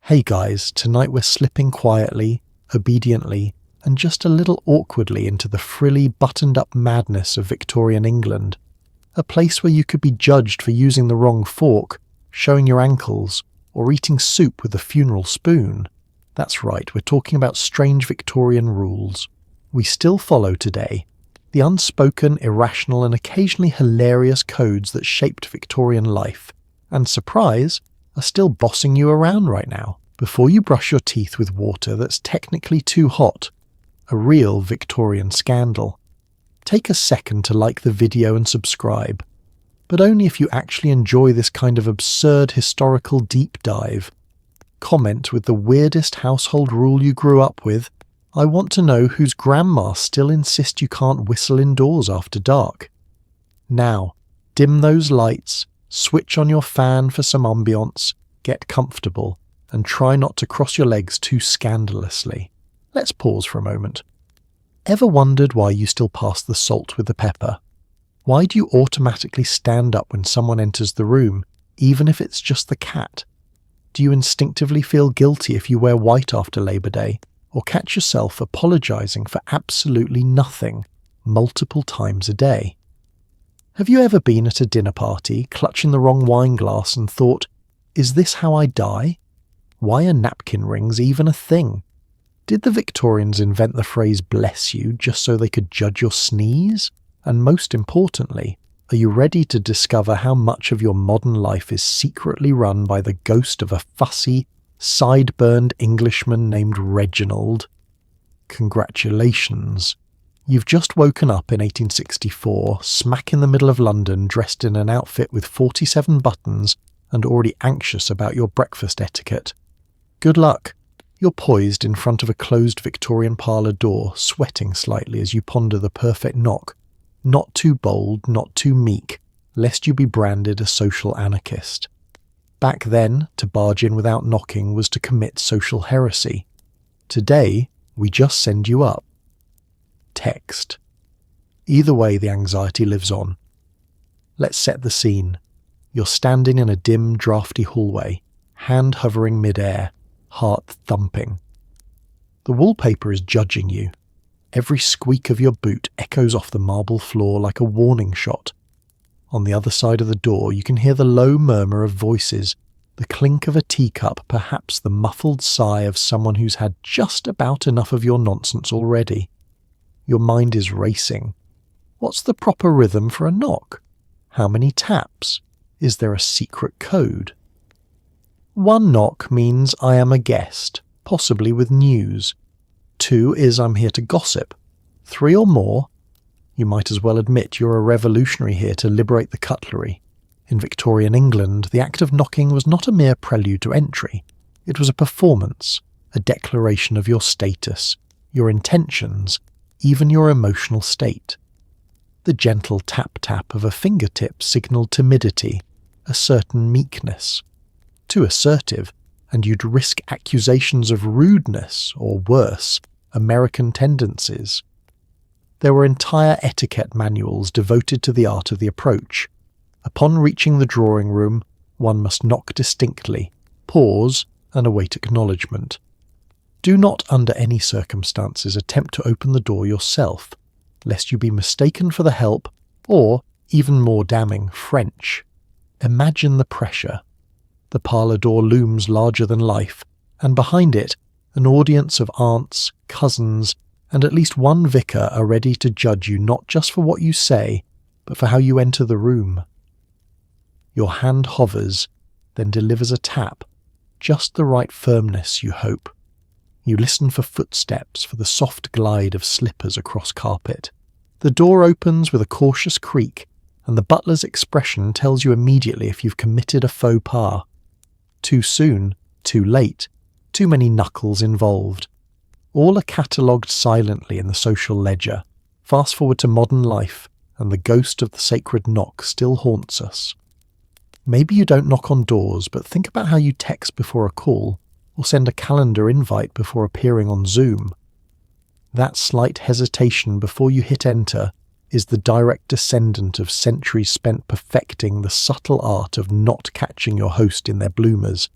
Hey guys, tonight we're slipping quietly, obediently, and just a little awkwardly into the frilly, buttoned-up madness of Victorian England. A place where you could be judged for using the wrong fork, showing your ankles, or eating soup with a funeral spoon. That's right, we're talking about strange Victorian rules. We still follow today the unspoken, irrational, and occasionally hilarious codes that shaped Victorian life, and surprise, are still bossing you around right now. Before you brush your teeth with water that's technically too hot, a real Victorian scandal, take a second to like the video and subscribe, but only if you actually enjoy this kind of absurd historical deep dive. Comment with the weirdest household rule you grew up with. I want to know whose grandma still insists you can't whistle indoors after dark. Now, dim those lights, switch on your fan for some ambience, get comfortable, and try not to cross your legs too scandalously. Let's pause for a moment. Ever wondered why you still pass the salt with the pepper? Why do you automatically stand up when someone enters the room, even if it's just the cat? Do you instinctively feel guilty if you wear white after Labor Day, or catch yourself apologising for absolutely nothing multiple times a day? Have you ever been at a dinner party, clutching the wrong wine glass and thought, is this how I die? Why are napkin rings even a thing? Did the Victorians invent the phrase bless you just so they could judge your sneeze? And most importantly, are you ready to discover how much of your modern life is secretly run by the ghost of a fussy, sideburns Englishman named Reginald? Congratulations. You've just woken up in 1864, smack in the middle of London, dressed in an outfit with 47 buttons and already anxious about your breakfast etiquette. Good luck. You're poised in front of a closed Victorian parlour door, sweating slightly as you ponder the perfect knock. Not too bold, not too meek, lest you be branded a social anarchist. Back then, to barge in without knocking was to commit social heresy. Today, we just send you up. Text. Either way, the anxiety lives on. Let's set the scene. You're standing in a dim, drafty hallway, hand hovering mid-air, heart thumping. The wallpaper is judging you. Every squeak of your boot echoes off the marble floor like a warning shot. On the other side of the door, you can hear the low murmur of voices, the clink of a teacup, perhaps the muffled sigh of someone who's had just about enough of your nonsense already. Your mind is racing. What's the proper rhythm for a knock? How many taps? Is there a secret code? One knock means I am a guest, possibly with news. 2 is I'm here to gossip. 3 or more, you might as well admit you're a revolutionary here to liberate the cutlery. In Victorian England, the act of knocking was not a mere prelude to entry. It was a performance, a declaration of your status, your intentions, even your emotional state. The gentle tap-tap of a fingertip signalled timidity, a certain meekness. Too assertive, and you'd risk accusations of rudeness, or worse, American tendencies. There were entire etiquette manuals devoted to the art of the approach. Upon reaching the drawing room, one must knock distinctly, pause, and await acknowledgement. Do not under any circumstances attempt to open the door yourself, lest you be mistaken for the help, or, even more damning, French. Imagine the pressure. The parlour door looms larger than life, and behind it, an audience of aunts, cousins, and at least one vicar are ready to judge you not just for what you say, but for how you enter the room. Your hand hovers, then delivers a tap, just the right firmness, you hope. You listen for footsteps, for the soft glide of slippers across carpet. The door opens with a cautious creak, and the butler's expression tells you immediately if you've committed a faux pas. Too soon, too late, too many knuckles involved. All are catalogued silently in the social ledger. Fast forward to modern life, and the ghost of the sacred knock still haunts us. Maybe you don't knock on doors, but think about how you text before a call, or send a calendar invite before appearing on Zoom. That slight hesitation before you hit enter is the direct descendant of centuries spent perfecting the subtle art of not catching your host in their bloomers.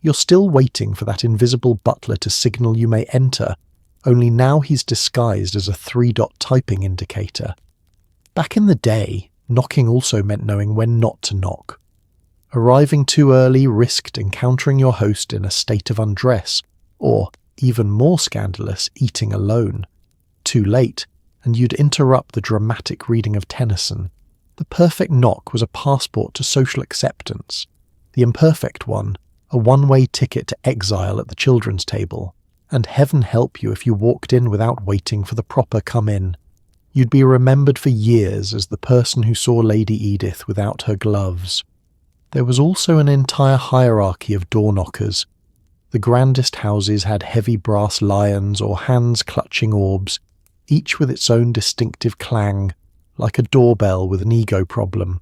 You're still waiting for that invisible butler to signal you may enter, only now he's disguised as a 3-dot typing indicator. Back in the day, knocking also meant knowing when not to knock. Arriving too early risked encountering your host in a state of undress, or, even more scandalous, eating alone. Too late, and you'd interrupt the dramatic reading of Tennyson. The perfect knock was a passport to social acceptance. The imperfect one, a one-way ticket to exile at the children's table. And heaven help you if you walked in without waiting for the proper come in. You'd be remembered for years as the person who saw Lady Edith without her gloves. There was also an entire hierarchy of door knockers. The grandest houses had heavy brass lions or hands clutching orbs, each with its own distinctive clang, like a doorbell with an ego problem.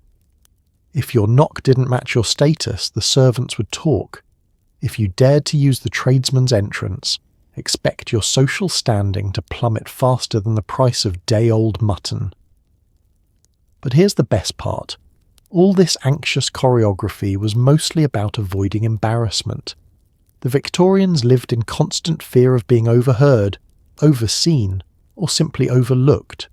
If your knock didn't match your status, the servants would talk. If you dared to use the tradesman's entrance, expect your social standing to plummet faster than the price of day-old mutton. But here's the best part. All this anxious choreography was mostly about avoiding embarrassment. The Victorians lived in constant fear of being overheard, overseen, or simply overlooked.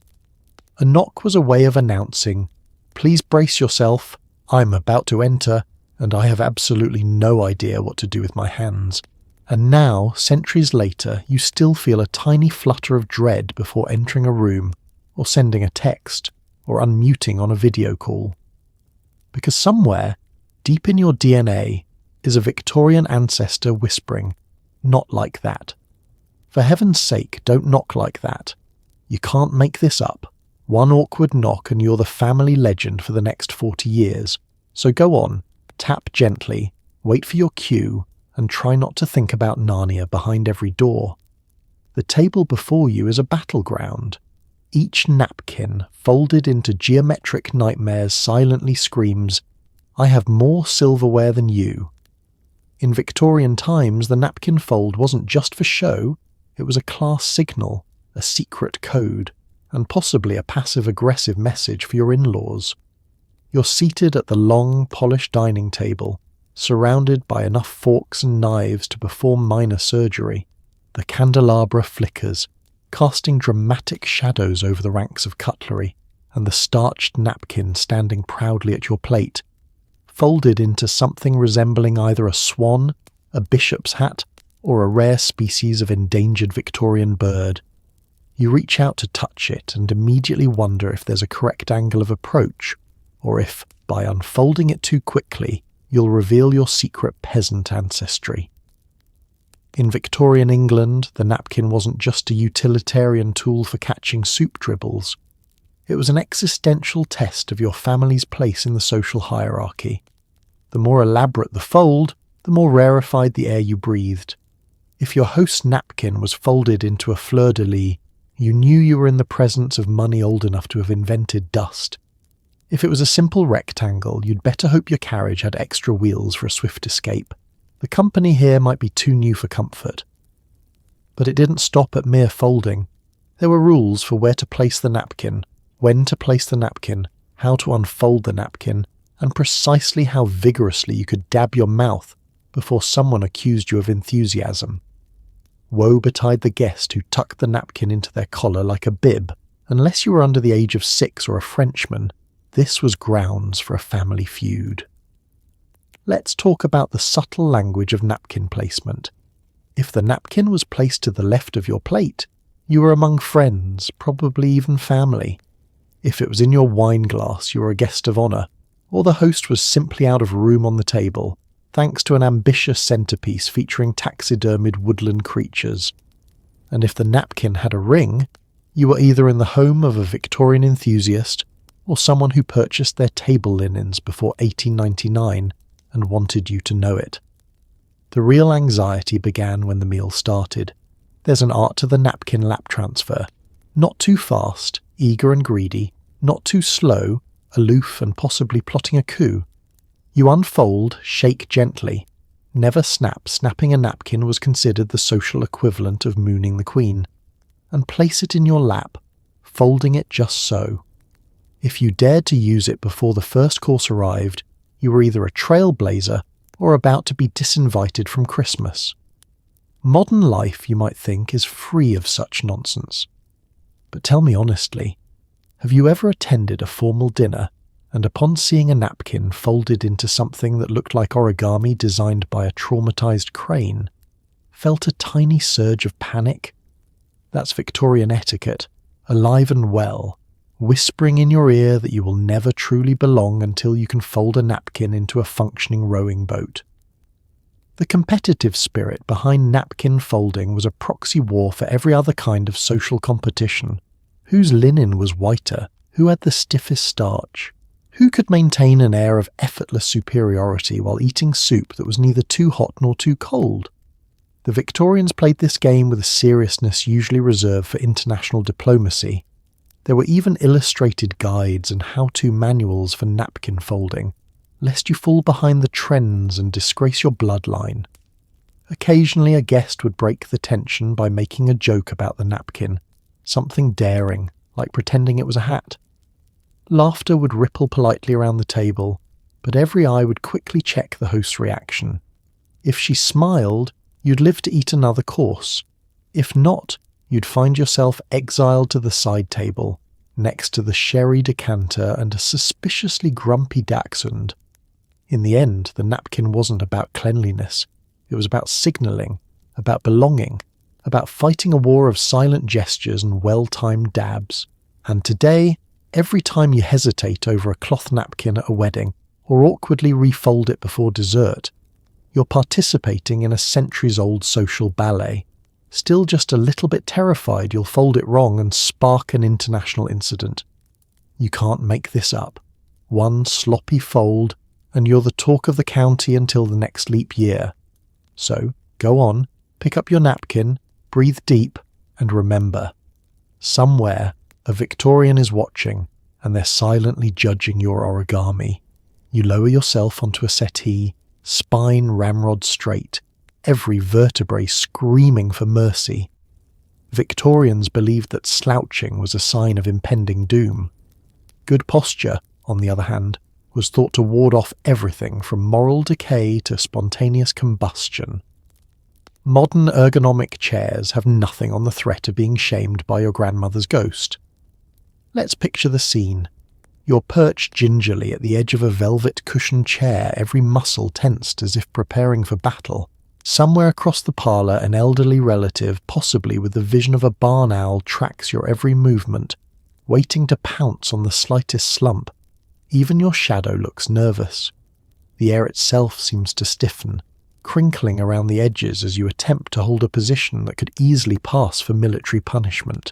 A knock was a way of announcing, "Please brace yourself, I'm about to enter, and I have absolutely no idea what to do with my hands." And now, centuries later, you still feel a tiny flutter of dread before entering a room, or sending a text, or unmuting on a video call. Because somewhere, deep in your DNA, is a Victorian ancestor whispering, "Not like that. For heaven's sake, don't knock like that. You can't make this up. One awkward knock and you're the family legend for the next 40 years. So go on, tap gently, wait for your cue, and try not to think about Narnia behind every door." The table before you is a battleground. Each napkin, folded into geometric nightmares, silently screams, "I have more silverware than you." In Victorian times, the napkin fold wasn't just for show, it was a class signal, a secret code, and possibly a passive-aggressive message for your in-laws. You're seated at the long, polished dining table, surrounded by enough forks and knives to perform minor surgery. The candelabra flickers, casting dramatic shadows over the ranks of cutlery, and the starched napkin standing proudly at your plate, folded into something resembling either a swan, a bishop's hat, or a rare species of endangered Victorian bird. You reach out to touch it and immediately wonder if there's a correct angle of approach, or if, by unfolding it too quickly, you'll reveal your secret peasant ancestry. In Victorian England, the napkin wasn't just a utilitarian tool for catching soup dribbles. It was an existential test of your family's place in the social hierarchy. The more elaborate the fold, the more rarefied the air you breathed. If your host's napkin was folded into a fleur-de-lis, you knew you were in the presence of money old enough to have invented dust. If it was a simple rectangle, you'd better hope your carriage had extra wheels for a swift escape. The company here might be too new for comfort. But it didn't stop at mere folding. There were rules for where to place the napkin, when to place the napkin, how to unfold the napkin, and precisely how vigorously you could dab your mouth before someone accused you of enthusiasm. Woe betide the guest who tucked the napkin into their collar like a bib. Unless you were under the age of 6 or a Frenchman, this was grounds for a family feud. Let's talk about the subtle language of napkin placement. If the napkin was placed to the left of your plate, you were among friends, probably even family. If it was in your wine glass, you were a guest of honour, or the host was simply out of room on the table, thanks to an ambitious centrepiece featuring taxidermied woodland creatures. And if the napkin had a ring, you were either in the home of a Victorian enthusiast or someone who purchased their table linens before 1899 and wanted you to know it. The real anxiety began when the meal started. There's an art to the napkin lap transfer. Not too fast, eager and greedy, not too slow, aloof and possibly plotting a coup. You unfold, shake gently. Never snap. Snapping a napkin was considered the social equivalent of mooning the Queen. And place it in your lap, folding it just so. If you dared to use it before the first course arrived, you were either a trailblazer or about to be disinvited from Christmas. Modern life, you might think, is free of such nonsense. But tell me honestly, have you ever attended a formal dinner and upon seeing a napkin folded into something that looked like origami designed by a traumatized crane, felt a tiny surge of panic? That's Victorian etiquette, alive and well, whispering in your ear that you will never truly belong until you can fold a napkin into a functioning rowing boat. The competitive spirit behind napkin folding was a proxy war for every other kind of social competition. Whose linen was whiter? Who had the stiffest starch? Who could maintain an air of effortless superiority while eating soup that was neither too hot nor too cold? The Victorians played this game with a seriousness usually reserved for international diplomacy. There were even illustrated guides and how-to manuals for napkin folding, lest you fall behind the trends and disgrace your bloodline. Occasionally a guest would break the tension by making a joke about the napkin, something daring, like pretending it was a hat. Laughter would ripple politely around the table, but every eye would quickly check the host's reaction. If she smiled, you'd live to eat another course. If not, you'd find yourself exiled to the side table, next to the sherry decanter and a suspiciously grumpy dachshund. In the end, the napkin wasn't about cleanliness. It was about signalling, about belonging, about fighting a war of silent gestures and well-timed dabs. And today, every time you hesitate over a cloth napkin at a wedding, or awkwardly refold it before dessert, you're participating in a centuries-old social ballet, still just a little bit terrified you'll fold it wrong and spark an international incident. You can't make this up. One sloppy fold, and you're the talk of the county until the next leap year. So, go on, pick up your napkin, breathe deep, and remember, somewhere a Victorian is watching, and they're silently judging your origami. You lower yourself onto a settee, spine ramrod straight, every vertebrae screaming for mercy. Victorians believed that slouching was a sign of impending doom. Good posture, on the other hand, was thought to ward off everything from moral decay to spontaneous combustion. Modern ergonomic chairs have nothing on the threat of being shamed by your grandmother's ghost. Let's picture the scene. You're perched gingerly at the edge of a velvet cushioned chair, every muscle tensed as if preparing for battle. Somewhere across the parlour, an elderly relative, possibly with the vision of a barn owl, tracks your every movement, waiting to pounce on the slightest slump. Even your shadow looks nervous. The air itself seems to stiffen, crinkling around the edges as you attempt to hold a position that could easily pass for military punishment.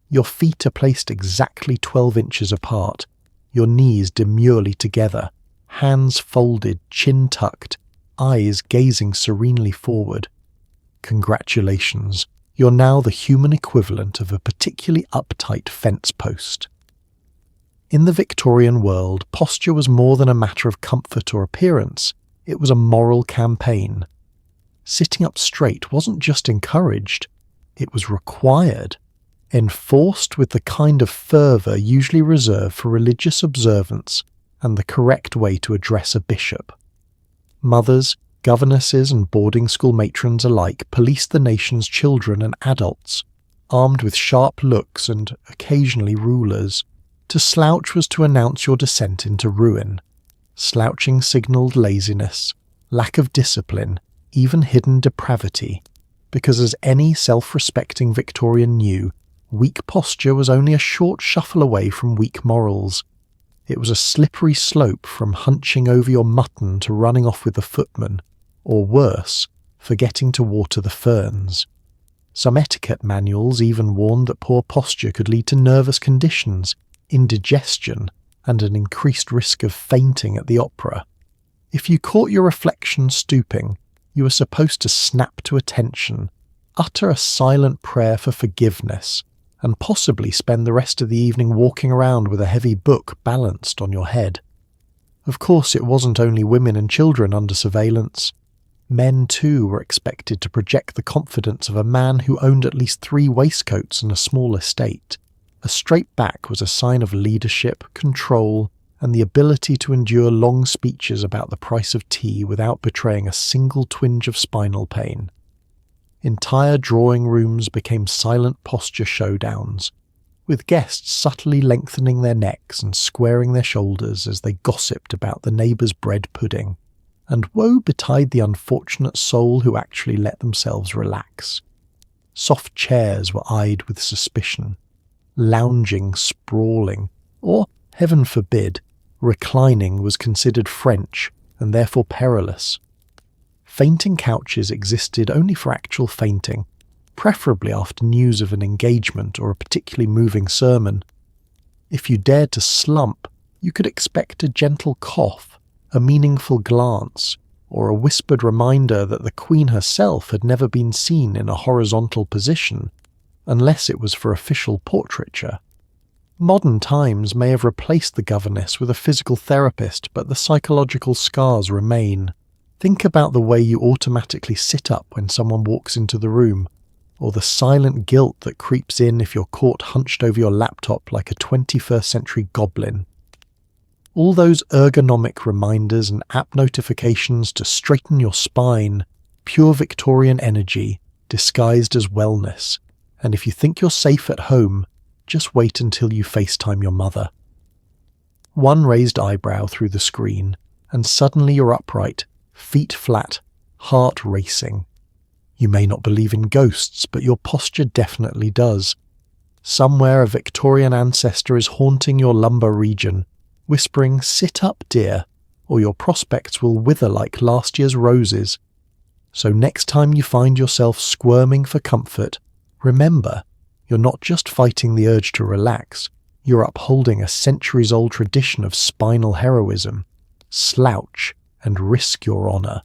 Your feet are placed exactly 12 inches apart, your knees demurely together, hands folded, chin tucked, eyes gazing serenely forward. Congratulations, you're now the human equivalent of a particularly uptight fence post. In the Victorian world, posture was more than a matter of comfort or appearance, it was a moral campaign. Sitting up straight wasn't just encouraged, it was required. Enforced with the kind of fervour usually reserved for religious observance and the correct way to address a bishop. Mothers, governesses and boarding school matrons alike policed the nation's children and adults, armed with sharp looks and occasionally rulers. To slouch was to announce your descent into ruin. Slouching signalled laziness, lack of discipline, even hidden depravity, because as any self-respecting Victorian knew, weak posture was only a short shuffle away from weak morals. It was a slippery slope from hunching over your mutton to running off with the footman, or worse, forgetting to water the ferns. Some etiquette manuals even warned that poor posture could lead to nervous conditions, indigestion, and an increased risk of fainting at the opera. If you caught your reflection stooping, you were supposed to snap to attention, utter a silent prayer for forgiveness, and possibly spend the rest of the evening walking around with a heavy book balanced on your head. Of course, it wasn't only women and children under surveillance. Men, too, were expected to project the confidence of a man who owned at least 3 waistcoats and a small estate. A straight back was a sign of leadership, control, and the ability to endure long speeches about the price of tea without betraying a single twinge of spinal pain. Entire drawing rooms became silent posture showdowns, with guests subtly lengthening their necks and squaring their shoulders as they gossiped about the neighbour's bread pudding, and woe betide the unfortunate soul who actually let themselves relax. Soft chairs were eyed with suspicion, lounging, sprawling, or, heaven forbid, reclining was considered French and therefore perilous. Fainting couches existed only for actual fainting, preferably after news of an engagement or a particularly moving sermon. If you dared to slump, you could expect a gentle cough, a meaningful glance, or a whispered reminder that the Queen herself had never been seen in a horizontal position, unless it was for official portraiture. Modern times may have replaced the governess with a physical therapist, but the psychological scars remain. Think about the way you automatically sit up when someone walks into the room, or the silent guilt that creeps in if you're caught hunched over your laptop like a 21st century goblin. All those ergonomic reminders and app notifications to straighten your spine, pure Victorian energy, disguised as wellness, and if you think you're safe at home, just wait until you FaceTime your mother. One raised eyebrow through the screen, and suddenly you're upright, feet flat, heart racing. You may not believe in ghosts, but your posture definitely does. Somewhere a Victorian ancestor is haunting your lumbar region, whispering, "Sit up, dear," or your prospects will wither like last year's roses. So next time you find yourself squirming for comfort, remember, you're not just fighting the urge to relax, you're upholding a centuries-old tradition of spinal heroism. Slouch and risk your honour.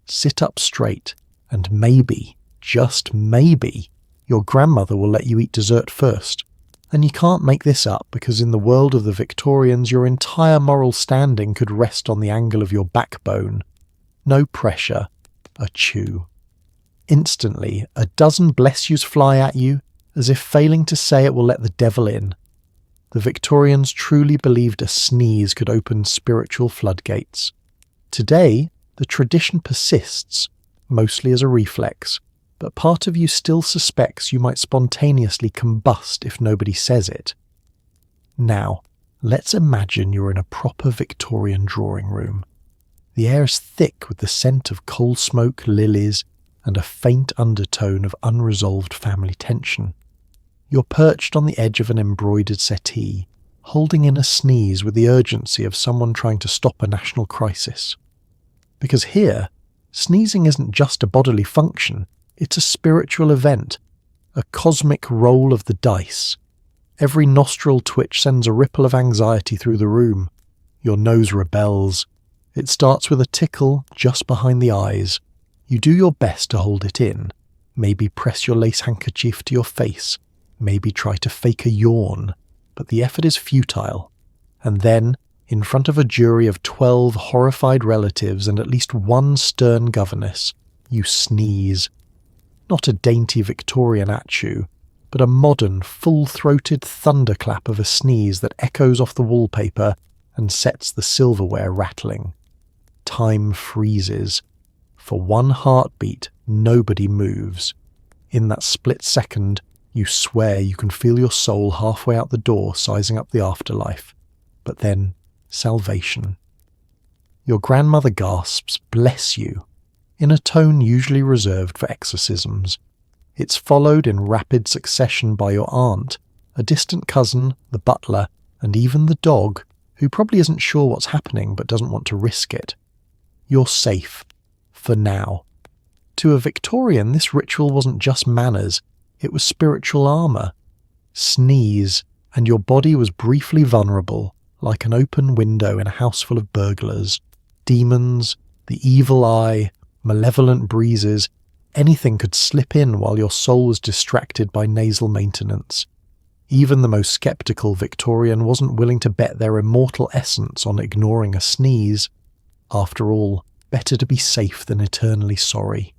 Sit up straight, and maybe, just maybe, your grandmother will let you eat dessert first. And you can't make this up because in the world of the Victorians your entire moral standing could rest on the angle of your backbone. No pressure. A chew. Instantly, a dozen bless yous fly at you, as if failing to say it will let the devil in. The Victorians truly believed a sneeze could open spiritual floodgates. Today, the tradition persists, mostly as a reflex, but part of you still suspects you might spontaneously combust if nobody says it. Now, let's imagine you're in a proper Victorian drawing room. The air is thick with the scent of coal smoke, lilies, and a faint undertone of unresolved family tension. You're perched on the edge of an embroidered settee, holding in a sneeze with the urgency of someone trying to stop a national crisis. Because here, sneezing isn't just a bodily function, it's a spiritual event, a cosmic roll of the dice. Every nostril twitch sends a ripple of anxiety through the room. Your nose rebels. It starts with a tickle just behind the eyes. You do your best to hold it in. Maybe press your lace handkerchief to your face. Maybe try to fake a yawn. But the effort is futile. And then, in front of a jury of 12 horrified relatives and at least one stern governess, you sneeze. Not a dainty Victorian atchew, but a modern, full-throated thunderclap of a sneeze that echoes off the wallpaper and sets the silverware rattling. Time freezes. For one heartbeat, nobody moves. In that split second, you swear you can feel your soul halfway out the door sizing up the afterlife. But then, salvation. Your grandmother gasps, "Bless you," in a tone usually reserved for exorcisms. It's followed in rapid succession by your aunt, a distant cousin, the butler, and even the dog, who probably isn't sure what's happening but doesn't want to risk it. You're safe. For now. To a Victorian, this ritual wasn't just manners, it was spiritual armour. Sneeze, and your body was briefly vulnerable, like an open window in a house full of burglars. Demons, the evil eye, malevolent breezes, anything could slip in while your soul was distracted by nasal maintenance. Even the most sceptical Victorian wasn't willing to bet their immortal essence on ignoring a sneeze. After all, better to be safe than eternally sorry.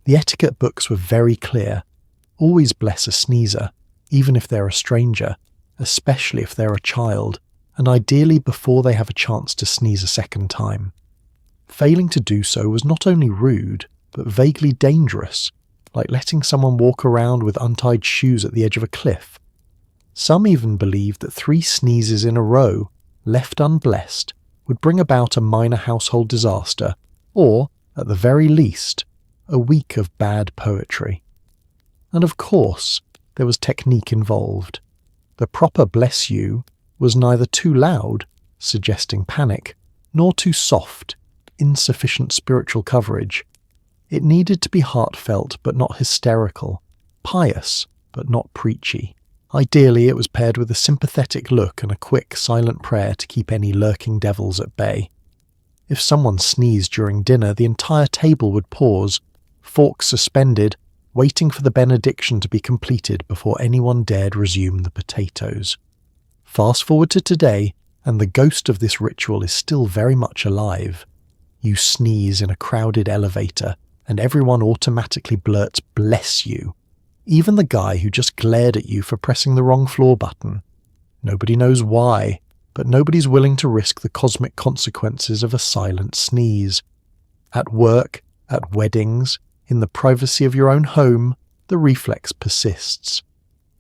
The etiquette books were very clear. Always bless a sneezer, even if they're a stranger, especially if they're a child, and ideally before they have a chance to sneeze a second time. Failing to do so was not only rude, but vaguely dangerous, like letting someone walk around with untied shoes at the edge of a cliff. Some even believed that 3 sneezes in a row, left unblessed, would bring about a minor household disaster, or, at the very least, a week of bad poetry. And of course, there was technique involved. The proper bless you was neither too loud, suggesting panic, nor too soft, insufficient spiritual coverage. It needed to be heartfelt but not hysterical, pious but not preachy. Ideally, it was paired with a sympathetic look and a quick, silent prayer to keep any lurking devils at bay. If someone sneezed during dinner, the entire table would pause, forks suspended, waiting for the benediction to be completed before anyone dared resume the potatoes. Fast forward to today, and the ghost of this ritual is still very much alive. You sneeze in a crowded elevator, and everyone automatically blurts "bless you." Even the guy who just glared at you for pressing the wrong floor button. Nobody knows why, but nobody's willing to risk the cosmic consequences of a silent sneeze. At work, at weddings, in the privacy of your own home, the reflex persists.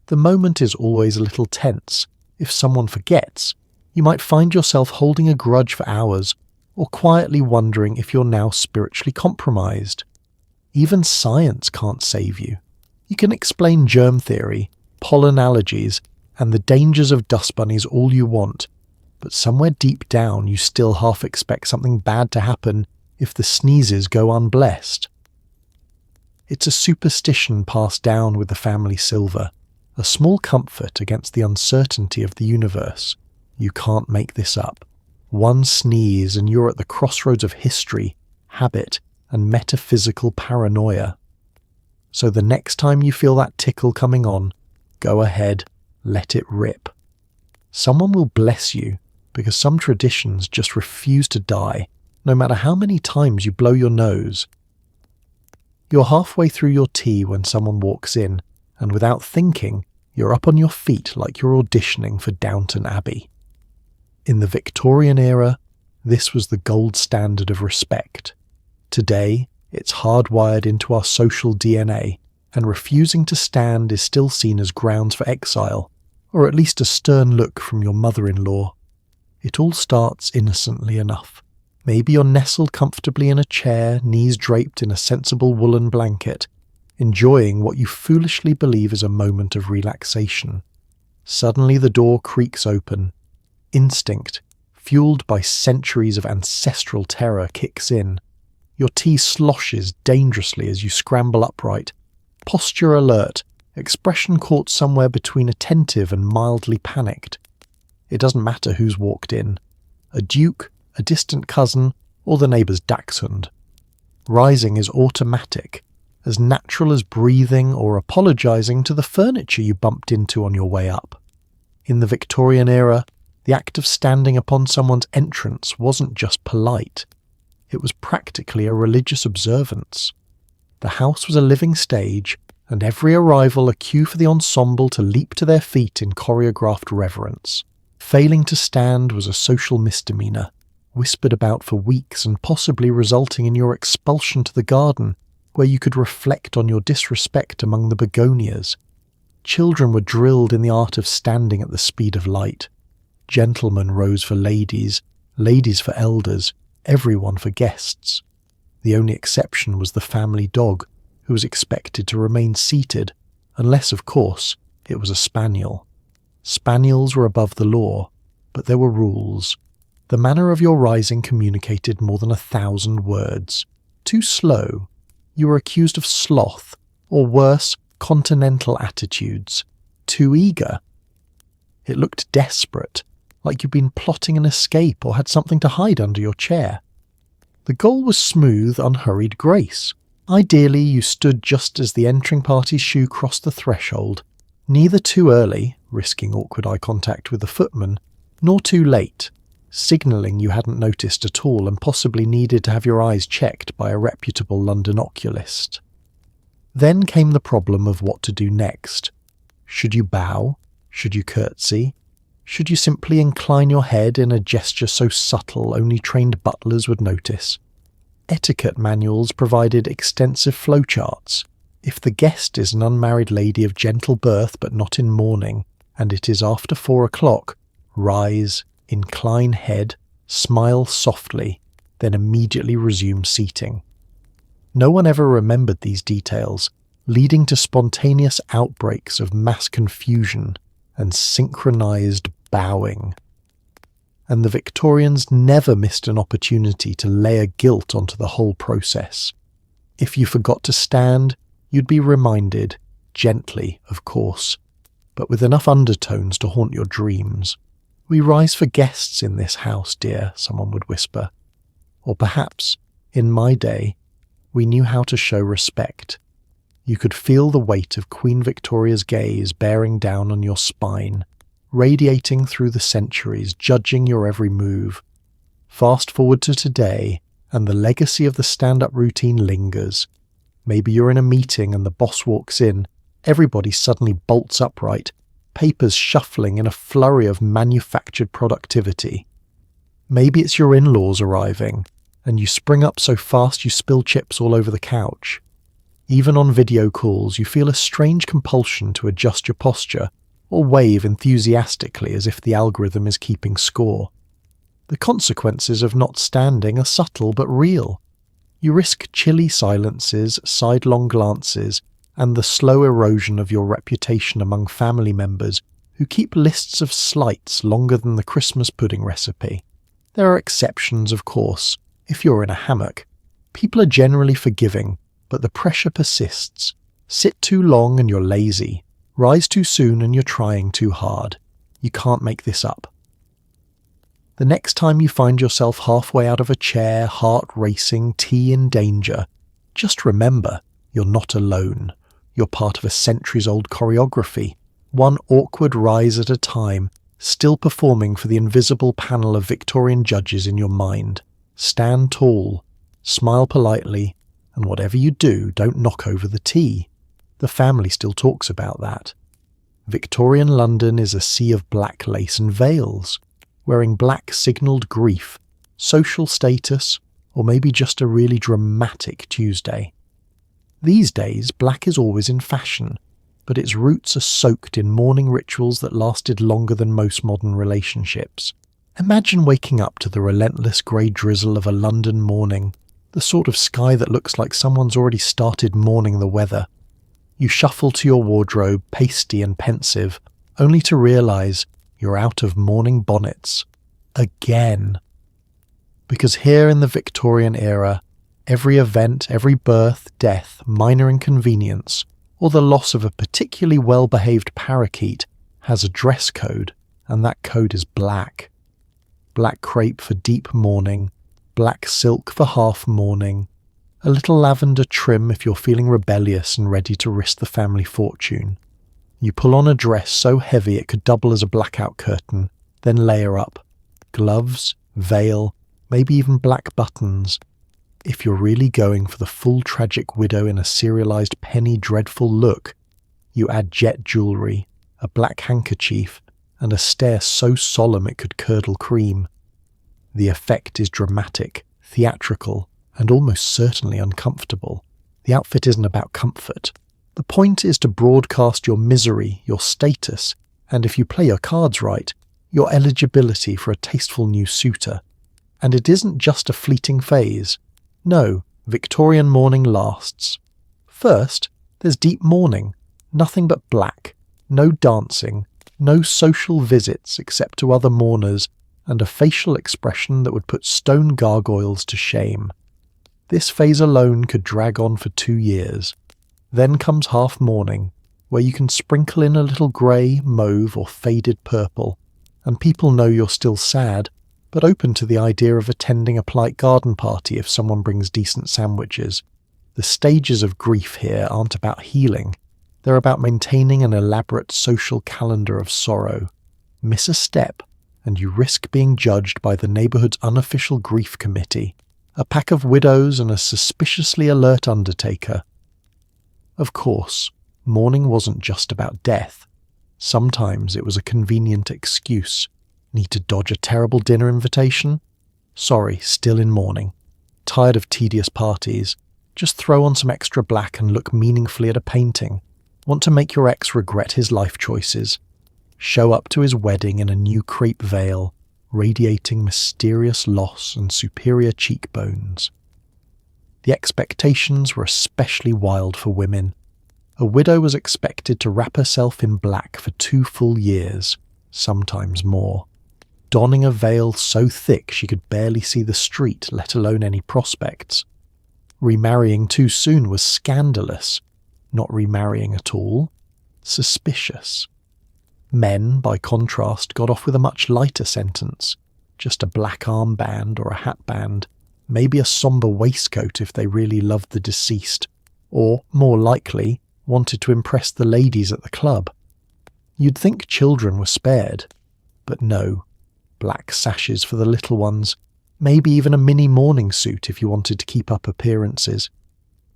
The moment is always a little tense. If someone forgets, you might find yourself holding a grudge for hours, or quietly wondering if you're now spiritually compromised. Even science can't save you. You can explain germ theory, pollen allergies, and the dangers of dust bunnies all you want, but somewhere deep down you still half expect something bad to happen if the sneezes go unblessed. It's a superstition passed down with the family silver, a small comfort against the uncertainty of the universe. You can't make this up. One sneeze and you're at the crossroads of history, habit, and metaphysical paranoia. So the next time you feel that tickle coming on, go ahead, let it rip. Someone will bless you because some traditions just refuse to die, no matter how many times you blow your nose. You're halfway through your tea when someone walks in, and without thinking, you're up on your feet like you're auditioning for Downton Abbey. In the Victorian era, this was the gold standard of respect. Today, it's hardwired into our social DNA, and refusing to stand is still seen as grounds for exile, or at least a stern look from your mother-in-law. It all starts innocently enough. Maybe you're nestled comfortably in a chair, knees draped in a sensible woolen blanket, enjoying what you foolishly believe is a moment of relaxation. Suddenly the door creaks open. Instinct, fueled by centuries of ancestral terror, kicks in. Your tea sloshes dangerously as you scramble upright, posture alert, expression caught somewhere between attentive and mildly panicked. It doesn't matter who's walked in. A duke, a distant cousin, or the neighbour's dachshund. Rising is automatic, as natural as breathing or apologising to the furniture you bumped into on your way up. In the Victorian era, the act of standing upon someone's entrance wasn't just polite. It was practically a religious observance. The house was a living stage, and every arrival a cue for the ensemble to leap to their feet in choreographed reverence. Failing to stand was a social misdemeanour, whispered about for weeks and possibly resulting in your expulsion to the garden, where you could reflect on your disrespect among the begonias. Children were drilled in the art of standing at the speed of light. Gentlemen rose for ladies, ladies for elders, everyone for guests. The only exception was the family dog, who was expected to remain seated, unless, of course, it was a spaniel. Spaniels were above the law, but there were rules. The manner of your rising communicated more than 1,000 words. Too slow, you were accused of sloth, or worse, continental attitudes. Too eager. It looked desperate, like you'd been plotting an escape or had something to hide under your chair. The goal was smooth, unhurried grace. Ideally, you stood just as the entering party's shoe crossed the threshold, neither too early, risking awkward eye contact with the footman, nor too late, signalling you hadn't noticed at all and possibly needed to have your eyes checked by a reputable London oculist. Then came the problem of what to do next. Should you bow? Should you curtsy? Should you simply incline your head in a gesture so subtle only trained butlers would notice? Etiquette manuals provided extensive flowcharts. If the guest is an unmarried lady of gentle birth but not in mourning, and it is after 4 o'clock, rise, incline head, smile softly, then immediately resume seating. No one ever remembered these details, leading to spontaneous outbreaks of mass confusion and synchronized bowing. And the Victorians never missed an opportunity to layer guilt onto the whole process. If you forgot to stand, you'd be reminded, gently, of course, but with enough undertones to haunt your dreams. "We rise for guests in this house, dear," someone would whisper. Or perhaps, in my day, we knew how to show respect. You could feel the weight of Queen Victoria's gaze bearing down on your spine, radiating through the centuries, judging your every move. Fast forward to today, and the legacy of the stand-up routine lingers. Maybe you're in a meeting and the boss walks in, everybody suddenly bolts upright, papers shuffling in a flurry of manufactured productivity. Maybe it's your in-laws arriving, and you spring up so fast you spill chips all over the couch. Even on video calls, you feel a strange compulsion to adjust your posture or wave enthusiastically as if the algorithm is keeping score. The consequences of not standing are subtle but real. You risk chilly silences, sidelong glances, and the slow erosion of your reputation among family members who keep lists of slights longer than the Christmas pudding recipe. There are exceptions, of course. If you're in a hammock, people are generally forgiving, but the pressure persists. Sit too long and you're lazy. Rise too soon and you're trying too hard. You can't make this up. The next time you find yourself halfway out of a chair, heart racing, tea in danger, just remember, you're not alone. You're part of a centuries-old choreography, one awkward rise at a time, still performing for the invisible panel of Victorian judges in your mind. Stand tall, smile politely, and whatever you do, don't knock over the tea. The family still talks about that. Victorian London is a sea of black lace and veils. Wearing black signalled grief, social status, or maybe just a really dramatic Tuesday. These days, black is always in fashion, but its roots are soaked in mourning rituals that lasted longer than most modern relationships. Imagine waking up to the relentless grey drizzle of a London morning, the sort of sky that looks like someone's already started mourning the weather. You shuffle to your wardrobe, pasty and pensive, only to realise you're out of mourning bonnets. Again. Because here in the Victorian era, every event, every birth, death, minor inconvenience, or the loss of a particularly well-behaved parakeet has a dress code, and that code is black. Black crepe for deep mourning, black silk for half mourning, a little lavender trim if you're feeling rebellious and ready to risk the family fortune. You pull on a dress so heavy it could double as a blackout curtain, then layer up. Gloves, veil, maybe even black buttons. If you're really going for the full tragic widow in a serialized penny dreadful look, you add jet jewellery, a black handkerchief, and a stare so solemn it could curdle cream. The effect is dramatic, theatrical, and almost certainly uncomfortable. The outfit isn't about comfort. The point is to broadcast your misery, your status, and if you play your cards right, your eligibility for a tasteful new suitor. And it isn't just a fleeting phase. No, Victorian mourning lasts. First, there's deep mourning, nothing but black, no dancing, no social visits except to other mourners, and a facial expression that would put stone gargoyles to shame. This phase alone could drag on for 2 years. Then comes half mourning, where you can sprinkle in a little grey, mauve or faded purple, and people know you're still sad, but open to the idea of attending a polite garden party if someone brings decent sandwiches. The stages of grief here aren't about healing, they're about maintaining an elaborate social calendar of sorrow. Miss a step, and you risk being judged by the neighbourhood's unofficial grief committee, a pack of widows and a suspiciously alert undertaker. Of course, mourning wasn't just about death. Sometimes it was a convenient excuse. Need to dodge a terrible dinner invitation? Sorry, still in mourning. Tired of tedious parties? Just throw on some extra black and look meaningfully at a painting. Want to make your ex regret his life choices? Show up to his wedding in a new crepe veil, radiating mysterious loss and superior cheekbones. The expectations were especially wild for women. A widow was expected to wrap herself in black for 2 full years, sometimes more, donning a veil so thick she could barely see the street, let alone any prospects. Remarrying too soon was scandalous. Not remarrying at all, suspicious. Men, by contrast, got off with a much lighter sentence. Just a black armband or a hatband, maybe a sombre waistcoat if they really loved the deceased, or, more likely, wanted to impress the ladies at the club. You'd think children were spared, but no. Black sashes for the little ones, maybe even a mini morning suit if you wanted to keep up appearances.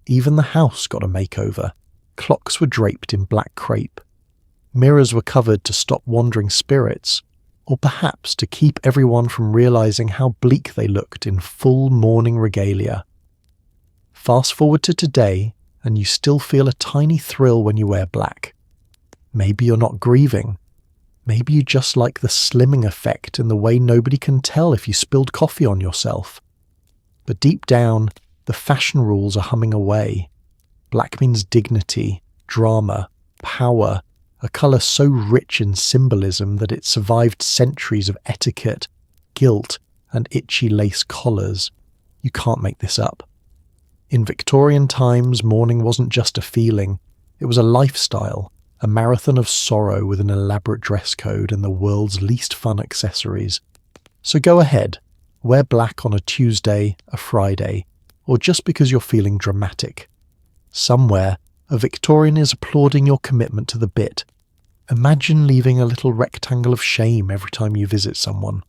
Even the house got a makeover. Clocks were draped in black crepe. Mirrors were covered to stop wandering spirits, or perhaps to keep everyone from realizing how bleak they looked in full mourning regalia. Fast forward to today, and you still feel a tiny thrill when you wear black. Maybe you're not grieving. Maybe you just like the slimming effect in the way nobody can tell if you spilled coffee on yourself. But deep down, the fashion rules are humming away. Black means dignity, drama, power, a colour so rich in symbolism that it survived centuries of etiquette, guilt, and itchy lace collars. You can't make this up. In Victorian times, mourning wasn't just a feeling, it was a lifestyle, a marathon of sorrow with an elaborate dress code and the world's least fun accessories. So go ahead, wear black on a Tuesday, a Friday, or just because you're feeling dramatic. Somewhere, a Victorian is applauding your commitment to the bit. Imagine leaving a little rectangle of shame every time you visit someone.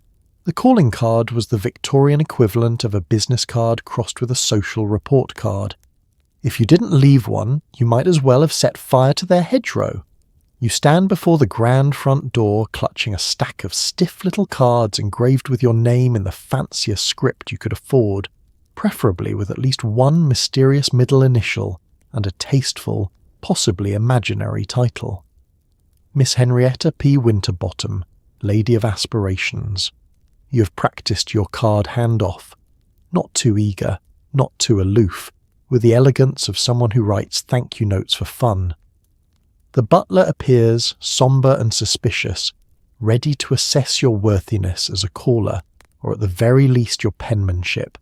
The calling card was the Victorian equivalent of a business card crossed with a social report card. If you didn't leave one, you might as well have set fire to their hedgerow. You stand before the grand front door clutching a stack of stiff little cards engraved with your name in the fanciest script you could afford, preferably with at least one mysterious middle initial and a tasteful, possibly imaginary title. Miss Henrietta P. Winterbottom, Lady of Aspirations. You have practised your card handoff. Not too eager, not too aloof, with the elegance of someone who writes thank you notes for fun. The butler appears sombre and suspicious, ready to assess your worthiness as a caller, or at the very least your penmanship.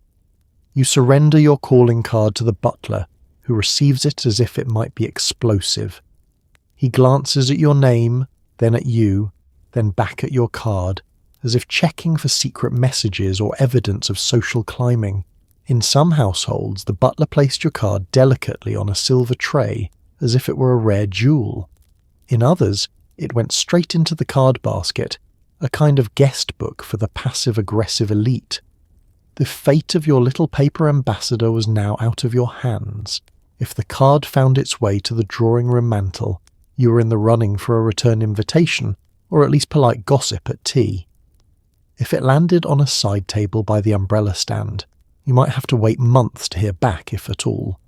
You surrender your calling card to the butler, who receives it as if it might be explosive. He glances at your name, then at you, then back at your card, as if checking for secret messages or evidence of social climbing. In some households, the butler placed your card delicately on a silver tray, as if it were a rare jewel. In others, it went straight into the card basket, a kind of guest book for the passive-aggressive elite. The fate of your little paper ambassador was now out of your hands. If the card found its way to the drawing-room mantel, you were in the running for a return invitation, or at least polite gossip at tea. If it landed on a side table by the umbrella stand, you might have to wait months to hear back, if at all.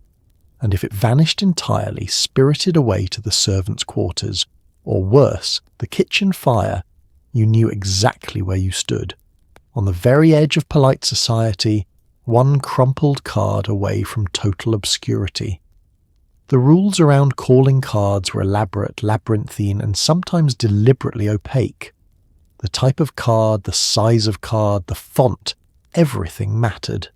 And if it vanished entirely, spirited away to the servants' quarters, or worse, the kitchen fire, you knew exactly where you stood. On the very edge of polite society, one crumpled card away from total obscurity. The rules around calling cards were elaborate, labyrinthine, and sometimes deliberately opaque. The type of card, the size of card, the font, everything mattered.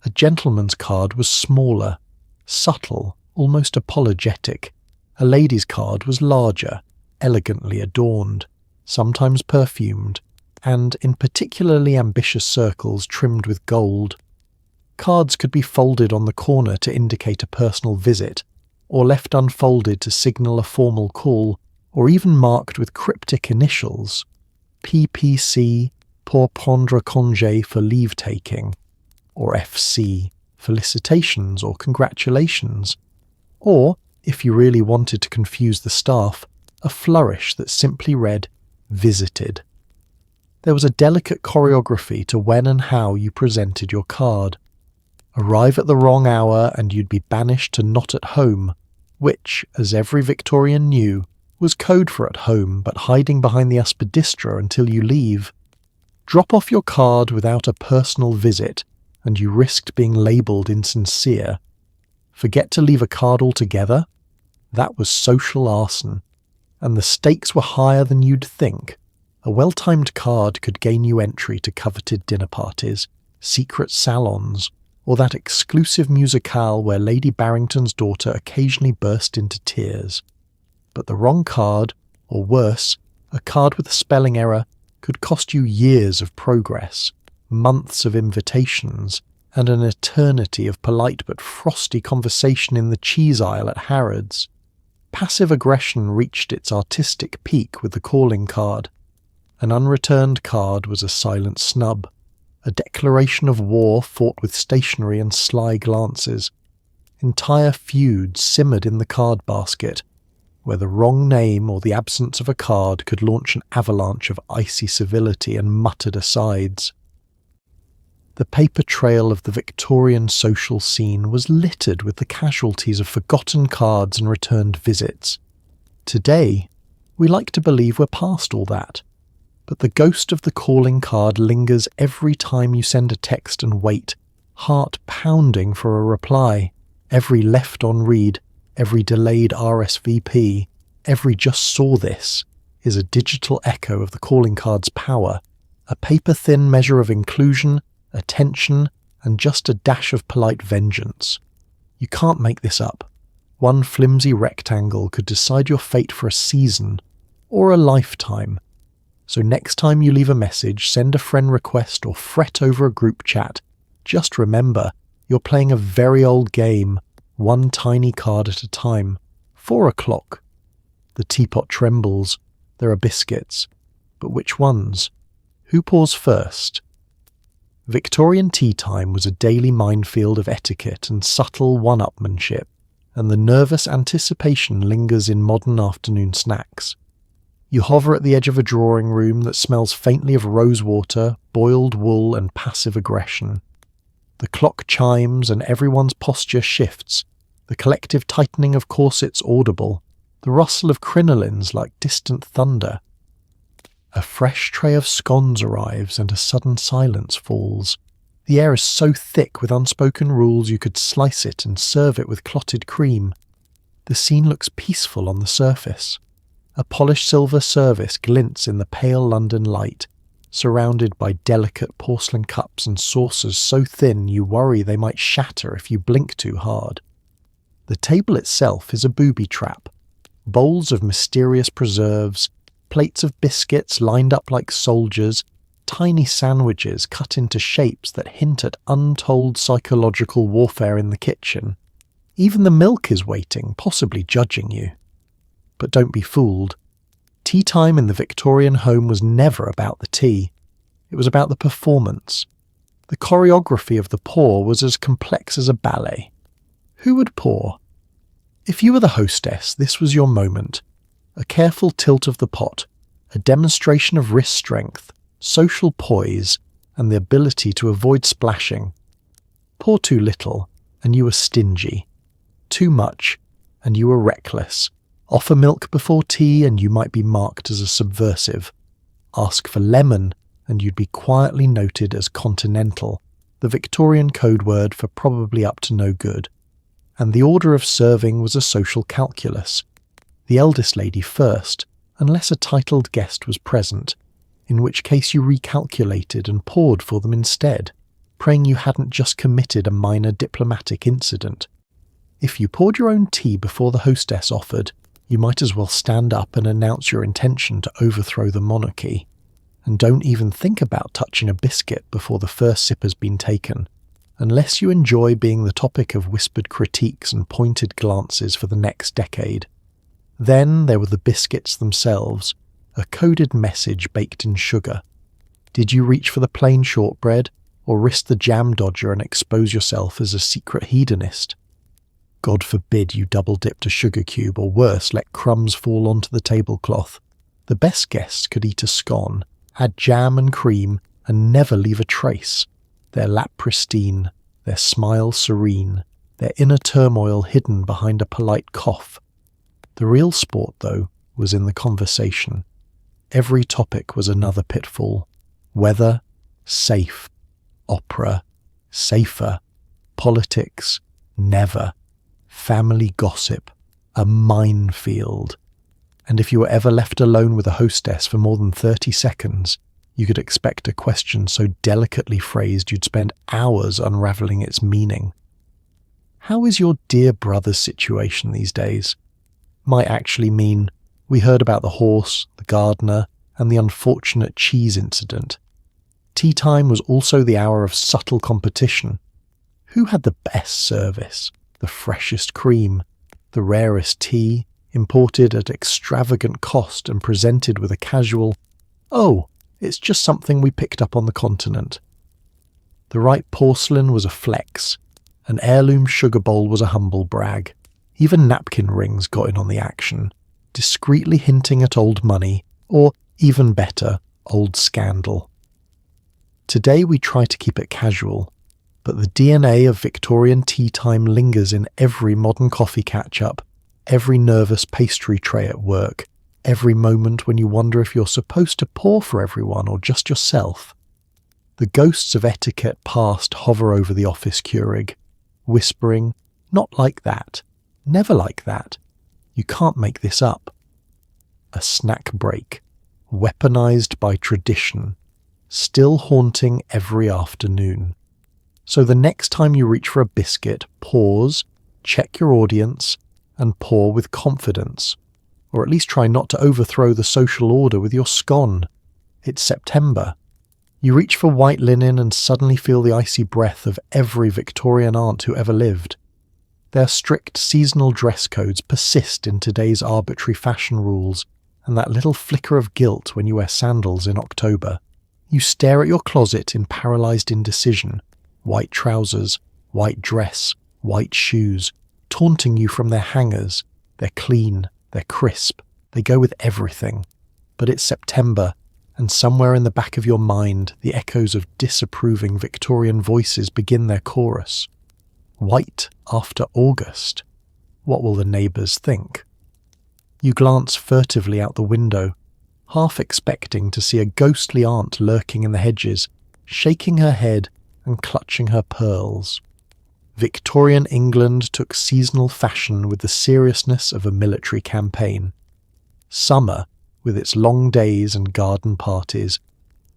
A gentleman's card was smaller, subtle, almost apologetic. A lady's card was larger, elegantly adorned, sometimes perfumed, and in particularly ambitious circles trimmed with gold. Cards could be folded on the corner to indicate a personal visit, or left unfolded to signal a formal call, or even marked with cryptic initials. PPC, pour prendre congé for leave-taking, or FC, felicitations or congratulations. Or, if you really wanted to confuse the staff, a flourish that simply read, visited. There was a delicate choreography to when and how you presented your card. Arrive at the wrong hour and you'd be banished to not at home, which, as every Victorian knew, was code for at home but hiding behind the aspidistra until you leave. Drop off your card without a personal visit, and you risked being labelled insincere. Forget to leave a card altogether? That was social arson, and the stakes were higher than you'd think. A well-timed card could gain you entry to coveted dinner parties, secret salons, or that exclusive musicale where Lady Barrington's daughter occasionally burst into tears. But the wrong card, or worse, a card with a spelling error, could cost you years of progress, months of invitations, and an eternity of polite but frosty conversation in the cheese aisle at Harrods. Passive aggression reached its artistic peak with the calling card. An unreturned card was a silent snub, a declaration of war fought with stationery and sly glances. Entire feuds simmered in the card basket, where the wrong name or the absence of a card could launch an avalanche of icy civility and muttered asides. The paper trail of the Victorian social scene was littered with the casualties of forgotten cards and returned visits. Today, we like to believe we're past all that, but the ghost of the calling card lingers every time you send a text and wait, heart pounding for a reply. Every left on read, every delayed RSVP, every just saw this is a digital echo of the calling card's power, a paper-thin measure of inclusion, attention, and just a dash of polite vengeance. You can't make this up. One flimsy rectangle could decide your fate for a season, or a lifetime. So next time you leave a message, send a friend request, or fret over a group chat, just remember, you're playing a very old game, one tiny card at a time. 4 o'clock. The teapot trembles. There are biscuits. But which ones? Who pours first? Victorian tea time was a daily minefield of etiquette and subtle one-upmanship, and the nervous anticipation lingers in modern afternoon snacks. You hover at the edge of a drawing room that smells faintly of rosewater, boiled wool, and passive aggression. The clock chimes and everyone's posture shifts, the collective tightening of corsets audible, the rustle of crinolines like distant thunder. A fresh tray of scones arrives and a sudden silence falls. The air is so thick with unspoken rules you could slice it and serve it with clotted cream. The scene looks peaceful on the surface. A polished silver service glints in the pale London light, surrounded by delicate porcelain cups and saucers so thin you worry they might shatter if you blink too hard. The table itself is a booby trap. Bowls of mysterious preserves, plates of biscuits lined up like soldiers, tiny sandwiches cut into shapes that hint at untold psychological warfare in the kitchen. Even the milk is waiting, possibly judging you. But don't be fooled. Tea time in the Victorian home was never about the tea. It was about the performance. The choreography of the pour was as complex as a ballet. Who would pour? If you were the hostess, this was your moment. A careful tilt of the pot, a demonstration of wrist strength, social poise, and the ability to avoid splashing. Pour too little, and you were stingy. Too much, and you were reckless. Offer milk before tea, and you might be marked as a subversive. Ask for lemon, and you'd be quietly noted as continental, the Victorian code word for probably up to no good. And the order of serving was a social calculus. The eldest lady first, unless a titled guest was present, in which case you recalculated and poured for them instead, praying you hadn't just committed a minor diplomatic incident. If you poured your own tea before the hostess offered, you might as well stand up and announce your intention to overthrow the monarchy. And don't even think about touching a biscuit before the first sip has been taken, unless you enjoy being the topic of whispered critiques and pointed glances for the next decade. Then there were the biscuits themselves, a coded message baked in sugar. Did you reach for the plain shortbread, or risk the jam dodger and expose yourself as a secret hedonist? God forbid you double-dipped a sugar cube, or worse, let crumbs fall onto the tablecloth. The best guests could eat a scone, add jam and cream, and never leave a trace. Their lap pristine, their smile serene, their inner turmoil hidden behind a polite cough. The real sport, though, was in the conversation. Every topic was another pitfall. Weather, safe. Opera, safer. Politics, never. Family gossip, a minefield. And if you were ever left alone with a hostess for more than 30 seconds, you could expect a question so delicately phrased you'd spend hours unravelling its meaning. How is your dear brother's situation these days? Might actually mean, we heard about the horse, the gardener, and the unfortunate cheese incident. Tea time was also the hour of subtle competition. Who had the best service, the freshest cream, the rarest tea, imported at extravagant cost and presented with a casual, "Oh, it's just something we picked up on the continent." The right porcelain was a flex. An heirloom sugar bowl was a humble brag. Even napkin rings got in on the action, discreetly hinting at old money, or, even better, old scandal. Today we try to keep it casual, but the DNA of Victorian tea time lingers in every modern coffee catch-up, every nervous pastry tray at work, every moment when you wonder if you're supposed to pour for everyone or just yourself. The ghosts of etiquette past hover over the office Keurig, whispering, "Not like that. Never like that. You can't make this up." A snack break, weaponized by tradition, still haunting every afternoon. So the next time you reach for a biscuit, pause, check your audience, and pour with confidence. Or at least try not to overthrow the social order with your scone. It's September. You reach for white linen and suddenly feel the icy breath of every Victorian aunt who ever lived. Their strict seasonal dress codes persist in today's arbitrary fashion rules, and that little flicker of guilt when you wear sandals in October. You stare at your closet in paralysed indecision. White trousers, white dress, white shoes, taunting you from their hangers. They're clean, they're crisp, they go with everything. But it's September, and somewhere in the back of your mind, the echoes of disapproving Victorian voices begin their chorus. White after August. What will the neighbours think? You glance furtively out the window, half expecting to see a ghostly aunt lurking in the hedges, shaking her head and clutching her pearls. Victorian England took seasonal fashion with the seriousness of a military campaign. Summer, with its long days and garden parties,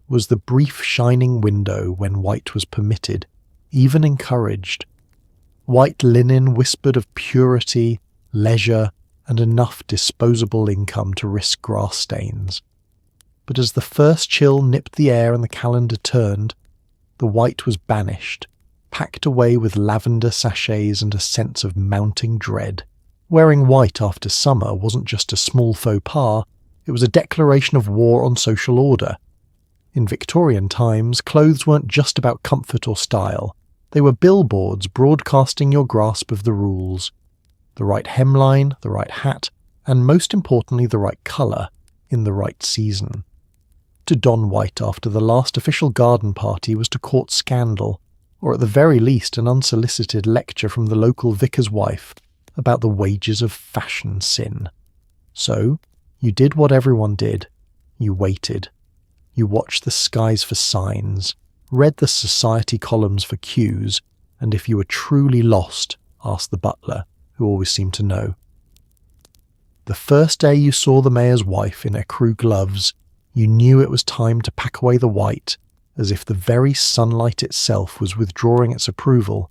was the brief shining window when white was permitted, even encouraged. White linen whispered of purity, leisure, and enough disposable income to risk grass stains. But as the first chill nipped the air and the calendar turned, the white was banished, packed away with lavender sachets and a sense of mounting dread. Wearing white after summer wasn't just a small faux pas, it was a declaration of war on social order. In Victorian times, clothes weren't just about comfort or style. They were billboards broadcasting your grasp of the rules. The right hemline, the right hat, and most importantly the right colour, in the right season. To don white after the last official garden party was to court scandal, or at the very least an unsolicited lecture from the local vicar's wife about the wages of fashion sin. So, you did what everyone did. You waited. You watched the skies for signs, read the society columns for cues, and if you were truly lost, asked the butler, who always seemed to know. The first day you saw the mayor's wife in ecru gloves, you knew it was time to pack away the white, as if the very sunlight itself was withdrawing its approval.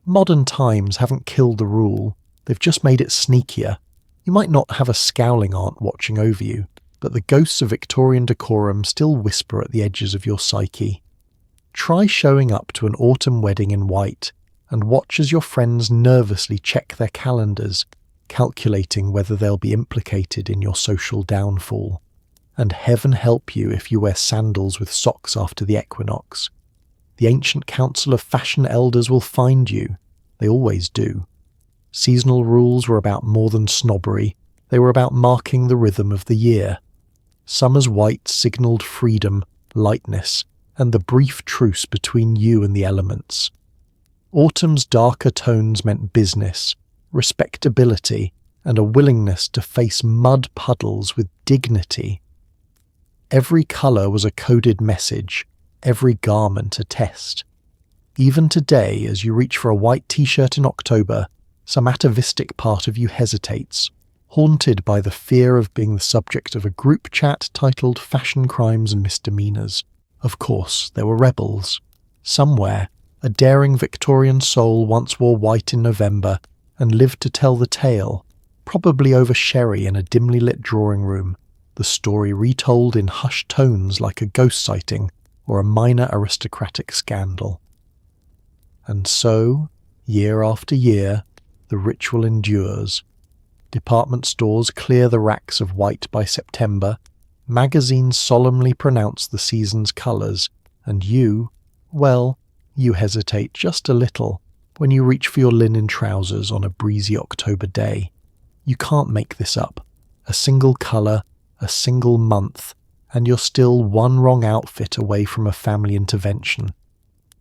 Modern times haven't killed the rule, they've just made it sneakier. You might not have a scowling aunt watching over you, but the ghosts of Victorian decorum still whisper at the edges of your psyche. Try showing up to an autumn wedding in white, and watch as your friends nervously check their calendars, calculating whether they'll be implicated in your social downfall. And heaven help you if you wear sandals with socks after the equinox. The ancient council of fashion elders will find you. They always do. Seasonal rules were about more than snobbery, they were about marking the rhythm of the year. Summer's white signalled freedom, lightness, and the brief truce between you and the elements. Autumn's darker tones meant business, respectability, and a willingness to face mud puddles with dignity. Every colour was a coded message, every garment a test. Even today, as you reach for a white t-shirt in October, some atavistic part of you hesitates, haunted by the fear of being the subject of a group chat titled Fashion Crimes and Misdemeanours. Of course, there were rebels. Somewhere, a daring Victorian soul once wore white in November and lived to tell the tale, probably over sherry in a dimly lit drawing room, the story retold in hushed tones like a ghost sighting or a minor aristocratic scandal. And so, year after year, the ritual endures. Department stores clear the racks of white by September, magazines solemnly pronounce the season's colours, and you, well, you hesitate just a little when you reach for your linen trousers on a breezy October day. You can't make this up. A single colour, a single month, and you're still one wrong outfit away from a family intervention.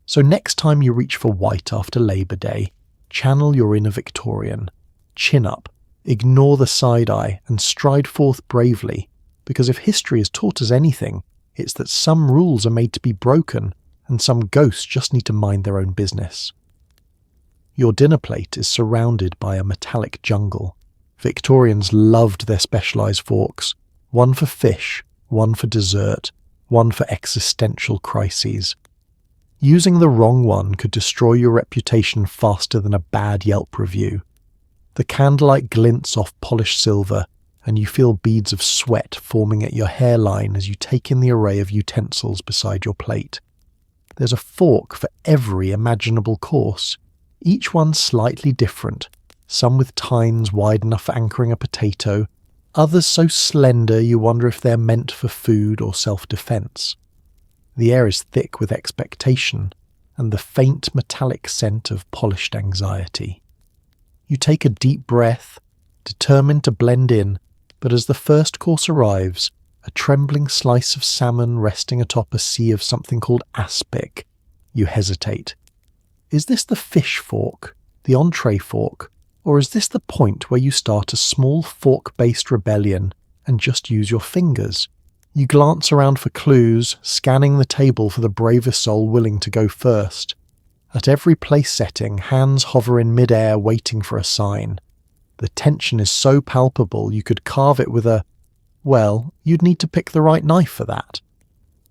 So next time you reach for white after Labour Day, channel your inner Victorian. Chin up, ignore the side-eye, and stride forth bravely, because if history has taught us anything, it's that some rules are made to be broken, and some ghosts just need to mind their own business. Your dinner plate is surrounded by a metallic jungle. Victorians loved their specialised forks, one for fish, one for dessert, one for existential crises. Using the wrong one could destroy your reputation faster than a bad Yelp review. The candlelight glints off polished silver, and you feel beads of sweat forming at your hairline as you take in the array of utensils beside your plate. There's a fork for every imaginable course, each one slightly different, some with tines wide enough for anchoring a potato, others so slender you wonder if they're meant for food or self-defense. The air is thick with expectation, and the faint metallic scent of polished anxiety. You take a deep breath, determined to blend in, but as the first course arrives, a trembling slice of salmon resting atop a sea of something called aspic, you hesitate. Is this the fish fork, the entree fork, or is this the point where you start a small fork-based rebellion and just use your fingers? You glance around for clues, scanning the table for the bravest soul willing to go first. At every place setting, hands hover in mid-air waiting for a sign. The tension is so palpable you could carve it with a... well, you'd need to pick the right knife for that.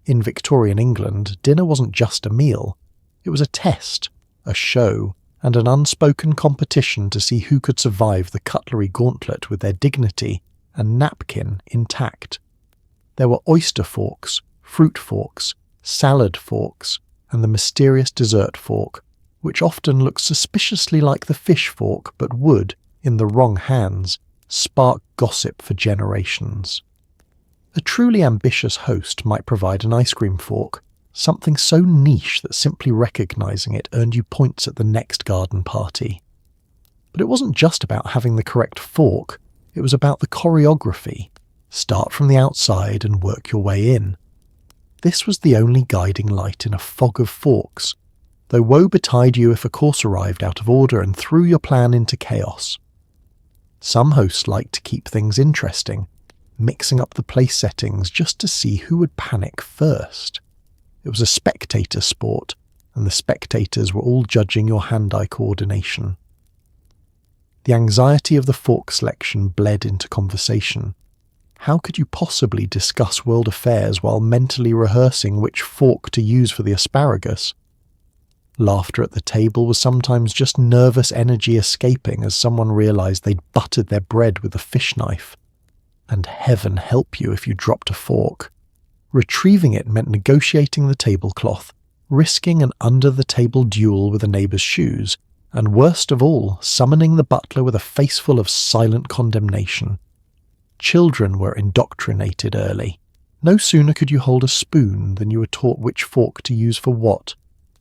In Victorian England, dinner wasn't just a meal. It was a test, a show, and an unspoken competition to see who could survive the cutlery gauntlet with their dignity and napkin intact. There were oyster forks, fruit forks, salad forks, and the mysterious dessert fork, which often looked suspiciously like the fish fork but would, in the wrong hands, spark gossip for generations. A truly ambitious host might provide an ice cream fork, something so niche that simply recognising it earned you points at the next garden party. But it wasn't just about having the correct fork, it was about the choreography. Start from the outside and work your way in. This was the only guiding light in a fog of forks, though woe betide you if a course arrived out of order and threw your plan into chaos. Some hosts liked to keep things interesting, mixing up the place settings just to see who would panic first. It was a spectator sport, and the spectators were all judging your hand-eye coordination. The anxiety of the fork selection bled into conversation. How could you possibly discuss world affairs while mentally rehearsing which fork to use for the asparagus? Laughter at the table was sometimes just nervous energy escaping as someone realised they'd buttered their bread with a fish knife. And heaven help you if you dropped a fork. Retrieving it meant negotiating the tablecloth, risking an under-the-table duel with a neighbour's shoes, and worst of all, summoning the butler with a face full of silent condemnation. Children were indoctrinated early. No sooner could you hold a spoon than you were taught which fork to use for what.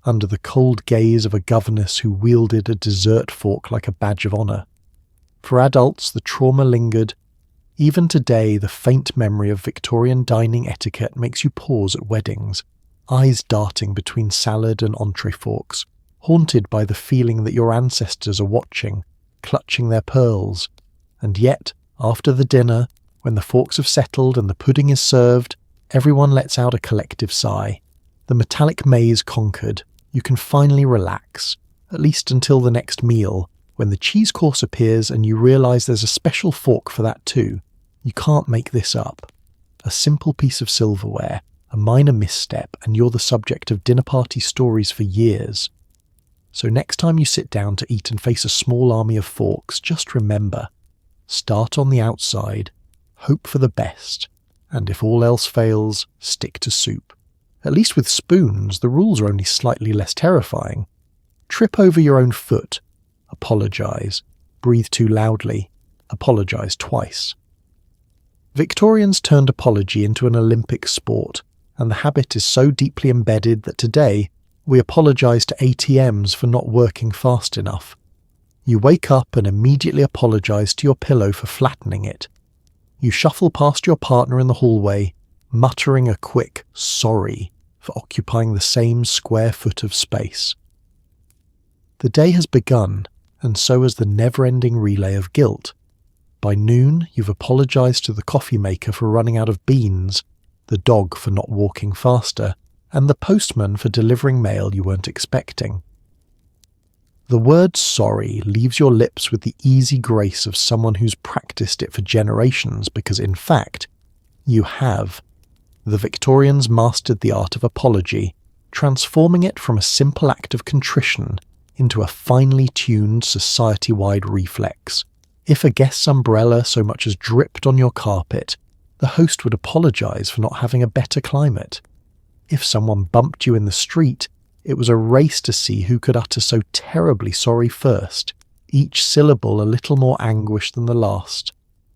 under the cold gaze of a governess who wielded a dessert fork like a badge of honour. For adults, the trauma lingered. Even today, the faint memory of Victorian dining etiquette makes you pause at weddings, eyes darting between salad and entree forks, haunted by the feeling that your ancestors are watching, clutching their pearls. And yet, after the dinner, when the forks have settled and the pudding is served, everyone lets out a collective sigh. The metallic maze conquered, you can finally relax, at least until the next meal, when the cheese course appears and you realise there's a special fork for that too. You can't make this up. A simple piece of silverware, a minor misstep, and you're the subject of dinner party stories for years. So next time you sit down to eat and face a small army of forks, just remember, start on the outside, hope for the best, and if all else fails, stick to soup. At least with spoons, the rules are only slightly less terrifying. Trip over your own foot, apologise. Breathe too loudly, apologise twice. Victorians turned apology into an Olympic sport, and the habit is so deeply embedded that today we apologise to ATMs for not working fast enough. You wake up and immediately apologise to your pillow for flattening it. You shuffle past your partner in the hallway, muttering a quick sorry for occupying the same square foot of space. The day has begun, and so has the never-ending relay of guilt. By noon, you've apologised to the coffee maker for running out of beans, the dog for not walking faster, and the postman for delivering mail you weren't expecting. The word sorry leaves your lips with the easy grace of someone who's practiced it for generations because, in fact, you have. The Victorians mastered the art of apology, transforming it from a simple act of contrition into a finely tuned society-wide reflex. If a guest's umbrella so much as dripped on your carpet, the host would apologise for not having a better climate. If someone bumped you in the street, it was a race to see who could utter so terribly sorry first, each syllable a little more anguish than the last.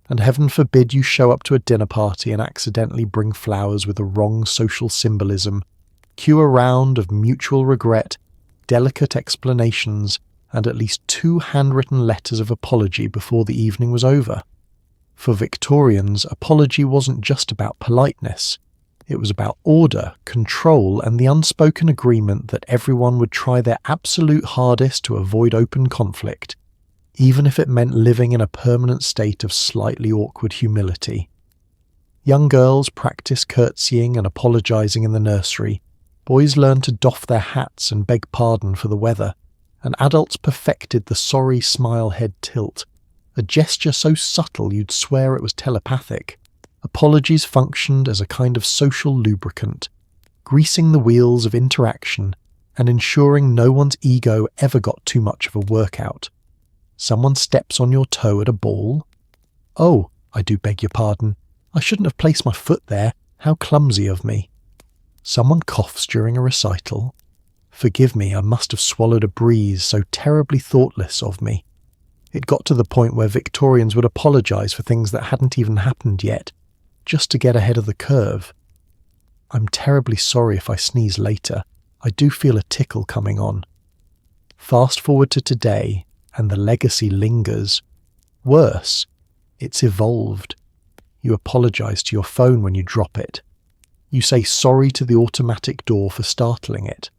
And heaven forbid you show up to a dinner party and accidentally bring flowers with the wrong social symbolism. Cue a round of mutual regret, delicate explanations, and at least 2 handwritten letters of apology before the evening was over. For Victorians, apology wasn't just about politeness. It was about order, control, and the unspoken agreement that everyone would try their absolute hardest to avoid open conflict, even if it meant living in a permanent state of slightly awkward humility. Young girls practice curtsying and apologising in the nursery, boys learn to doff their hats and beg pardon for the weather, and adults perfected the sorry smile head tilt, a gesture so subtle you'd swear it was telepathic. Apologies functioned as a kind of social lubricant, greasing the wheels of interaction and ensuring no one's ego ever got too much of a workout. Someone steps on your toe at a ball. "Oh, I do beg your pardon. I shouldn't have placed my foot there. How clumsy of me." Someone coughs during a recital. "Forgive me, I must have swallowed a breeze, so terribly thoughtless of me." It got to the point where Victorians would apologise for things that hadn't even happened yet, just to get ahead of the curve. "I'm terribly sorry if I sneeze later. I do feel a tickle coming on." Fast forward to today, and the legacy lingers. Worse, it's evolved. You apologise to your phone when you drop it. You say sorry to the automatic door for startling it.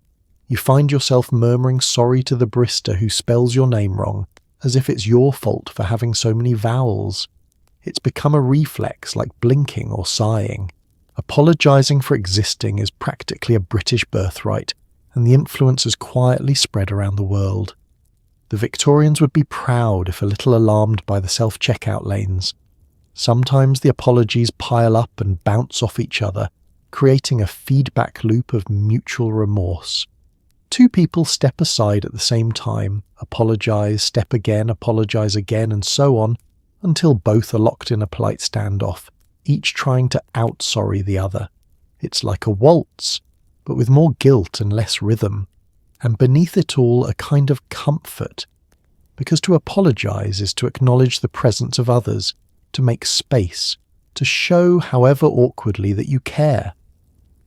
You find yourself murmuring sorry to the barista who spells your name wrong, as if it's your fault for having so many vowels. It's become a reflex like blinking or sighing. Apologising for existing is practically a British birthright, and the influence has quietly spread around the world. The Victorians would be proud if a little alarmed by the self-checkout lanes. Sometimes the apologies pile up and bounce off each other, creating a feedback loop of mutual remorse. 2 people step aside at the same time, apologise, step again, apologise again, and so on, until both are locked in a polite standoff, each trying to out-sorry the other. It's like a waltz, but with more guilt and less rhythm, and beneath it all a kind of comfort, because to apologise is to acknowledge the presence of others, to make space, to show, however awkwardly, that you care.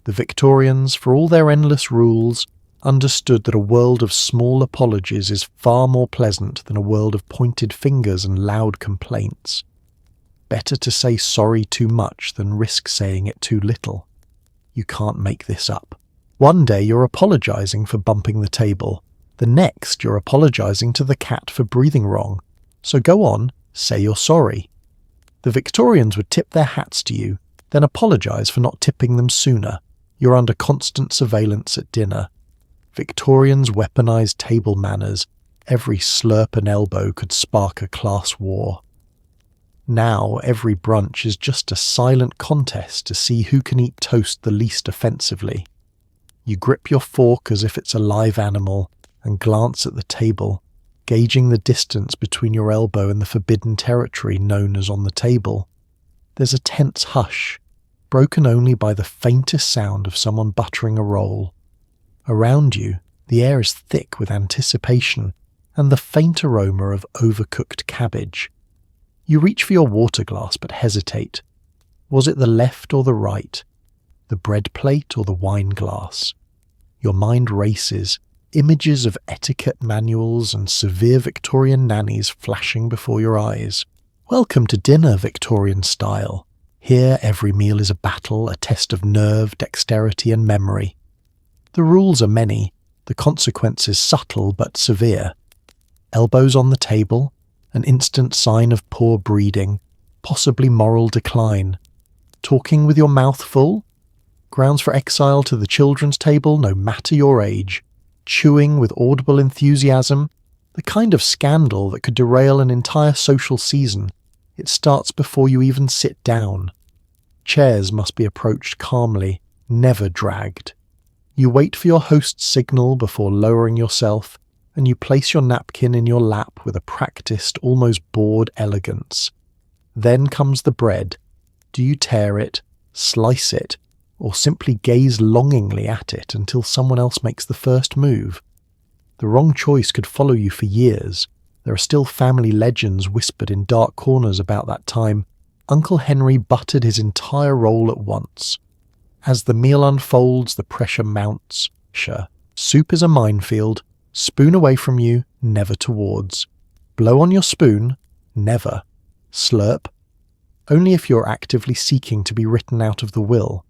The Victorians, for all their endless rules, understood that a world of small apologies is far more pleasant than a world of pointed fingers and loud complaints. Better to say sorry too much than risk saying it too little. You can't make this up. One day you're apologising for bumping the table. The next you're apologising to the cat for breathing wrong. So go on, say you're sorry. The Victorians would tip their hats to you, then apologise for not tipping them sooner. You're under constant surveillance at dinner. Victorians weaponised table manners. Every slurp and elbow could spark a class war. Now every brunch is just a silent contest to see who can eat toast the least offensively. You grip your fork as if it's a live animal and glance at the table, gauging the distance between your elbow and the forbidden territory known as on the table. There's a tense hush, broken only by the faintest sound of someone buttering a roll. Around you, the air is thick with anticipation and the faint aroma of overcooked cabbage. You reach for your water glass but hesitate. Was it the left or the right? The bread plate or the wine glass? Your mind races, images of etiquette manuals and severe Victorian nannies flashing before your eyes. Welcome to dinner, Victorian style. Here every meal is a battle, a test of nerve, dexterity and memory. The rules are many, the consequences subtle but severe. Elbows on the table, an instant sign of poor breeding, possibly moral decline. Talking with your mouth full? Grounds for exile to the children's table no matter your age. Chewing with audible enthusiasm? The kind of scandal that could derail an entire social season. It starts before you even sit down. Chairs must be approached calmly, never dragged. You wait for your host's signal before lowering yourself, and you place your napkin in your lap with a practiced, almost bored elegance. Then comes the bread. Do you tear it, slice it, or simply gaze longingly at it until someone else makes the first move? The wrong choice could follow you for years. There are still family legends whispered in dark corners about that time. Uncle Henry buttered his entire roll at once. As the meal unfolds, the pressure mounts. Soup is a minefield. Spoon away from you, never towards. Blow on your spoon, never. Slurp, only if you're actively seeking to be written out of the will.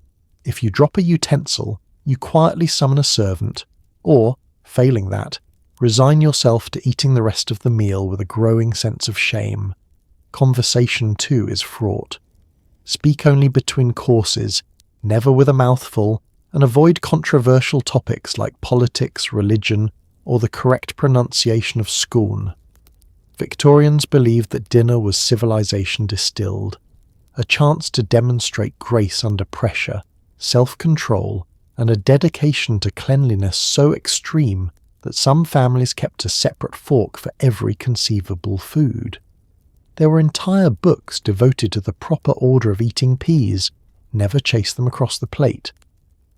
If you drop a utensil, you quietly summon a servant, or, failing that, resign yourself to eating the rest of the meal with a growing sense of shame. Conversation, too, is fraught. Speak only between courses, never with a mouthful, and avoid controversial topics like politics, religion, or the correct pronunciation of scone. Victorians believed that dinner was civilization distilled, a chance to demonstrate grace under pressure, self-control, and a dedication to cleanliness so extreme that some families kept a separate fork for every conceivable food. There were entire books devoted to the proper order of eating peas, never chase them across the plate,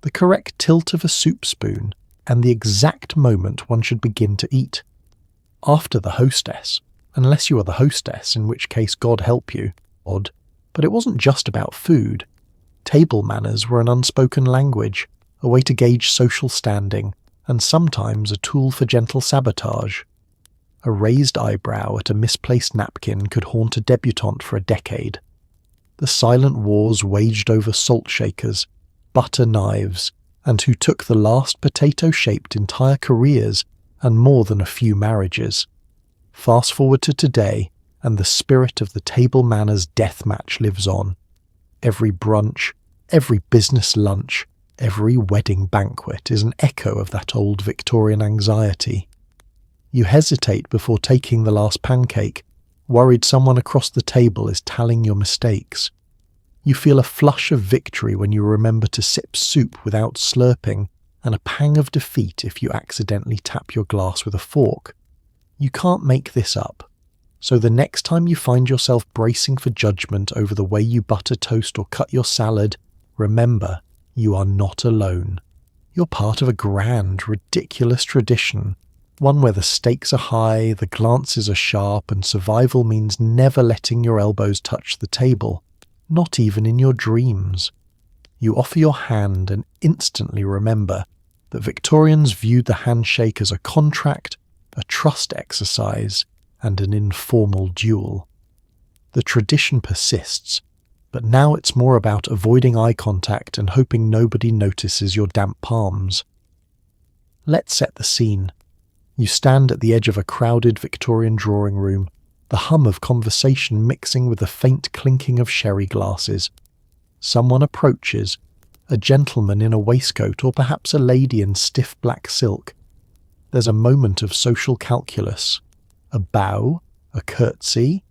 the correct tilt of a soup spoon, and the exact moment one should begin to eat. After the hostess, unless you are the hostess, in which case God help you. Odd, but it wasn't just about food. Table manners were an unspoken language, a way to gauge social standing, and sometimes a tool for gentle sabotage. A raised eyebrow at a misplaced napkin could haunt a debutante for a decade. The silent wars waged over salt shakers, butter knives, and who took the last potato-shaped entire careers and more than a few marriages. Fast forward to today, and the spirit of the table manners death match lives on. Every brunch, every business lunch, every wedding banquet is an echo of that old Victorian anxiety. You hesitate before taking the last pancake, worried someone across the table is tallying your mistakes. You feel a flush of victory when you remember to sip soup without slurping, and a pang of defeat if you accidentally tap your glass with a fork. You can't make this up. So the next time you find yourself bracing for judgment over the way you butter toast or cut your salad, remember, you are not alone. You're part of a grand, ridiculous tradition, one where the stakes are high, the glances are sharp, and survival means never letting your elbows touch the table, not even in your dreams. You offer your hand and instantly remember, that Victorians viewed the handshake as a contract, a trust exercise, and an informal duel. The tradition persists, but now it's more about avoiding eye contact and hoping nobody notices your damp palms. Let's set the scene. You stand at the edge of a crowded Victorian drawing room, the hum of conversation mixing with the faint clinking of sherry glasses. Someone approaches, a gentleman in a waistcoat or perhaps a lady in stiff black silk. There's a moment of social calculus. A bow? A curtsy?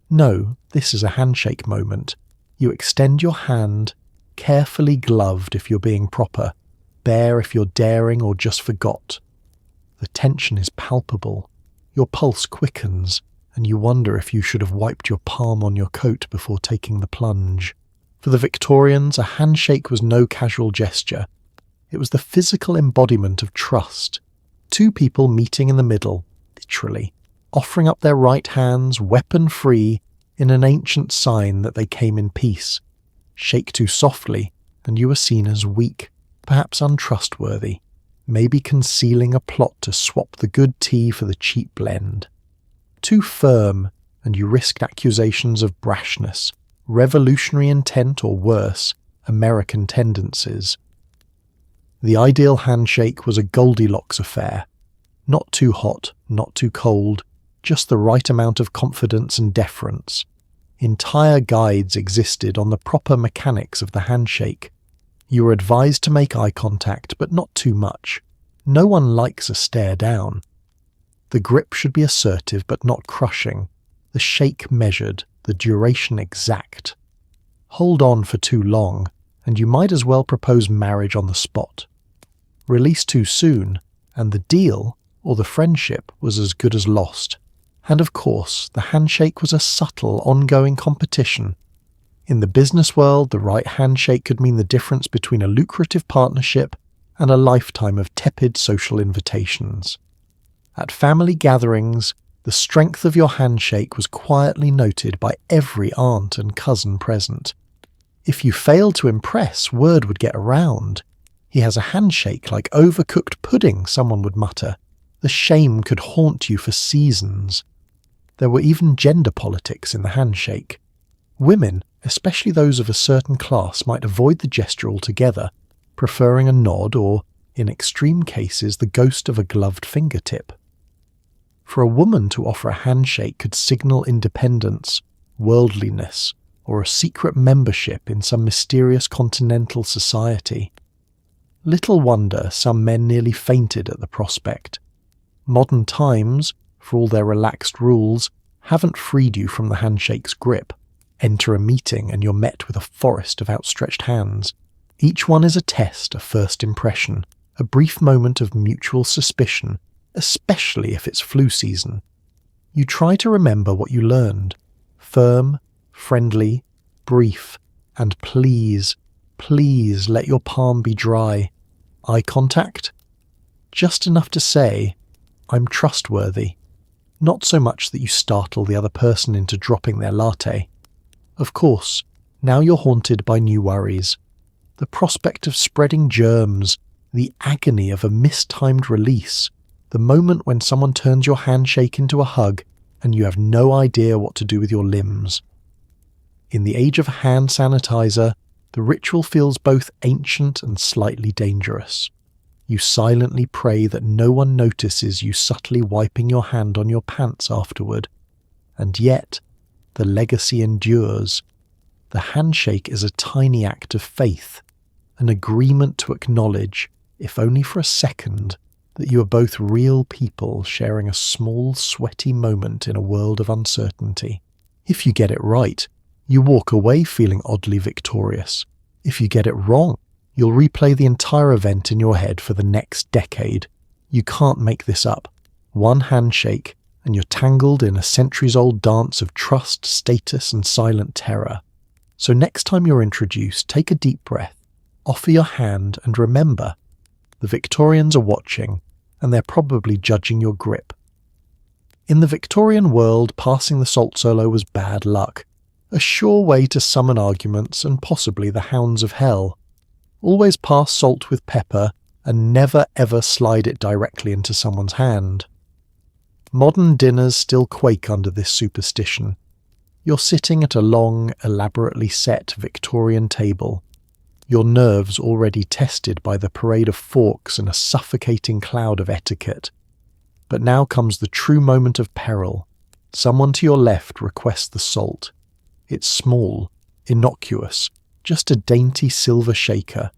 No, this is a handshake moment. You extend your hand, carefully gloved if you're being proper, bare if you're daring or just forgot. The tension is palpable. Your pulse quickens, and you wonder if you should have wiped your palm on your coat before taking the plunge. For the Victorians, a handshake was no casual gesture. It was the physical embodiment of trust. Two people meeting in the middle, literally, offering up their right hands, weapon-free, in an ancient sign that they came in peace. Shake too softly, and you are seen as weak, perhaps untrustworthy, maybe concealing a plot to swap the good tea for the cheap blend. Too firm, and you risked accusations of brashness, revolutionary intent or worse, American tendencies. The ideal handshake was a Goldilocks affair. Not too hot, not too cold, just the right amount of confidence and deference. Entire guides existed on the proper mechanics of the handshake. You were advised to make eye contact, but not too much. No one likes a stare down. The grip should be assertive but not crushing, the shake measured, the duration exact. Hold on for too long, and you might as well propose marriage on the spot. Release too soon, and the deal, or the friendship, was as good as lost. And of course, the handshake was a subtle, ongoing competition. In the business world, the right handshake could mean the difference between a lucrative partnership and a lifetime of tepid social invitations. At family gatherings, the strength of your handshake was quietly noted by every aunt and cousin present. If you failed to impress, word would get around. "He has a handshake like overcooked pudding," someone would mutter. The shame could haunt you for seasons. There were even gender politics in the handshake. Women, especially those of a certain class, might avoid the gesture altogether, preferring a nod or, in extreme cases, the ghost of a gloved fingertip. For a woman to offer a handshake could signal independence, worldliness, or a secret membership in some mysterious continental society. Little wonder some men nearly fainted at the prospect. Modern times, for all their relaxed rules, haven't freed you from the handshake's grip. Enter a meeting and you're met with a forest of outstretched hands. Each one is a test, a first impression, a brief moment of mutual suspicion, especially if it's flu season. You try to remember what you learned. Firm, friendly, brief, and please, please let your palm be dry. Eye contact? Just enough to say, "I'm trustworthy." Not so much that you startle the other person into dropping their latte. Of course, now you're haunted by new worries. The prospect of spreading germs, the agony of a mistimed release, the moment when someone turns your handshake into a hug and you have no idea what to do with your limbs. In the age of hand sanitizer, the ritual feels both ancient and slightly dangerous. You silently pray that no one notices you subtly wiping your hand on your pants afterward. And yet, the legacy endures. The handshake is a tiny act of faith, an agreement to acknowledge, if only for a second, that you are both real people sharing a small, sweaty moment in a world of uncertainty. If you get it right, you walk away feeling oddly victorious. If you get it wrong, you'll replay the entire event in your head for the next decade. You can't make this up. One handshake, and you're tangled in a centuries-old dance of trust, status, and silent terror. So next time you're introduced, take a deep breath, offer your hand, and remember, the Victorians are watching, and they're probably judging your grip. In the Victorian world, passing the salt solo was bad luck, a sure way to summon arguments and possibly the hounds of hell. Always pass salt with pepper, and never ever slide it directly into someone's hand. Modern dinners still quake under this superstition. You're sitting at a long, elaborately set Victorian table, your nerves already tested by the parade of forks and a suffocating cloud of etiquette. But now comes the true moment of peril. Someone to your left requests the salt. It's small, innocuous, just a dainty silver shaker,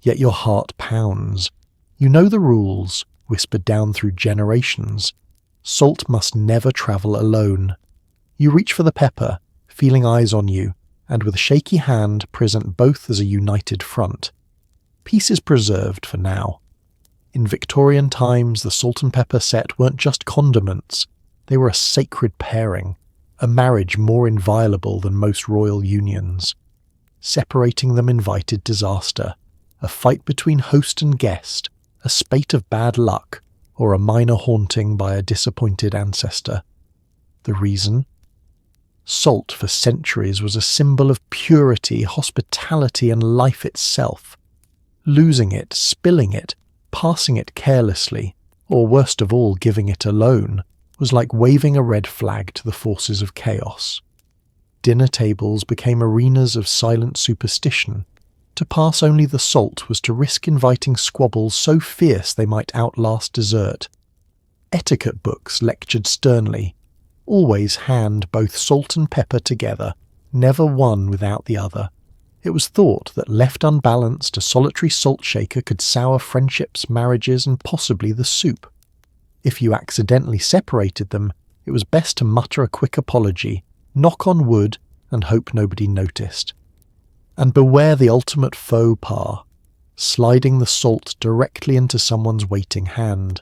yet your heart pounds. You know the rules, whispered down through generations. Salt must never travel alone. You reach for the pepper, feeling eyes on you, and with a shaky hand present both as a united front. Peace is preserved for now. In Victorian times, the salt and pepper set weren't just condiments. They were a sacred pairing, a marriage more inviolable than most royal unions. Separating them invited disaster, a fight between host and guest, a spate of bad luck, or a minor haunting by a disappointed ancestor. The reason? Salt for centuries was a symbol of purity, hospitality, and life itself. Losing it, spilling it, passing it carelessly, or worst of all giving it alone, was like waving a red flag to the forces of chaos. Dinner tables became arenas of silent superstition. To pass only the salt was to risk inviting squabbles so fierce they might outlast dessert. Etiquette books lectured sternly. Always hand both salt and pepper together, never one without the other. It was thought that left unbalanced, a solitary salt shaker could sour friendships, marriages, and possibly the soup. If you accidentally separated them, it was best to mutter a quick apology, knock on wood, and hope nobody noticed. And beware the ultimate faux pas, sliding the salt directly into someone's waiting hand.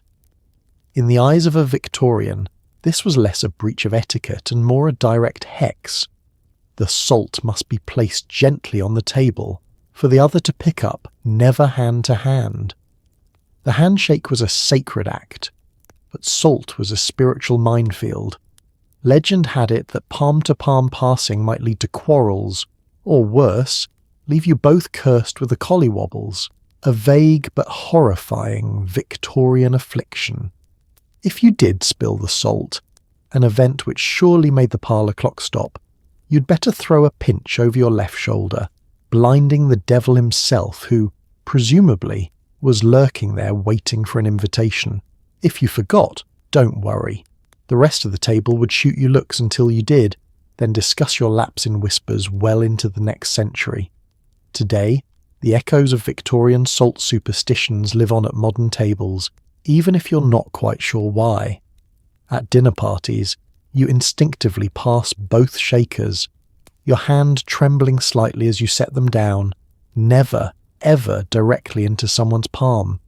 In the eyes of a Victorian, this was less a breach of etiquette and more a direct hex. The salt must be placed gently on the table, for the other to pick up, never hand to hand. The handshake was a sacred act, but salt was a spiritual minefield. Legend had it that palm-to-palm passing might lead to quarrels, or worse, leave you both cursed with the collywobbles, a vague but horrifying Victorian affliction. If you did spill the salt, an event which surely made the parlour clock stop, you'd better throw a pinch over your left shoulder, blinding the devil himself who, presumably, was lurking there waiting for an invitation. If you forgot, don't worry. The rest of the table would shoot you looks until you did, then discuss your lapse in whispers well into the next century. Today, the echoes of Victorian salt superstitions live on at modern tables, even if you're not quite sure why. At dinner parties, you instinctively pass both shakers, your hand trembling slightly as you set them down, never, ever directly into someone's palm.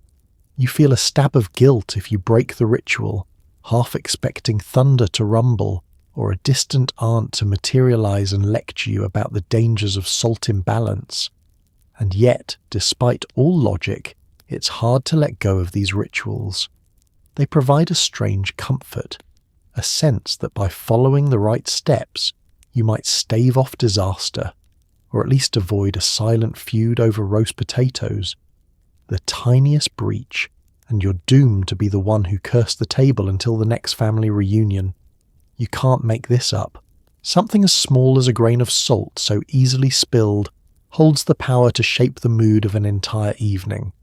You feel a stab of guilt if you break the ritual, half expecting thunder to rumble or a distant aunt to materialize and lecture you about the dangers of salt imbalance. And yet, despite all logic, it's hard to let go of these rituals. They provide a strange comfort, a sense that by following the right steps, you might stave off disaster, or at least avoid a silent feud over roast potatoes. The tiniest breach, and you're doomed to be the one who cursed the table until the next family reunion. You can't make this up. Something as small as a grain of salt, so easily spilled, holds the power to shape the mood of an entire evening.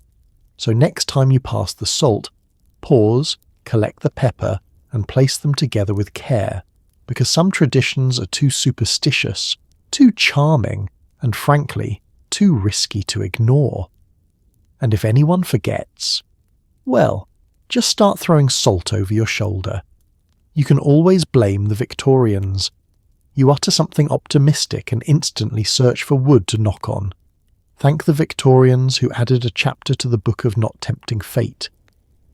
So next time you pass the salt, pause, collect the pepper, and place them together with care, because some traditions are too superstitious, too charming, and frankly, too risky to ignore. And if anyone forgets, well, just start throwing salt over your shoulder. You can always blame the Victorians. You utter something optimistic and instantly search for wood to knock on. Thank the Victorians who added a chapter to the book of not tempting fate.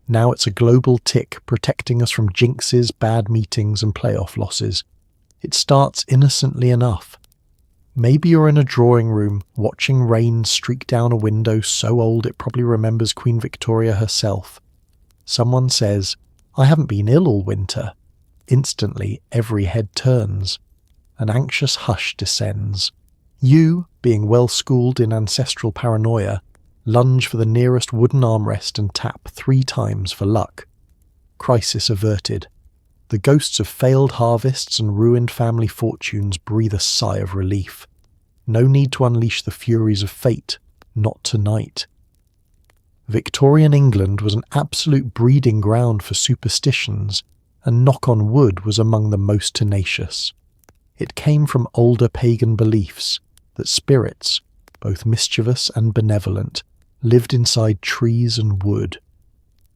Now it's a global tick protecting us from jinxes, bad meetings and playoff losses. It starts innocently enough. Maybe you're in a drawing room watching rain streak down a window so old it probably remembers Queen Victoria herself. Someone says, "I haven't been ill all winter." Instantly every head turns. An anxious hush descends. You, being well schooled in ancestral paranoia, Lunge for the nearest wooden armrest and tap 3 times for luck. Crisis averted. The ghosts of failed harvests and ruined family fortunes breathe a sigh of relief. No need to unleash the furies of fate, not tonight. Victorian England was an absolute breeding ground for superstitions, and knock on wood was among the most tenacious. It came from older pagan beliefs that spirits, both mischievous and benevolent, lived inside trees and wood.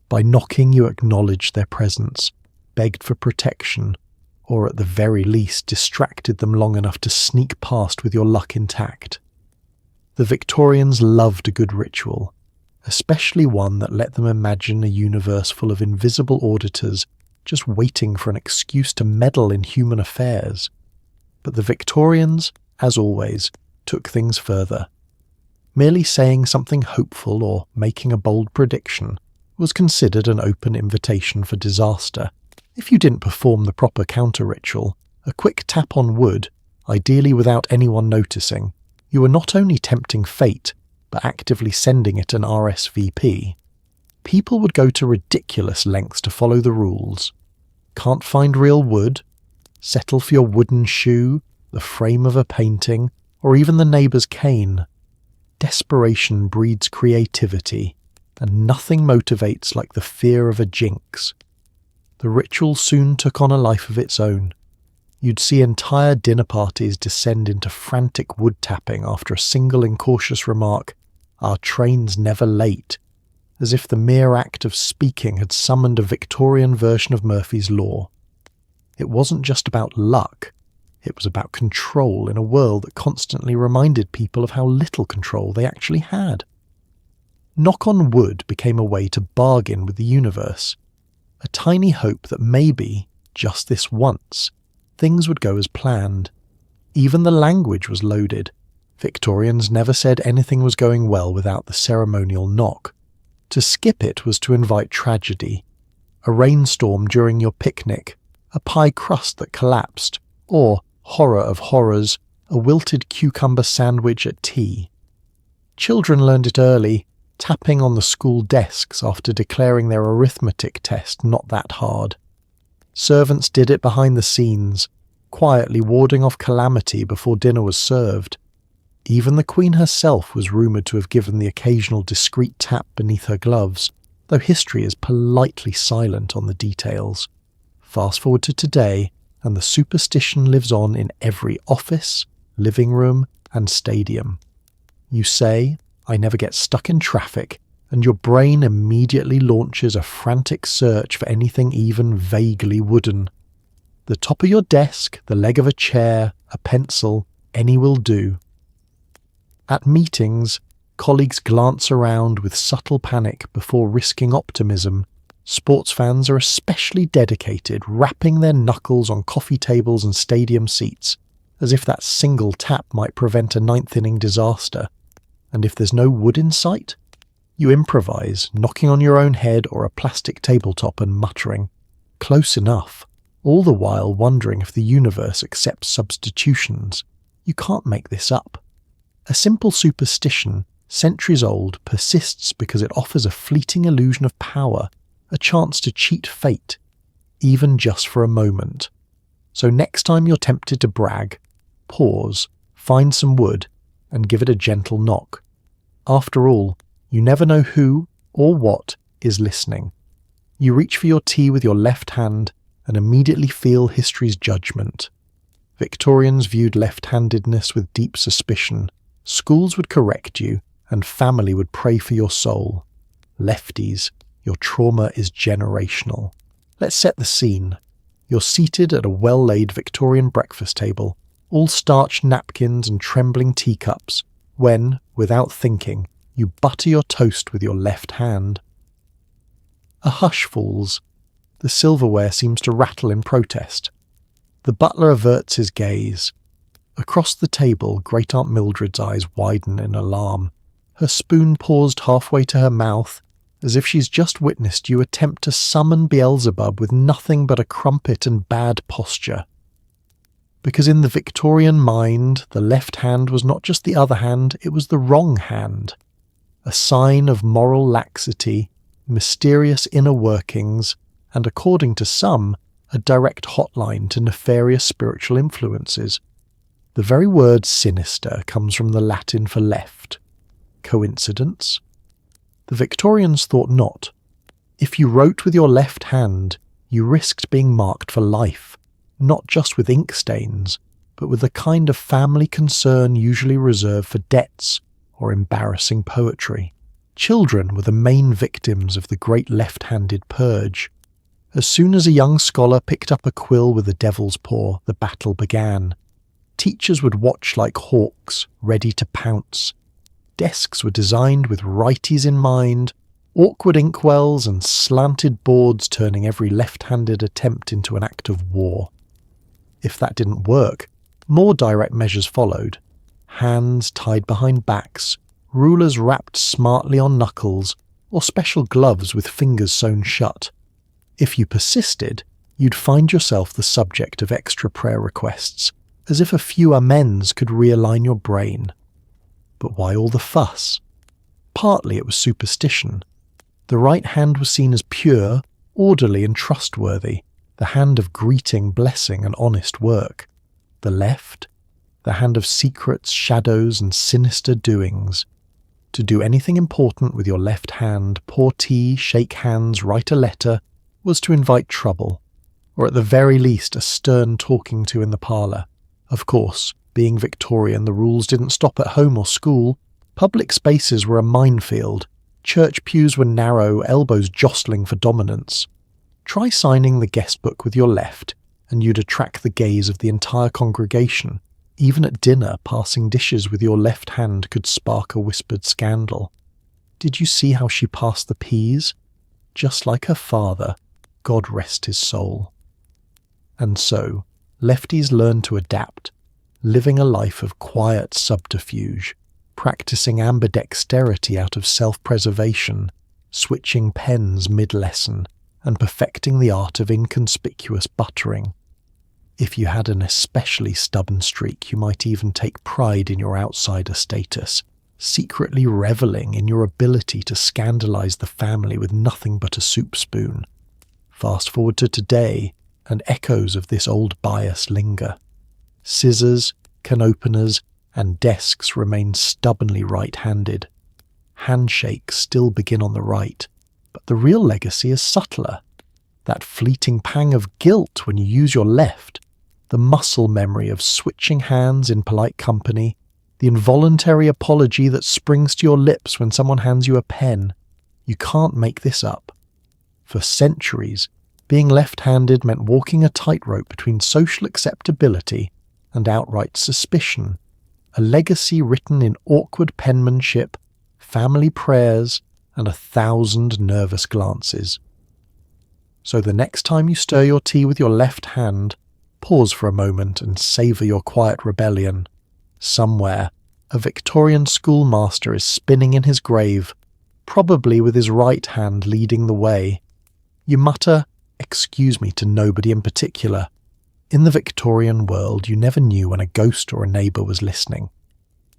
By knocking you acknowledged their presence, begged for protection, or at the very least distracted them long enough to sneak past with your luck intact. The Victorians loved a good ritual, especially one that let them imagine a universe full of invisible auditors just waiting for an excuse to meddle in human affairs. But the Victorians, as always, took things further. Merely saying something hopeful or making a bold prediction was considered an open invitation for disaster. If you didn't perform the proper counter-ritual, a quick tap on wood, ideally without anyone noticing, you were not only tempting fate, but actively sending it an RSVP. People would go to ridiculous lengths to follow the rules. Can't find real wood? Settle for your wooden shoe, the frame of a painting, or even the neighbour's cane. Desperation breeds creativity, and nothing motivates like the fear of a jinx. The ritual soon took on a life of its own. You'd see entire dinner parties descend into frantic wood tapping after a single incautious remark, "Our train's never late," as if the mere act of speaking had summoned a Victorian version of Murphy's Law. It wasn't just about luck, it was about control in a world that constantly reminded people of how little control they actually had. Knock on wood became a way to bargain with the universe, a tiny hope that maybe, just this once, things would go as planned. Even the language was loaded. Victorians never said anything was going well without the ceremonial knock. To skip it was to invite tragedy. A rainstorm during your picnic, a pie crust that collapsed, or, horror of horrors, a wilted cucumber sandwich at tea. Children learned it early, tapping on the school desks after declaring their arithmetic test not that hard. Servants did it behind the scenes, quietly warding off calamity before dinner was served. Even the Queen herself was rumoured to have given the occasional discreet tap beneath her gloves, though history is politely silent on the details. Fast forward to today, and the superstition lives on in every office, living room, and stadium. You say, "I never get stuck in traffic," and your brain immediately launches a frantic search for anything even vaguely wooden. The top of your desk, the leg of a chair, a pencil, any will do. At meetings, colleagues glance around with subtle panic before risking optimism. Sports fans are especially dedicated, rapping their knuckles on coffee tables and stadium seats, as if that single tap might prevent a ninth-inning disaster. And if there's no wood in sight, you improvise, knocking on your own head or a plastic tabletop and muttering, "Close enough," all the while wondering if the universe accepts substitutions. You can't make this up. A simple superstition, centuries old, persists because it offers a fleeting illusion of power, a chance to cheat fate, even just for a moment. So next time you're tempted to brag, pause, find some wood, and give it a gentle knock. After all, you never know who or what is listening. You reach for your tea with your left hand and immediately feel history's judgment. Victorians viewed left-handedness with deep suspicion. Schools would correct you, and family would pray for your soul. Lefties, your trauma is generational. Let's set the scene. You're seated at a well-laid Victorian breakfast table, all starched napkins and trembling teacups, when, without thinking, you butter your toast with your left hand. A hush falls. The silverware seems to rattle in protest. The butler averts his gaze. Across the table, Great-Aunt Mildred's eyes widen in alarm. Her spoon paused halfway to her mouth, as if she's just witnessed you attempt to summon Beelzebub with nothing but a crumpet and bad posture. Because in the Victorian mind, the left hand was not just the other hand, it was the wrong hand. a sign of moral laxity, mysterious inner workings, and according to some, a direct hotline to nefarious spiritual influences. The very word sinister comes from the Latin for left. Coincidence? The Victorians thought not. If you wrote with your left hand, you risked being marked for life, not just with ink stains, but with the kind of family concern usually reserved for debts or embarrassing poetry. Children were the main victims of the great left-handed purge. As soon as a young scholar picked up a quill with a devil's paw, the battle began. Teachers would watch like hawks, ready to pounce. Desks were designed with righties in mind, awkward inkwells and slanted boards turning every left-handed attempt into an act of war. If that didn't work, more direct measures followed. Hands tied behind backs, rulers wrapped smartly on knuckles, or special gloves with fingers sewn shut. If you persisted, you'd find yourself the subject of extra prayer requests, as if a few amens could realign your brain. But why all the fuss? Partly it was superstition. The right hand was seen as pure, orderly and trustworthy, the hand of greeting, blessing and honest work. The left, the hand of secrets, shadows and sinister doings. To do anything important with your left hand, pour tea, shake hands, write a letter, was to invite trouble, or at the very least a stern talking to in the parlour. Of course, being Victorian, the rules didn't stop at home or school. Public spaces were a minefield. Church pews were narrow, elbows jostling for dominance. Try signing the guest book with your left, and you'd attract the gaze of the entire congregation. Even at dinner, passing dishes with your left hand could spark a whispered scandal. Did you see how she passed the peas? Just like her father, God rest his soul. And so, lefties learned to adapt, living a life of quiet subterfuge, practicing ambidexterity out of self-preservation, switching pens mid-lesson, and perfecting the art of inconspicuous buttering. If you had an especially stubborn streak, you might even take pride in your outsider status, secretly revelling in your ability to scandalize the family with nothing but a soup spoon. Fast forward to today, and echoes of this old bias linger. Scissors, can openers, and desks remain stubbornly right-handed. Handshakes still begin on the right, but the real legacy is subtler. That fleeting pang of guilt when you use your left, the muscle memory of switching hands in polite company, the involuntary apology that springs to your lips when someone hands you a pen. You can't make this up. For centuries, being left-handed meant walking a tightrope between social acceptability and outright suspicion, a legacy written in awkward penmanship, family prayers, and 1,000 nervous glances. So the next time you stir your tea with your left hand, pause for a moment and savour your quiet rebellion. Somewhere, a Victorian schoolmaster is spinning in his grave, probably with his right hand leading the way. You mutter, "Excuse me," to nobody in particular. In the Victorian world, you never knew when a ghost or a neighbour was listening.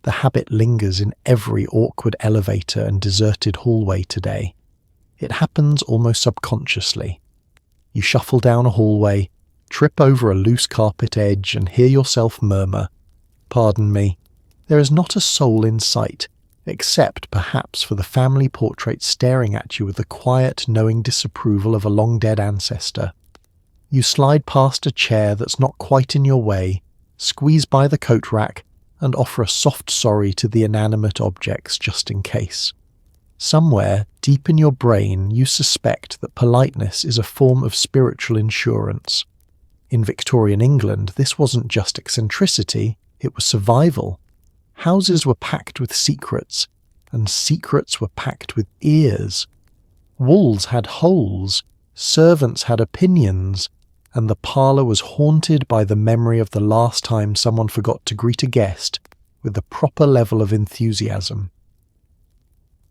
The habit lingers in every awkward elevator and deserted hallway today. It happens almost subconsciously. You shuffle down a hallway, trip over a loose carpet edge and hear yourself murmur, "Pardon me, there is not a soul in sight, except perhaps for the family portrait staring at you with the quiet, knowing disapproval of a long-dead ancestor." You slide past a chair that's not quite in your way, squeeze by the coat rack, and offer a soft sorry to the inanimate objects just in case. Somewhere, deep in your brain, you suspect that politeness is a form of spiritual insurance. In Victorian England, this wasn't just eccentricity, it was survival. Houses were packed with secrets, and secrets were packed with ears. Walls had holes, servants had opinions, and the parlour was haunted by the memory of the last time someone forgot to greet a guest with the proper level of enthusiasm.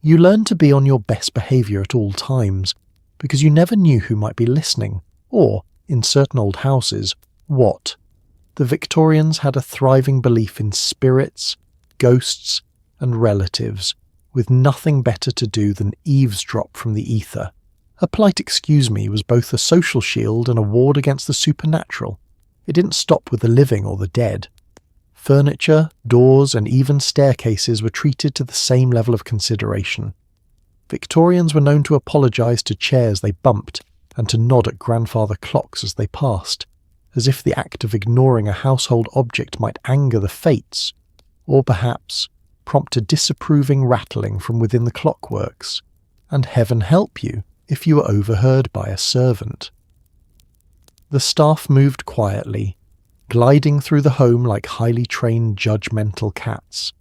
You learned to be on your best behaviour at all times, because you never knew who might be listening, or, in certain old houses, what. The Victorians had a thriving belief in spirits, ghosts, and relatives, with nothing better to do than eavesdrop from the ether. A polite excuse me was both a social shield and a ward against the supernatural. It didn't stop with the living or the dead. Furniture, doors, and even staircases were treated to the same level of consideration. Victorians were known to apologise to chairs they bumped and to nod at grandfather clocks as they passed, as if the act of ignoring a household object might anger the fates, or perhaps prompt a disapproving rattling from within the clockworks, and heaven help you if you were overheard by a servant. The staff moved quietly, gliding through the home like highly trained judgmental cats.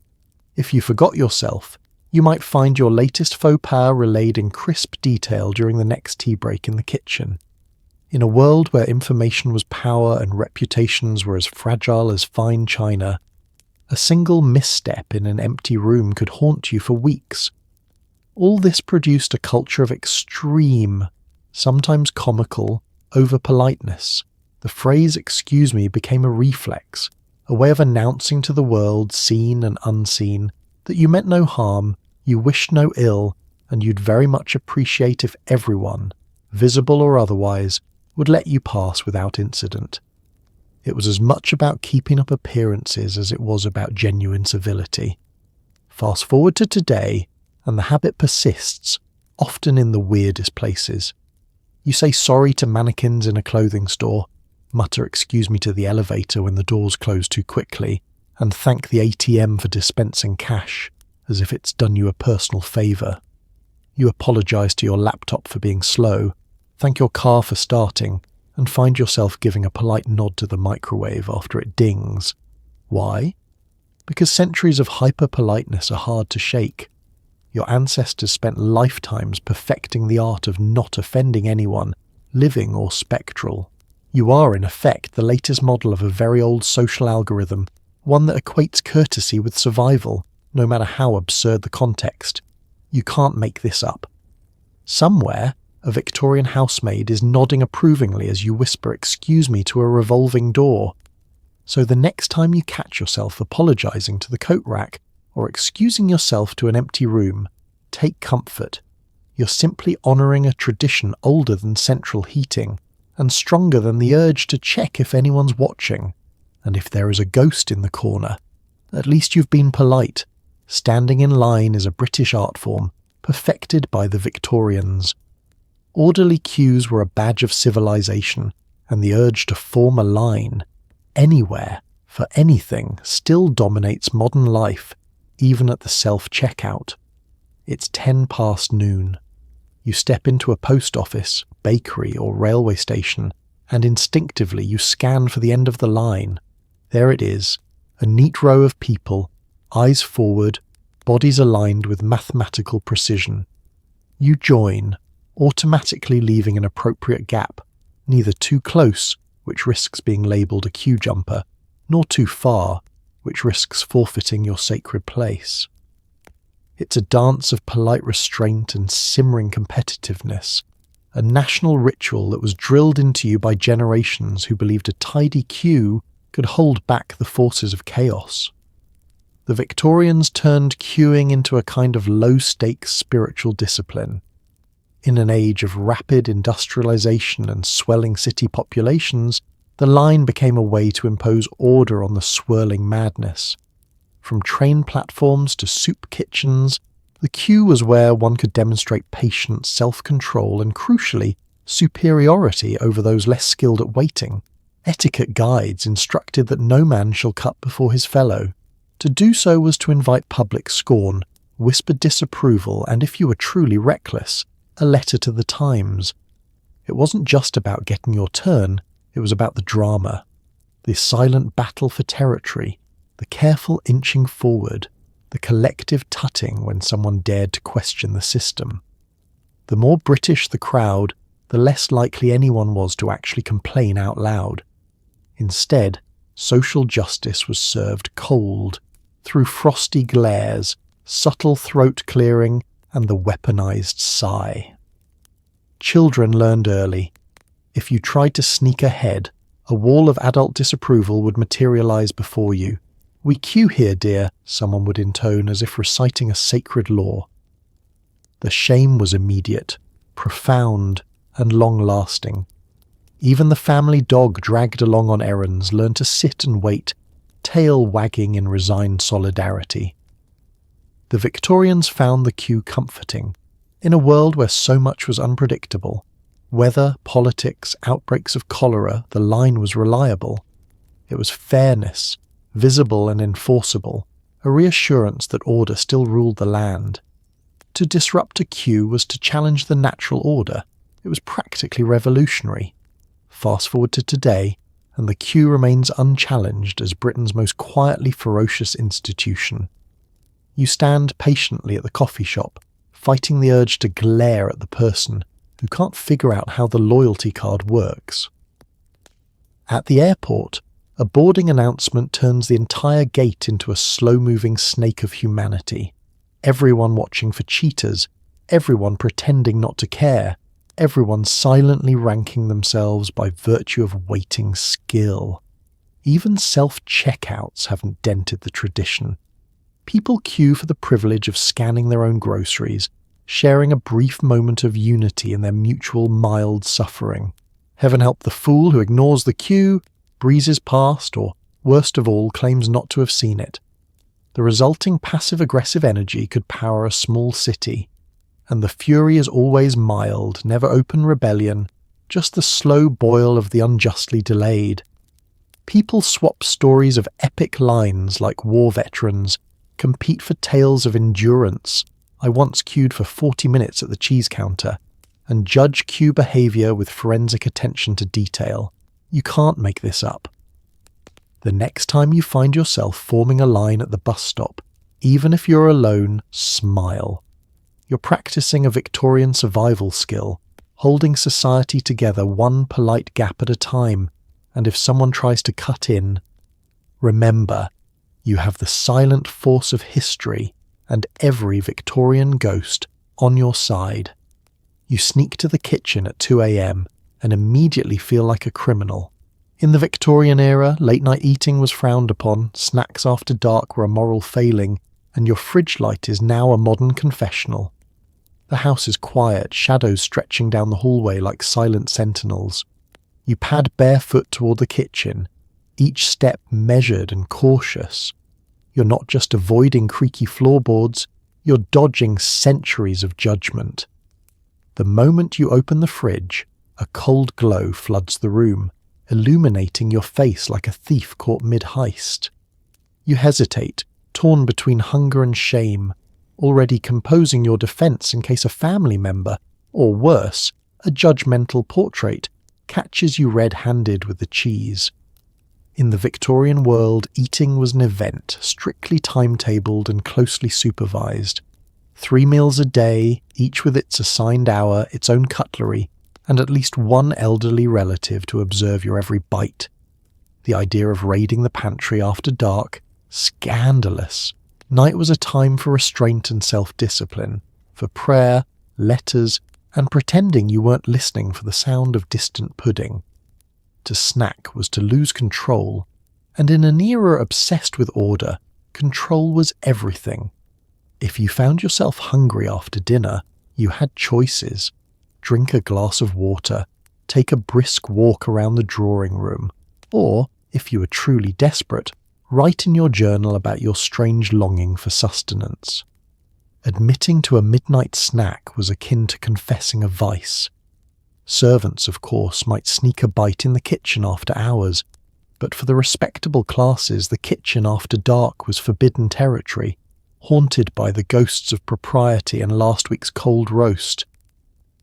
If you forgot yourself, you might find your latest faux pas relayed in crisp detail during the next tea break in the kitchen. In a world where information was power and reputations were as fragile as fine china, a single misstep in an empty room could haunt you for weeks. All this produced a culture of extreme, sometimes comical, over-politeness. The phrase "excuse me" became a reflex, a way of announcing to the world, seen and unseen, that you meant no harm, you wished no ill, and you'd very much appreciate if everyone, visible or otherwise, would let you pass without incident. It was as much about keeping up appearances as it was about genuine civility. Fast forward to today, and the habit persists, often in the weirdest places. You say sorry to mannequins in a clothing store, mutter "excuse me" to the elevator when the doors close too quickly, and thank the ATM for dispensing cash, as if it's done you a personal favour. You apologise to your laptop for being slow, thank your car for starting, and find yourself giving a polite nod to the microwave after it dings. Why? Because centuries of hyper-politeness are hard to shake. Your ancestors spent lifetimes perfecting the art of not offending anyone, living or spectral. You are, in effect, the latest model of a very old social algorithm, one that equates courtesy with survival, no matter how absurd the context. You can't make this up. Somewhere, a Victorian housemaid is nodding approvingly as you whisper "excuse me" to a revolving door. So the next time you catch yourself apologising to the coat rack, or excusing yourself to an empty room, take comfort. You're simply honouring a tradition older than central heating, and stronger than the urge to check if anyone's watching. And if there is a ghost in the corner, at least you've been polite. Standing in line is a British art form, perfected by the Victorians. Orderly queues were a badge of civilization, and the urge to form a line, anywhere, for anything, still dominates modern life, even at the self-checkout. It's 10 past noon. You step into a post office, bakery, or railway station, and instinctively you scan for the end of the line. There it is, a neat row of people, eyes forward, bodies aligned with mathematical precision. You join, automatically leaving an appropriate gap, neither too close, which risks being labelled a queue jumper, nor too far, which risks forfeiting your sacred place. It's a dance of polite restraint and simmering competitiveness, a national ritual that was drilled into you by generations who believed a tidy queue could hold back the forces of chaos. The Victorians turned queuing into a kind of low-stakes spiritual discipline. In an age of rapid industrialisation and swelling city populations, the line became a way to impose order on the swirling madness. From train platforms to soup kitchens, the queue was where one could demonstrate patience, self-control, and crucially, superiority over those less skilled at waiting. Etiquette guides instructed that no man shall cut before his fellow. To do so was to invite public scorn, whispered disapproval, and if you were truly reckless, a letter to the Times. It wasn't just about getting your turn, it was about the drama, the silent battle for territory, the careful inching forward, the collective tutting when someone dared to question the system. The more British the crowd, the less likely anyone was to actually complain out loud. Instead, social justice was served cold, through frosty glares, subtle throat clearing, and the weaponized sigh. Children learned early. If you tried to sneak ahead, a wall of adult disapproval would materialize before you, "We queue here, dear," someone would intone as if reciting a sacred law. The shame was immediate, profound, and long-lasting. Even the family dog dragged along on errands learned to sit and wait, tail wagging in resigned solidarity. The Victorians found the queue comforting. In a world where so much was unpredictable, weather, politics, outbreaks of cholera, the line was reliable. It was fairness, visible and enforceable, a reassurance that order still ruled the land. To disrupt a queue was to challenge the natural order. It was practically revolutionary. Fast forward to today, and the queue remains unchallenged as Britain's most quietly ferocious institution. You stand patiently at the coffee shop, fighting the urge to glare at the person who can't figure out how the loyalty card works. At the airport, a boarding announcement turns the entire gate into a slow-moving snake of humanity. Everyone watching for cheaters, everyone pretending not to care, everyone silently ranking themselves by virtue of waiting skill. Even self-checkouts haven't dented the tradition. People queue for the privilege of scanning their own groceries, sharing a brief moment of unity in their mutual mild suffering. Heaven help the fool who ignores the queue, breezes past, or, worst of all, claims not to have seen it. The resulting passive-aggressive energy could power a small city, and the fury is always mild, never open rebellion, just the slow boil of the unjustly delayed. People swap stories of epic lines like war veterans, compete for tales of endurance. I once queued for 40 minutes at the cheese counter, and judge queue behaviour with forensic attention to detail. You can't make this up. The next time you find yourself forming a line at the bus stop, even if you're alone, smile. You're practicing a Victorian survival skill, holding society together one polite gap at a time, and if someone tries to cut in, remember, you have the silent force of history and every Victorian ghost on your side. You sneak to the kitchen at 2 a.m. and immediately feel like a criminal. In the Victorian-era, late-night eating was frowned upon, snacks after dark were a moral failing, and your fridge light is now a modern confessional. The house is quiet, shadows stretching down the hallway like silent sentinels. You pad barefoot toward the kitchen, each step measured and cautious. You're not just avoiding creaky floorboards, you're dodging centuries of judgment. The moment you open the fridge, a cold glow floods the room, illuminating your face like a thief caught mid-heist. You hesitate, torn between hunger and shame, already composing your defense in case a family member, or worse, a judgmental portrait, catches you red-handed with the cheese. In the Victorian world, eating was an event, strictly timetabled and closely supervised. 3 meals a day, each with its assigned hour, its own cutlery, and at least one elderly relative to observe your every bite. The idea of raiding the pantry after dark, scandalous. Night was a time for restraint and self-discipline, for prayer, letters, and pretending you weren't listening for the sound of distant pudding. To snack was to lose control, and in an era obsessed with order, control was everything. If you found yourself hungry after dinner, you had choices. Drink a glass of water, take a brisk walk around the drawing room, or, if you were truly desperate, write in your journal about your strange longing for sustenance. Admitting to a midnight snack was akin to confessing a vice. Servants, of course, might sneak a bite in the kitchen after hours, but for the respectable classes, the kitchen after dark was forbidden territory, haunted by the ghosts of propriety and last week's cold roast.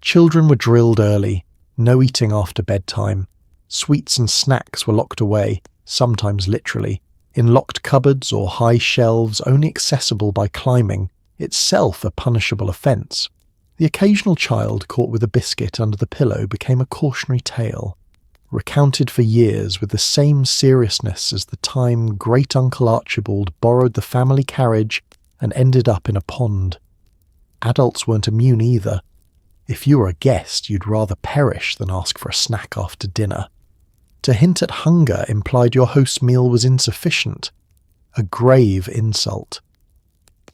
Children were drilled early, no eating after bedtime. Sweets and snacks were locked away, sometimes literally, in locked cupboards or high shelves only accessible by climbing, itself a punishable offence. The occasional child caught with a biscuit under the pillow became a cautionary tale, recounted for years with the same seriousness as the time Great Uncle Archibald borrowed the family carriage and ended up in a pond. Adults weren't immune either. If you were a guest, you'd rather perish than ask for a snack after dinner. To hint at hunger implied your host's meal was insufficient. a grave insult.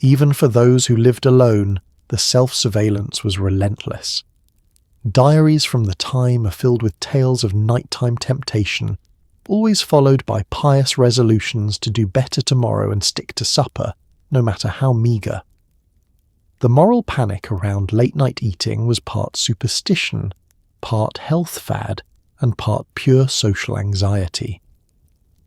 Even for those who lived alone, the self-surveillance was relentless. Diaries from the time are filled with tales of nighttime temptation, always followed by pious resolutions to do better tomorrow and stick to supper, no matter how meagre. The moral panic around late-night eating was part superstition, part health fad, and part pure social anxiety.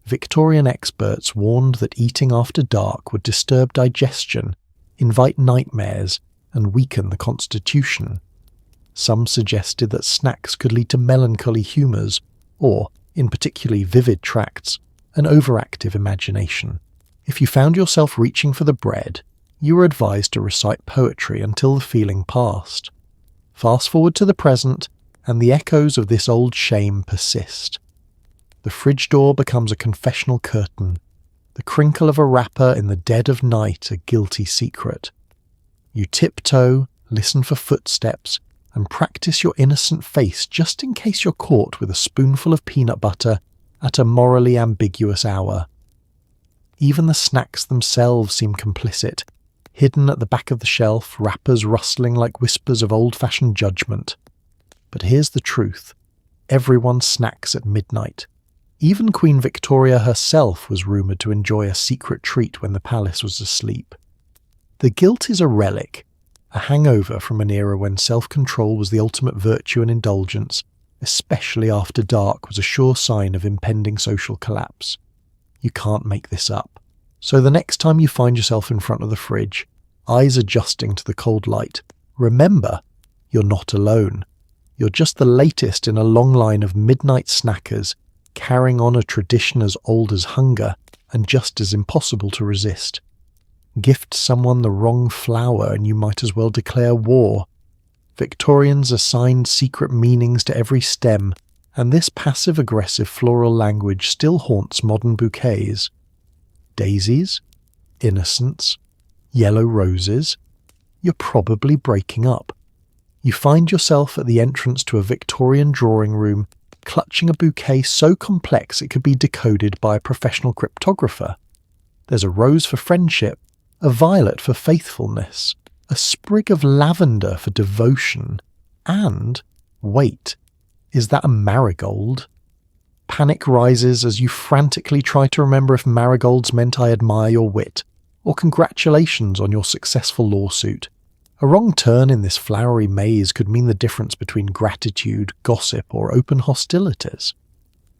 Victorian experts warned that eating after dark would disturb digestion, invite nightmares, and weaken the constitution. Some suggested that snacks could lead to melancholy humours, or, in particularly vivid tracts, an overactive imagination. If you found yourself reaching for the bread, you were advised to recite poetry until the feeling passed. Fast forward to the present, and the echoes of this old shame persist. The fridge door becomes a confessional curtain, the crinkle of a wrapper in the dead of night a guilty secret. You tiptoe, listen for footsteps, and practice your innocent face just in case you're caught with a spoonful of peanut butter at a morally ambiguous hour. Even the snacks themselves seem complicit, hidden at the back of the shelf, wrappers rustling like whispers of old-fashioned judgment. But here's the truth. Everyone snacks at midnight. Even Queen Victoria herself was rumoured to enjoy a secret treat when the palace was asleep. The guilt is a relic, a hangover from an era when self-control was the ultimate virtue and indulgence, especially after dark was a sure sign of impending social collapse. You can't make this up. So the next time you find yourself in front of the fridge, eyes adjusting to the cold light, remember, you're not alone. You're just the latest in a long line of midnight snackers, carrying on a tradition as old as hunger and just as impossible to resist. Gift someone the wrong flower and you might as well declare war. Victorians assigned secret meanings to every stem, and this passive-aggressive floral language still haunts modern bouquets. Daisies? Innocence? Yellow roses? You're probably breaking up. You find yourself at the entrance to a Victorian drawing room, clutching a bouquet so complex it could be decoded by a professional cryptographer. There's a rose for friendship, a violet for faithfulness, a sprig of lavender for devotion, and, wait, is that a marigold? Panic rises as you frantically try to remember if marigolds meant I admire your wit, or congratulations on your successful lawsuit. A wrong turn in this flowery maze could mean the difference between gratitude, gossip, or open hostilities.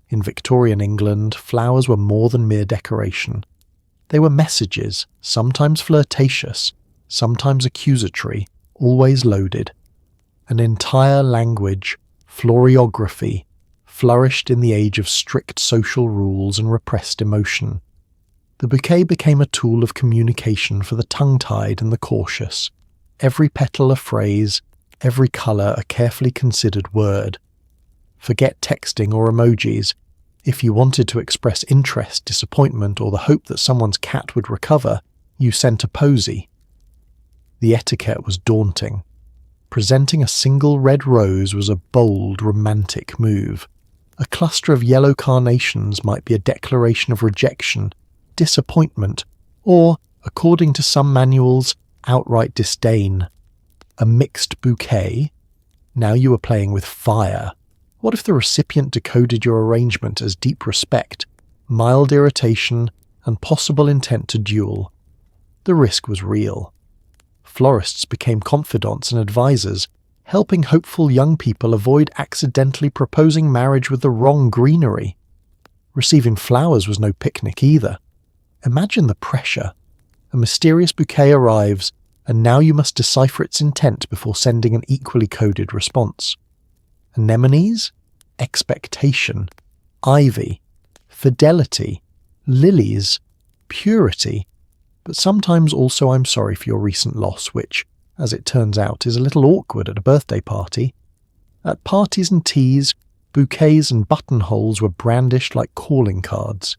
In Victorian England, flowers were more than mere decoration. They were messages, sometimes flirtatious, sometimes accusatory, always loaded. An entire language, Floriography, flourished in the age of strict social rules and repressed emotion. The bouquet became a tool of communication for the tongue-tied and the cautious. Every petal a phrase, every colour a carefully considered word. Forget texting or emojis. If you wanted to express interest, disappointment, or the hope that someone's cat would recover, you sent a posy. The etiquette was daunting. Presenting a single red rose was a bold, romantic move. A cluster of yellow carnations might be a declaration of rejection, disappointment, or, according to some manuals, outright disdain. A mixed bouquet? Now you were playing with fire. What if the recipient decoded your arrangement as deep respect, mild irritation, and possible intent to duel? The risk was real. Florists became confidants and advisors, helping hopeful young people avoid accidentally proposing marriage with the wrong greenery. Receiving flowers was no picnic either. Imagine the pressure. A mysterious bouquet arrives, and now you must decipher its intent before sending an equally coded response. Anemones? Expectation. Ivy. Fidelity. Lilies. Purity. But sometimes also I'm sorry for your recent loss, which, as it turns out, is a little awkward at a birthday party. At parties and teas, bouquets and buttonholes were brandished like calling cards.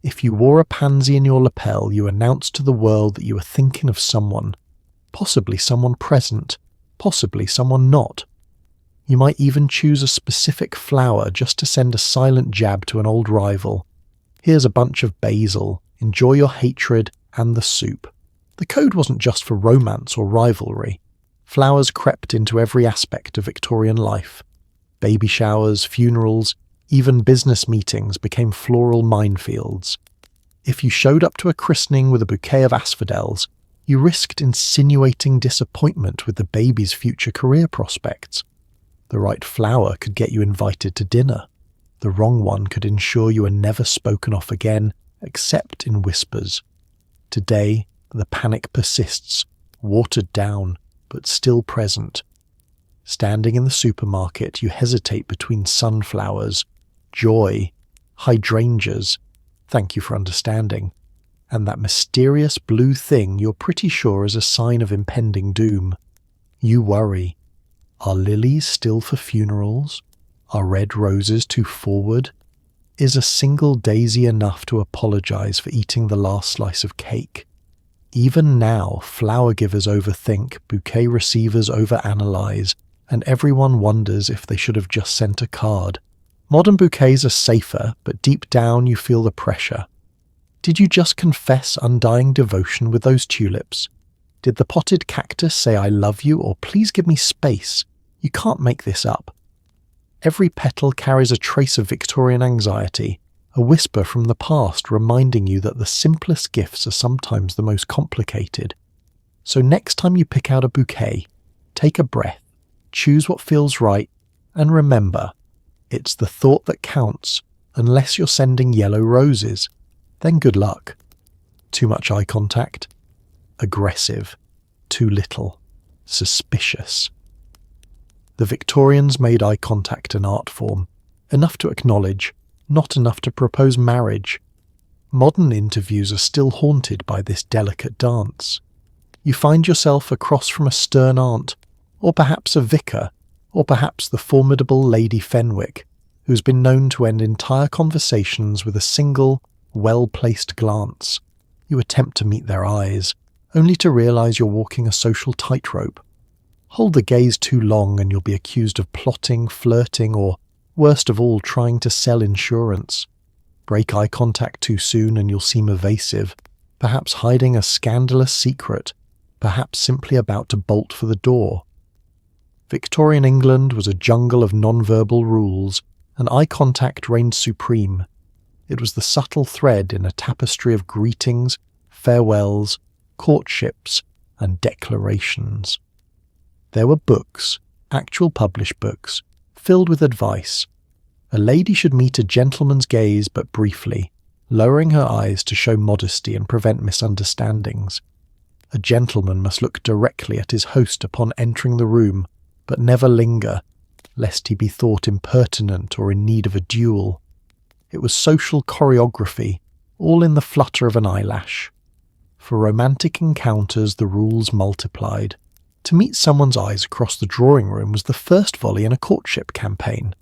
If you wore a pansy in your lapel, you announced to the world that you were thinking of someone. Possibly someone present, possibly someone not. You might even choose a specific flower just to send a silent jab to an old rival. Here's a bunch of basil, Enjoy your hatred and the soup. The code wasn't just for romance or rivalry. Flowers crept into every aspect of Victorian life. Baby showers, funerals, even business meetings became floral minefields. If you showed up to a christening with a bouquet of asphodels, you risked insinuating disappointment with the baby's future career prospects. The right flower could get you invited to dinner. The wrong one could ensure you were never spoken of again, except in whispers. Today, the panic persists, watered down, but still present. Standing in the supermarket, you hesitate between sunflowers, joy, hydrangeas, thank you for understanding, and that mysterious blue thing you're pretty sure is a sign of impending doom. You worry. Are lilies still for funerals? Are red roses too forward? Is a single daisy enough to apologize for eating the last slice of cake? Even now, flower givers overthink, bouquet receivers overanalyze, and everyone wonders if they should have just sent a card. Modern bouquets are safer, but deep down you feel the pressure. Did you just confess undying devotion with those tulips? Did the potted cactus say I love you or please give me space? You can't make this up. Every petal carries a trace of Victorian anxiety, a whisper from the past reminding you that the simplest gifts are sometimes the most complicated. So next time you pick out a bouquet, take a breath, choose what feels right, and remember, it's the thought that counts, unless you're sending yellow roses. Then good luck. Too much eye contact? Aggressive. Too little. Suspicious. The Victorians made eye contact an art form, enough to acknowledge, not enough to propose marriage. Modern interviews are still haunted by this delicate dance. You find yourself across from a stern aunt, or perhaps a vicar, or perhaps the formidable Lady Fenwick, who's been known to end entire conversations with a single, well-placed glance. You attempt to meet their eyes, only to realise you're walking a social tightrope. Hold the gaze too long and you'll be accused of plotting, flirting, or, worst of all, trying to sell insurance. Break eye contact too soon and you'll seem evasive, perhaps hiding a scandalous secret, perhaps simply about to bolt for the door. Victorian England was a jungle of non-verbal rules, and eye contact reigned supreme. It was the subtle thread in a tapestry of greetings, farewells, courtships, and declarations. There were books, actual published books, filled with advice. A lady should meet a gentleman's gaze but briefly, lowering her eyes to show modesty and prevent misunderstandings. A gentleman must look directly at his host upon entering the room, but never linger, lest he be thought impertinent or in need of a duel. It was social choreography, all in the flutter of an eyelash. For romantic encounters the rules multiplied. To meet someone's eyes across the drawing room was the first volley in a courtship campaign.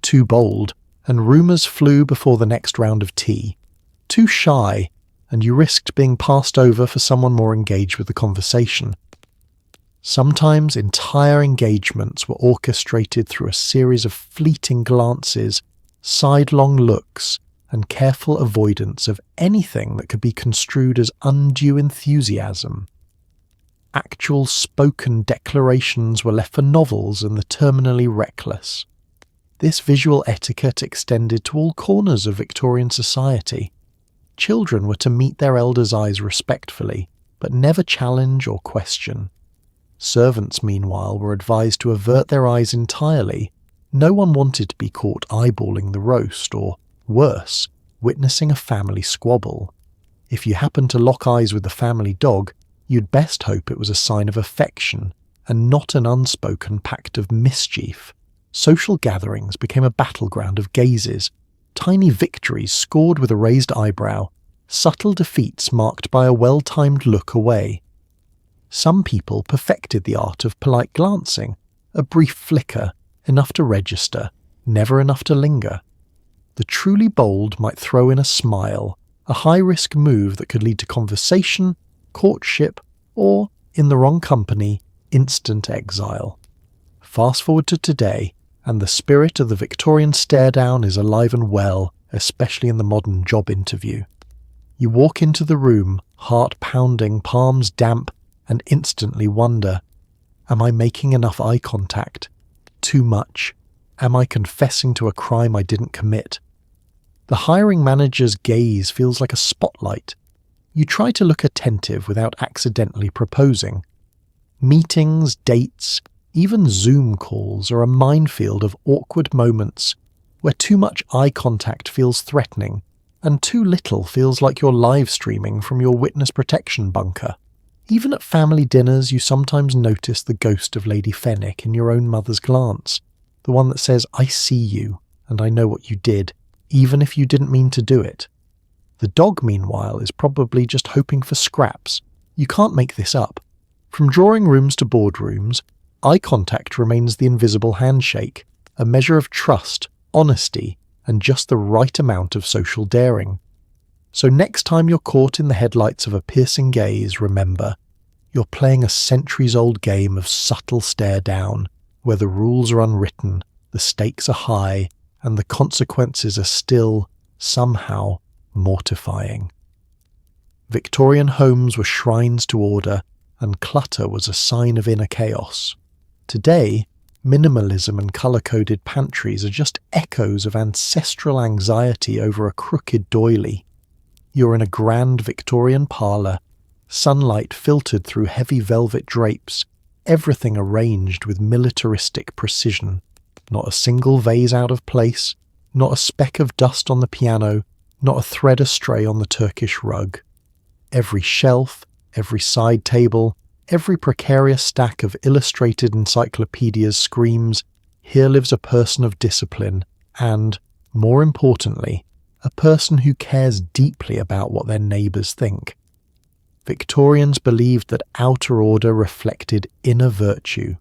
Too bold, and rumours flew before the next round of tea. Too shy, and you risked being passed over for someone more engaged with the conversation. Sometimes entire engagements were orchestrated through a series of fleeting glances, sidelong looks, and careful avoidance of anything that could be construed as undue enthusiasm. Actual spoken declarations were left for novels and the terminally reckless. This visual etiquette extended to all corners of Victorian society. Children were to meet their elders' eyes respectfully, but never challenge or question. Servants, meanwhile, were advised to avert their eyes entirely. No one wanted to be caught eyeballing the roast, or, worse, witnessing a family squabble. If you happened to lock eyes with the family dog, you'd best hope it was a sign of affection, and not an unspoken pact of mischief. Social gatherings became a battleground of gazes, tiny victories scored with a raised eyebrow, subtle defeats marked by a well-timed look away. Some people perfected the art of polite glancing, a brief flicker, enough to register, never enough to linger. The truly bold might throw in a smile, a high-risk move that could lead to conversation, courtship, or, in the wrong company, instant exile. Fast forward to today, and the spirit of the Victorian stare-down is alive and well, especially in the modern job interview. You walk into the room, heart pounding, palms damp, and instantly wonder, am I making enough eye contact? Too much? Am I confessing to a crime I didn't commit? The hiring manager's gaze feels like a spotlight. You try to look attentive without accidentally proposing. Meetings, dates, even Zoom calls are a minefield of awkward moments where too much eye contact feels threatening and too little feels like you're live streaming from your witness protection bunker. Even at family dinners, you sometimes notice the ghost of Lady Fenwick in your own mother's glance, the one that says, I see you, and I know what you did, even if you didn't mean to do it. The dog, meanwhile, is probably just hoping for scraps. You can't make this up. From drawing rooms to boardrooms, eye contact remains the invisible handshake, a measure of trust, honesty, and just the right amount of social daring. So next time you're caught in the headlights of a piercing gaze, remember, you're playing a centuries-old game of subtle stare down, where the rules are unwritten, the stakes are high, and the consequences are still, somehow, mortifying. Victorian homes were shrines to order, and clutter was a sign of inner chaos. Today, minimalism and colour-coded pantries are just echoes of ancestral anxiety over a crooked doily. You're in a grand Victorian parlour, sunlight filtered through heavy velvet drapes, everything arranged with militaristic precision. Not a single vase out of place, not a speck of dust on the piano, not a thread astray on the Turkish rug. Every shelf, every side table, every precarious stack of illustrated encyclopedias screams, here lives a person of discipline and, more importantly, a person who cares deeply about what their neighbours think. Victorians believed that outer order reflected inner virtue.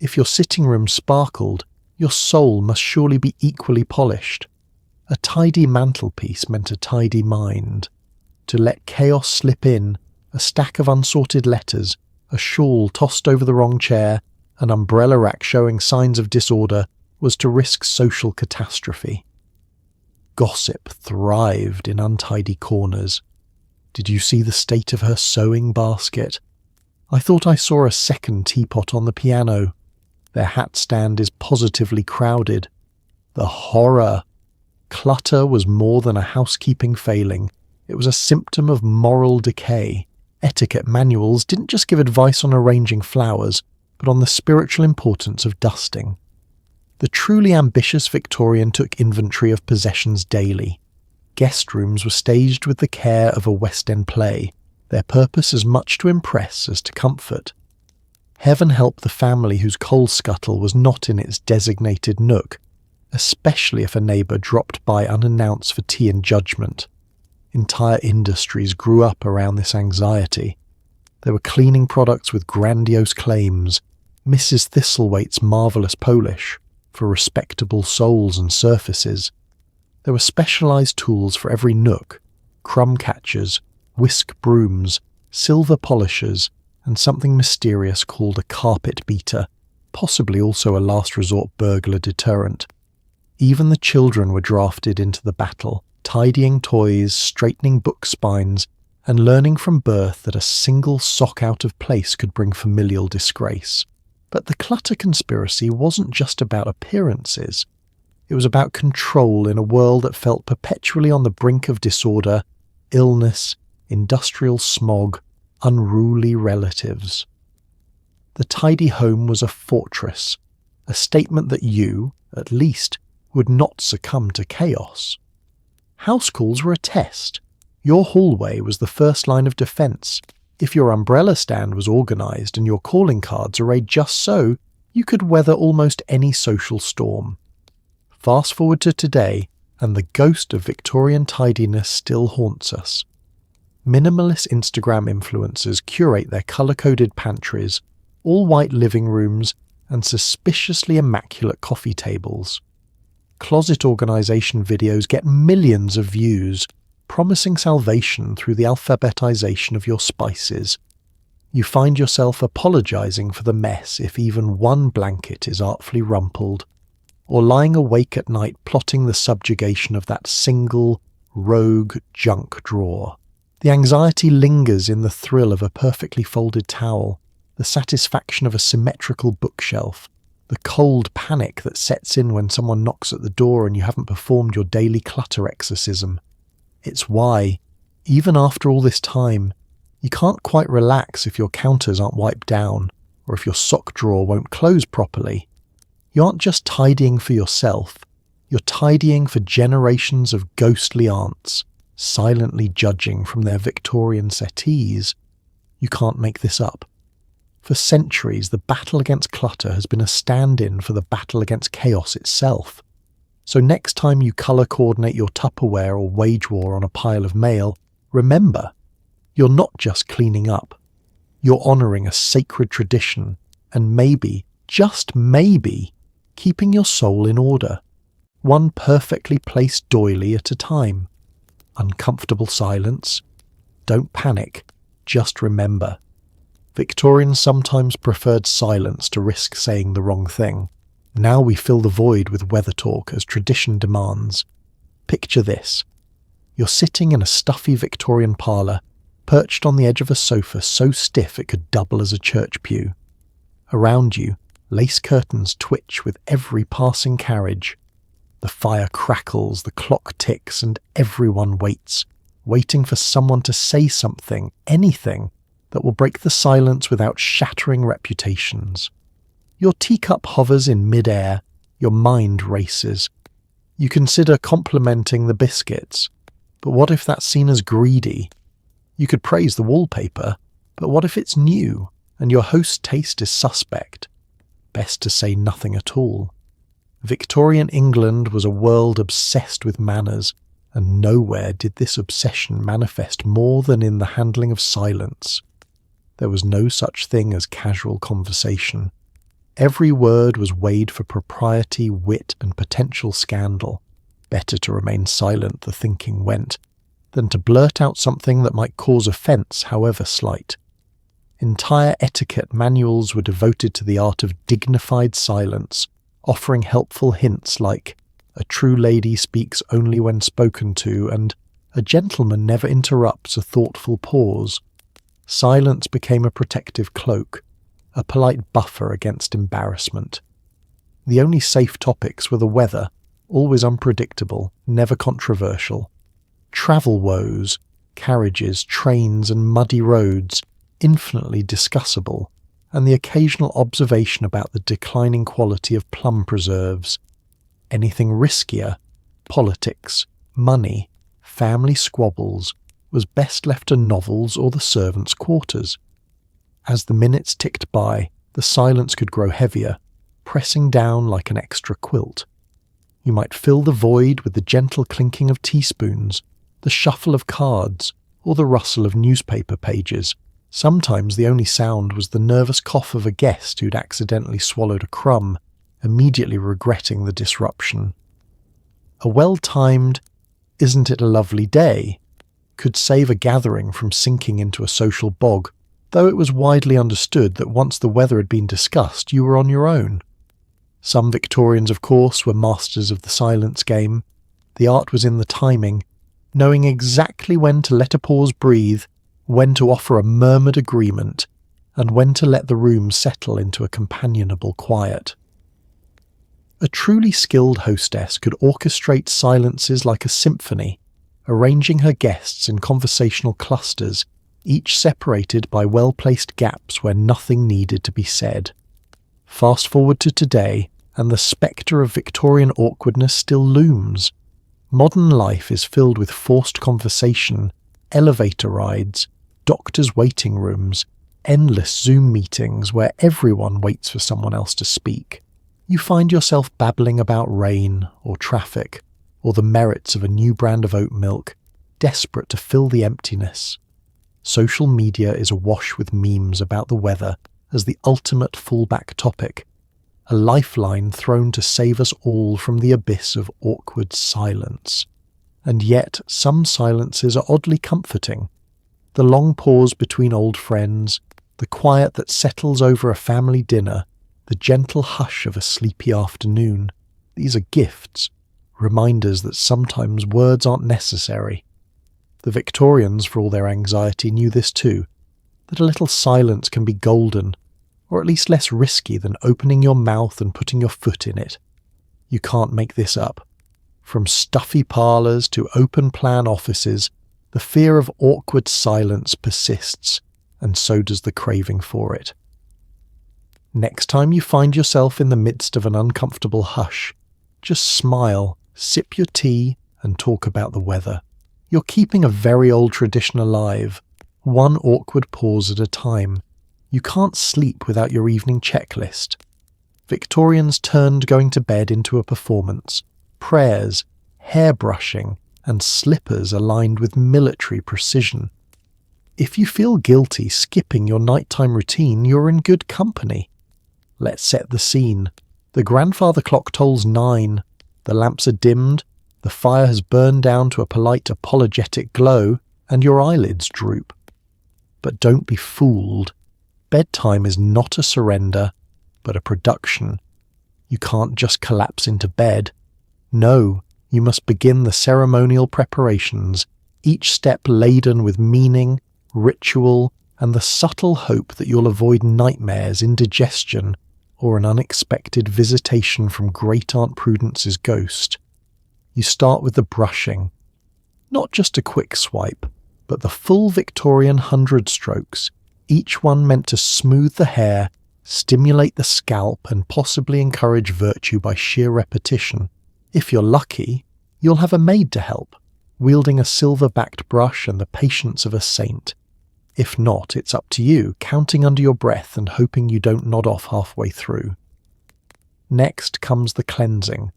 If your sitting room sparkled, your soul must surely be equally polished. A tidy mantelpiece meant a tidy mind. To let chaos slip in, a stack of unsorted letters, a shawl tossed over the wrong chair, an umbrella rack showing signs of disorder, was to risk social catastrophe. Gossip thrived in untidy corners. Did you see the state of her sewing basket? I thought I saw a second teapot on the piano. Their hat stand is positively crowded. The horror! Clutter was more than a housekeeping failing. It was a symptom of moral decay. Etiquette manuals didn't just give advice on arranging flowers, but on the spiritual importance of dusting. The truly ambitious Victorian took inventory of possessions daily. Guest rooms were staged with the care of a West End play, their purpose as much to impress as to comfort. Heaven help the family whose coal scuttle was not in its designated nook, especially if a neighbour dropped by unannounced for tea and judgment. Entire industries grew up around this anxiety. There were cleaning products with grandiose claims, Mrs. Thistlewaite's marvellous polish, for respectable souls and surfaces. There were specialised tools for every nook, crumb catchers, whisk brooms, silver polishers, and something mysterious called a carpet beater, possibly also a last resort burglar deterrent. Even the children were drafted into the battle, tidying toys, straightening book spines, and learning from birth that a single sock out of place could bring familial disgrace. But the clutter conspiracy wasn't just about appearances. It was about control in a world that felt perpetually on the brink of disorder, illness, industrial smog, unruly relatives. The tidy home was a fortress, a statement that you, at least, would not succumb to chaos. House calls were a test. Your hallway was the first line of defence. If your umbrella stand was organised and your calling cards arrayed just so, you could weather almost any social storm. Fast forward to today, and the ghost of Victorian tidiness still haunts us. Minimalist Instagram influencers curate their colour-coded pantries, all-white living rooms, and suspiciously immaculate coffee tables. Closet organisation videos get millions of views, promising salvation through the alphabetization of your spices. You find yourself apologising for the mess if even one blanket is artfully rumpled, or lying awake at night plotting the subjugation of that single, rogue junk drawer. The anxiety lingers in the thrill of a perfectly folded towel, the satisfaction of a symmetrical bookshelf, the cold panic that sets in when someone knocks at the door and you haven't performed your daily clutter exorcism. It's why, even after all this time, you can't quite relax if your counters aren't wiped down or if your sock drawer won't close properly. You aren't just tidying for yourself, you're tidying for generations of ghostly aunts, silently judging from their Victorian settees. You can't make this up. For centuries, the battle against clutter has been a stand-in for the battle against chaos itself. So next time you colour coordinate your Tupperware or wage war on a pile of mail, remember, you're not just cleaning up. You're honouring a sacred tradition and maybe, just maybe, keeping your soul in order, one perfectly placed doily at a time. Uncomfortable silence. Don't panic, just remember. Victorians sometimes preferred silence to risk saying the wrong thing. Now we fill the void with weather talk as tradition demands. Picture this. You're sitting in a stuffy Victorian parlour, perched on the edge of a sofa so stiff it could double as a church pew. Around you, lace curtains twitch with every passing carriage. The fire crackles, the clock ticks, and everyone waits, waiting for someone to say something, anything, that will break the silence without shattering reputations. Your teacup hovers in mid-air, your mind races. You consider complimenting the biscuits, but what if that's seen as greedy? You could praise the wallpaper, but what if it's new, and your host's taste is suspect? Best to say nothing at all. Victorian England was a world obsessed with manners, and nowhere did this obsession manifest more than in the handling of silence. There was no such thing as casual conversation. Every word was weighed for propriety, wit, and potential scandal. Better to remain silent, the thinking went, than to blurt out something that might cause offence, however slight. Entire etiquette manuals were devoted to the art of dignified silence, offering helpful hints like, "A true lady speaks only when spoken to," and "A gentleman never interrupts a thoughtful pause." Silence became a protective cloak, a polite buffer against embarrassment. The only safe topics were the weather, always unpredictable, never controversial. Travel woes, carriages, trains, and muddy roads, infinitely discussable, and the occasional observation about the declining quality of plum preserves. Anything riskier, politics, money, family squabbles, was best left to novels or the servants' quarters. As the minutes ticked by, the silence could grow heavier, pressing down like an extra quilt. You might fill the void with the gentle clinking of teaspoons, the shuffle of cards, or the rustle of newspaper pages. Sometimes the only sound was the nervous cough of a guest who'd accidentally swallowed a crumb, immediately regretting the disruption. A well-timed, "Isn't it a lovely day?" could save a gathering from sinking into a social bog, though it was widely understood that once the weather had been discussed, you were on your own. Some Victorians, of course, were masters of the silence game. The art was in the timing, knowing exactly when to let a pause breathe, when to offer a murmured agreement, and when to let the room settle into a companionable quiet. A truly skilled hostess could orchestrate silences like a symphony, arranging her guests in conversational clusters, each separated by well-placed gaps where nothing needed to be said. Fast forward to today, and the spectre of Victorian awkwardness still looms. Modern life is filled with forced conversation, elevator rides, doctors' waiting rooms, endless Zoom meetings where everyone waits for someone else to speak. You find yourself babbling about rain or traffic, or the merits of a new brand of oat milk, desperate to fill the emptiness. Social media is awash with memes about the weather as the ultimate fallback topic, a lifeline thrown to save us all from the abyss of awkward silence. And yet, some silences are oddly comforting. The long pause between old friends, the quiet that settles over a family dinner, the gentle hush of a sleepy afternoon. These are gifts, reminders that sometimes words aren't necessary. The Victorians, for all their anxiety, knew this too, that a little silence can be golden, or at least less risky than opening your mouth and putting your foot in it. You can't make this up. From stuffy parlours to open-plan offices, the fear of awkward silence persists, and so does the craving for it. Next time you find yourself in the midst of an uncomfortable hush, just smile, sip your tea, and talk about the weather. You're keeping a very old tradition alive, one awkward pause at a time. You can't sleep without your evening checklist. Victorians turned going to bed into a performance. Prayers, hair brushing, and slippers aligned with military precision. If you feel guilty skipping your nighttime routine, you're in good company. Let's set the scene. The grandfather clock tolls 9. The lamps are dimmed, the fire has burned down to a polite apologetic glow, and your eyelids droop. But don't be fooled. Bedtime is not a surrender, but a production. You can't just collapse into bed. No, you must begin the ceremonial preparations, each step laden with meaning, ritual, and the subtle hope that you'll avoid nightmares, indigestion, or an unexpected visitation from Great Aunt Prudence's ghost. You start with the brushing. Not just a quick swipe, but the full Victorian 100 strokes, each one meant to smooth the hair, stimulate the scalp, and possibly encourage virtue by sheer repetition. If you're lucky, you'll have a maid to help, wielding a silver-backed brush and the patience of a saint. If not, it's up to you, counting under your breath and hoping you don't nod off halfway through. Next comes the cleansing.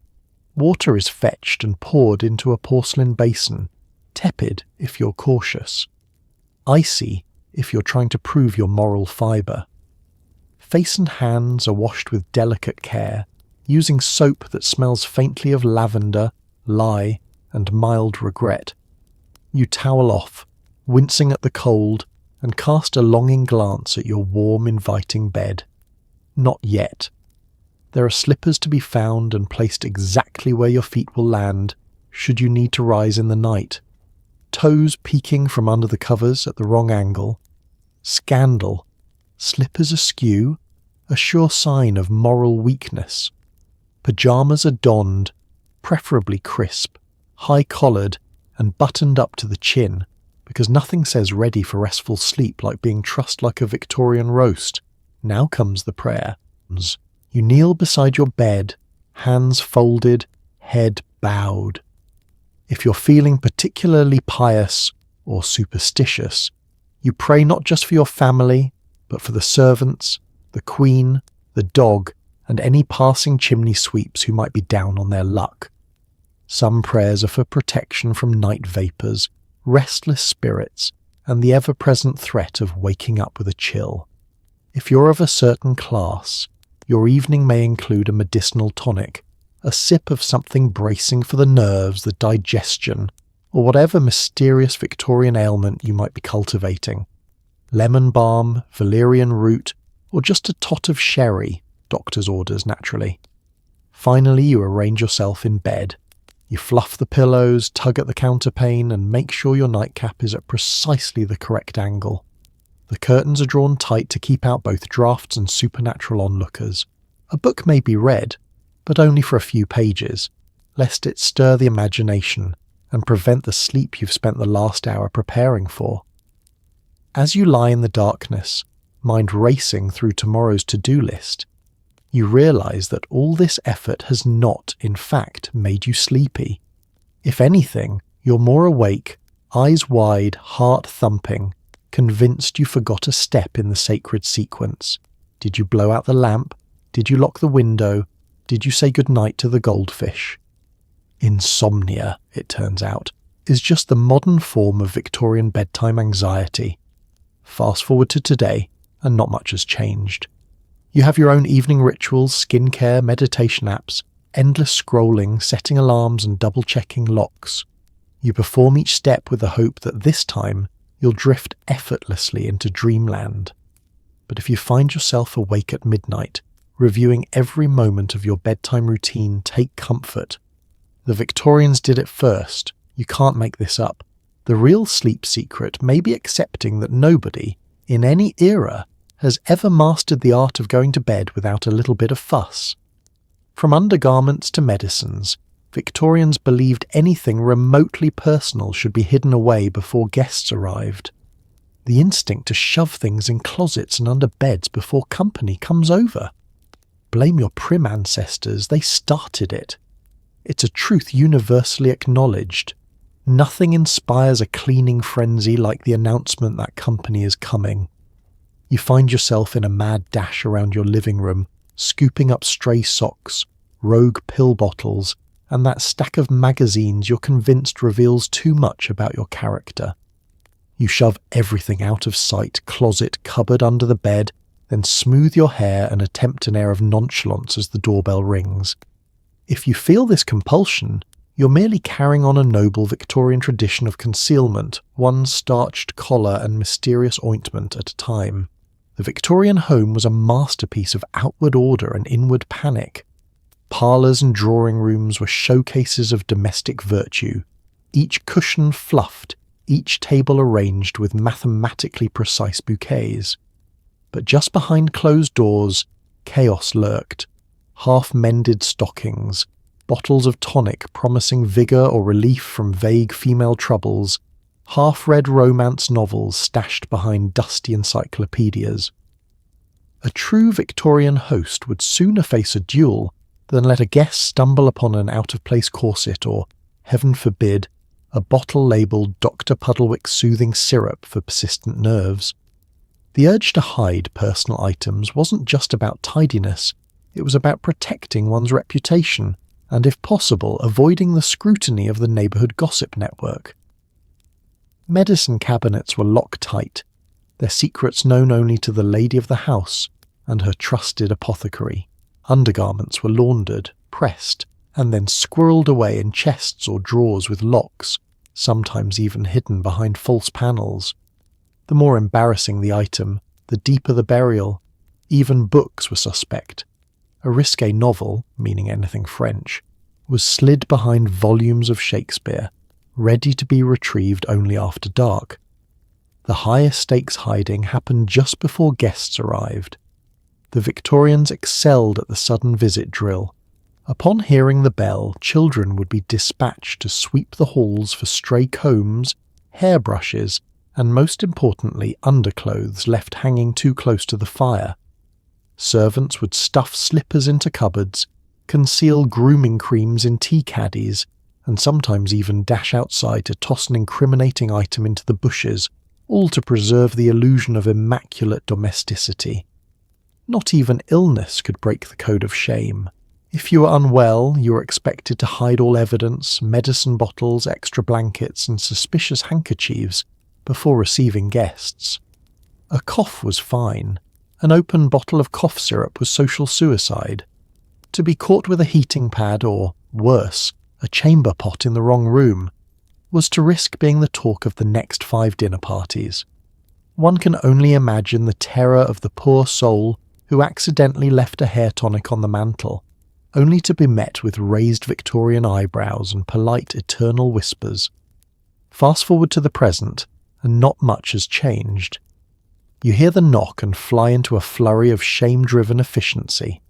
Water is fetched and poured into a porcelain basin, tepid if you're cautious, icy if you're trying to prove your moral fibre. Face and hands are washed with delicate care, using soap that smells faintly of lavender, lye, and mild regret. You towel off, wincing at the cold, and cast a longing glance at your warm, inviting bed. Not yet. There are slippers to be found and placed exactly where your feet will land, should you need to rise in the night. Toes peeking from under the covers at the wrong angle. Scandal. Slippers askew, a sure sign of moral weakness. Pyjamas are donned, preferably crisp, high-collared, and buttoned up to the chin, because nothing says ready for restful sleep like being trussed like a Victorian roast. Now comes the prayer. You kneel beside your bed, hands folded, head bowed. If you're feeling particularly pious or superstitious, you pray not just for your family, but for the servants, the queen, the dog, and any passing chimney sweeps who might be down on their luck. Some prayers are for protection from night vapours, restless spirits, and the ever-present threat of waking up with a chill. If you're of a certain class, your evening may include a medicinal tonic, a sip of something bracing for the nerves, the digestion, or whatever mysterious Victorian ailment you might be cultivating. Lemon balm, valerian root, or just a tot of sherry, doctor's orders naturally. Finally, you arrange yourself in bed. You fluff the pillows, tug at the counterpane, and make sure your nightcap is at precisely the correct angle. The curtains are drawn tight to keep out both drafts and supernatural onlookers. A book may be read, but only for a few pages, lest it stir the imagination and prevent the sleep you've spent the last hour preparing for. As you lie in the darkness, mind racing through tomorrow's to-do list, you realise that all this effort has not, in fact, made you sleepy. If anything, you're more awake, eyes wide, heart thumping, convinced you forgot a step in the sacred sequence. Did you blow out the lamp? Did you lock the window? Did you say goodnight to the goldfish? Insomnia, it turns out, is just the modern form of Victorian bedtime anxiety. Fast forward to today, and not much has changed. You have your own evening rituals, skincare, meditation apps, endless scrolling, setting alarms and double-checking locks. You perform each step with the hope that this time you'll drift effortlessly into dreamland. But if you find yourself awake at midnight, reviewing every moment of your bedtime routine, take comfort. The Victorians did it first. You can't make this up. The real sleep secret may be accepting that nobody, in any era, has ever mastered the art of going to bed without a little bit of fuss. From undergarments to medicines, Victorians believed anything remotely personal should be hidden away before guests arrived. The instinct to shove things in closets and under beds before company comes over. Blame your prim ancestors, they started it. It's a truth universally acknowledged. Nothing inspires a cleaning frenzy like the announcement that company is coming. You find yourself in a mad dash around your living room, scooping up stray socks, rogue pill bottles, and that stack of magazines you're convinced reveals too much about your character. You shove everything out of sight, closet, cupboard, under the bed, then smooth your hair and attempt an air of nonchalance as the doorbell rings. If you feel this compulsion, you're merely carrying on a noble Victorian tradition of concealment, one starched collar and mysterious ointment at a time. The Victorian home was a masterpiece of outward order and inward panic. Parlours and drawing rooms were showcases of domestic virtue, each cushion fluffed, each table arranged with mathematically precise bouquets. But just behind closed doors, chaos lurked. Half-mended stockings, bottles of tonic promising vigour or relief from vague female troubles, half-read romance novels stashed behind dusty encyclopedias. A true Victorian host would sooner face a duel than let a guest stumble upon an out-of-place corset or, heaven forbid, a bottle labelled Dr. Puddlewick's soothing syrup for persistent nerves. The urge to hide personal items wasn't just about tidiness, it was about protecting one's reputation and, if possible, avoiding the scrutiny of the neighbourhood gossip network. Medicine cabinets were locked-tight, their secrets known only to the lady of the house and her trusted apothecary. Undergarments were laundered, pressed, and then squirreled away in chests or drawers with locks, sometimes even hidden behind false panels. The more embarrassing the item, the deeper the burial. Even books were suspect. A risque novel, meaning anything French, was slid behind volumes of Shakespeare, ready to be retrieved only after dark. The highest stakes hiding happened just before guests arrived. The Victorians excelled at the sudden visit drill. Upon hearing the bell, children would be dispatched to sweep the halls for stray combs, hairbrushes, and most importantly underclothes left hanging too close to the fire. Servants would stuff slippers into cupboards, conceal grooming creams in tea caddies, and sometimes even dash outside to toss an incriminating item into the bushes, all to preserve the illusion of immaculate domesticity. Not even illness could break the code of shame. If you were unwell, you were expected to hide all evidence, medicine bottles, extra blankets, and suspicious handkerchiefs before receiving guests. A cough was fine. An open bottle of cough syrup was social suicide. To be caught with a heating pad or, worse, a chamber pot in the wrong room, was to risk being the talk of the next 5 dinner parties. One can only imagine the terror of the poor soul who accidentally left a hair tonic on the mantel, only to be met with raised Victorian eyebrows and polite eternal whispers. Fast forward to the present, and not much has changed. You hear the knock and fly into a flurry of shame-driven efficiency.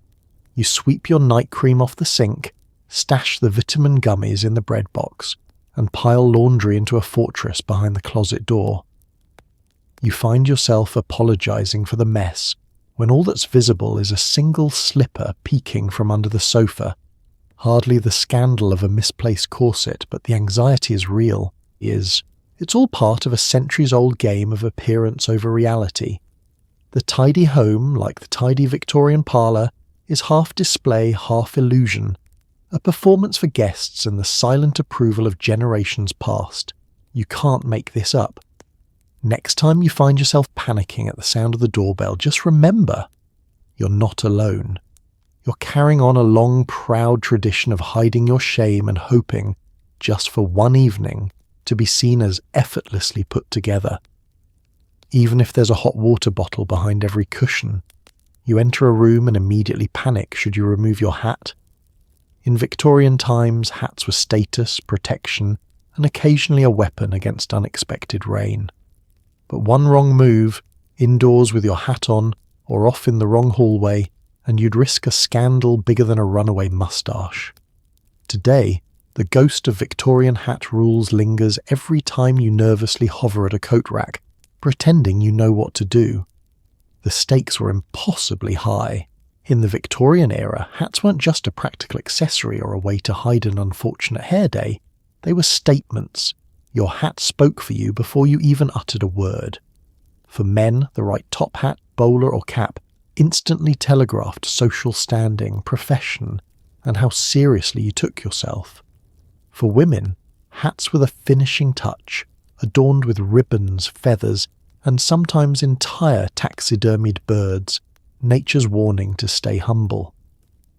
You sweep your night cream off the sink, stash the vitamin gummies in the bread box, and pile laundry into a fortress behind the closet door. You find yourself apologising for the mess when all that's visible is a single slipper peeking from under the sofa. Hardly the scandal of a misplaced corset, but the anxiety is real. It's all part of a centuries-old game of appearance over reality. The tidy home, like the tidy Victorian parlour, is half display, half illusion, a performance for guests and the silent approval of generations past. You can't make this up. Next time you find yourself panicking at the sound of the doorbell, just remember, you're not alone. You're carrying on a long, proud tradition of hiding your shame and hoping, just for one evening, to be seen as effortlessly put together. Even if there's a hot water bottle behind every cushion, you enter a room and immediately panic should you remove your hat. In Victorian times, hats were status, protection, and occasionally a weapon against unexpected rain. But one wrong move, indoors with your hat on, or off in the wrong hallway, and you'd risk a scandal bigger than a runaway moustache. Today, the ghost of Victorian hat rules lingers every time you nervously hover at a coat rack, pretending you know what to do. The stakes were impossibly high. In the Victorian era, hats weren't just a practical accessory or a way to hide an unfortunate hair day. They were statements. Your hat spoke for you before you even uttered a word. For men, the right top hat, bowler or cap instantly telegraphed social standing, profession, and how seriously you took yourself. For women, hats were the finishing touch, adorned with ribbons, feathers, and sometimes entire taxidermied birds, nature's warning to stay humble.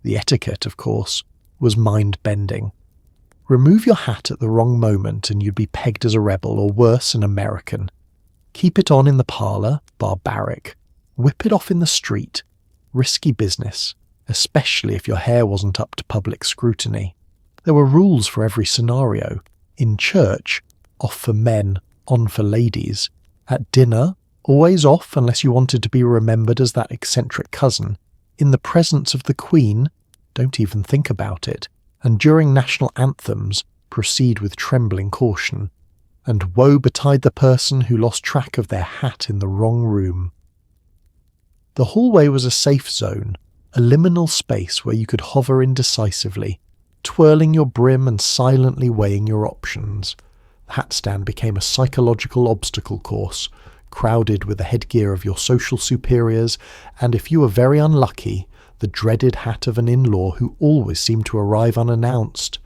The etiquette, of course, was mind-bending. Remove your hat at the wrong moment and you'd be pegged as a rebel, or worse, an American. Keep it on in the parlour, barbaric. Whip it off in the street, risky business, especially if your hair wasn't up to public scrutiny. There were rules for every scenario. In church, off for men, on for ladies. At dinner, always off unless you wanted to be remembered as that eccentric cousin. In the presence of the Queen, don't even think about it. And during national anthems, proceed with trembling caution. And woe betide the person who lost track of their hat in the wrong room. The hallway was a safe zone, a liminal space where you could hover indecisively, twirling your brim and silently weighing your options. The hat stand became a psychological obstacle course, crowded with the headgear of your social superiors, and if you were very unlucky, the dreaded hat of an in-law who always seemed to arrive unannounced.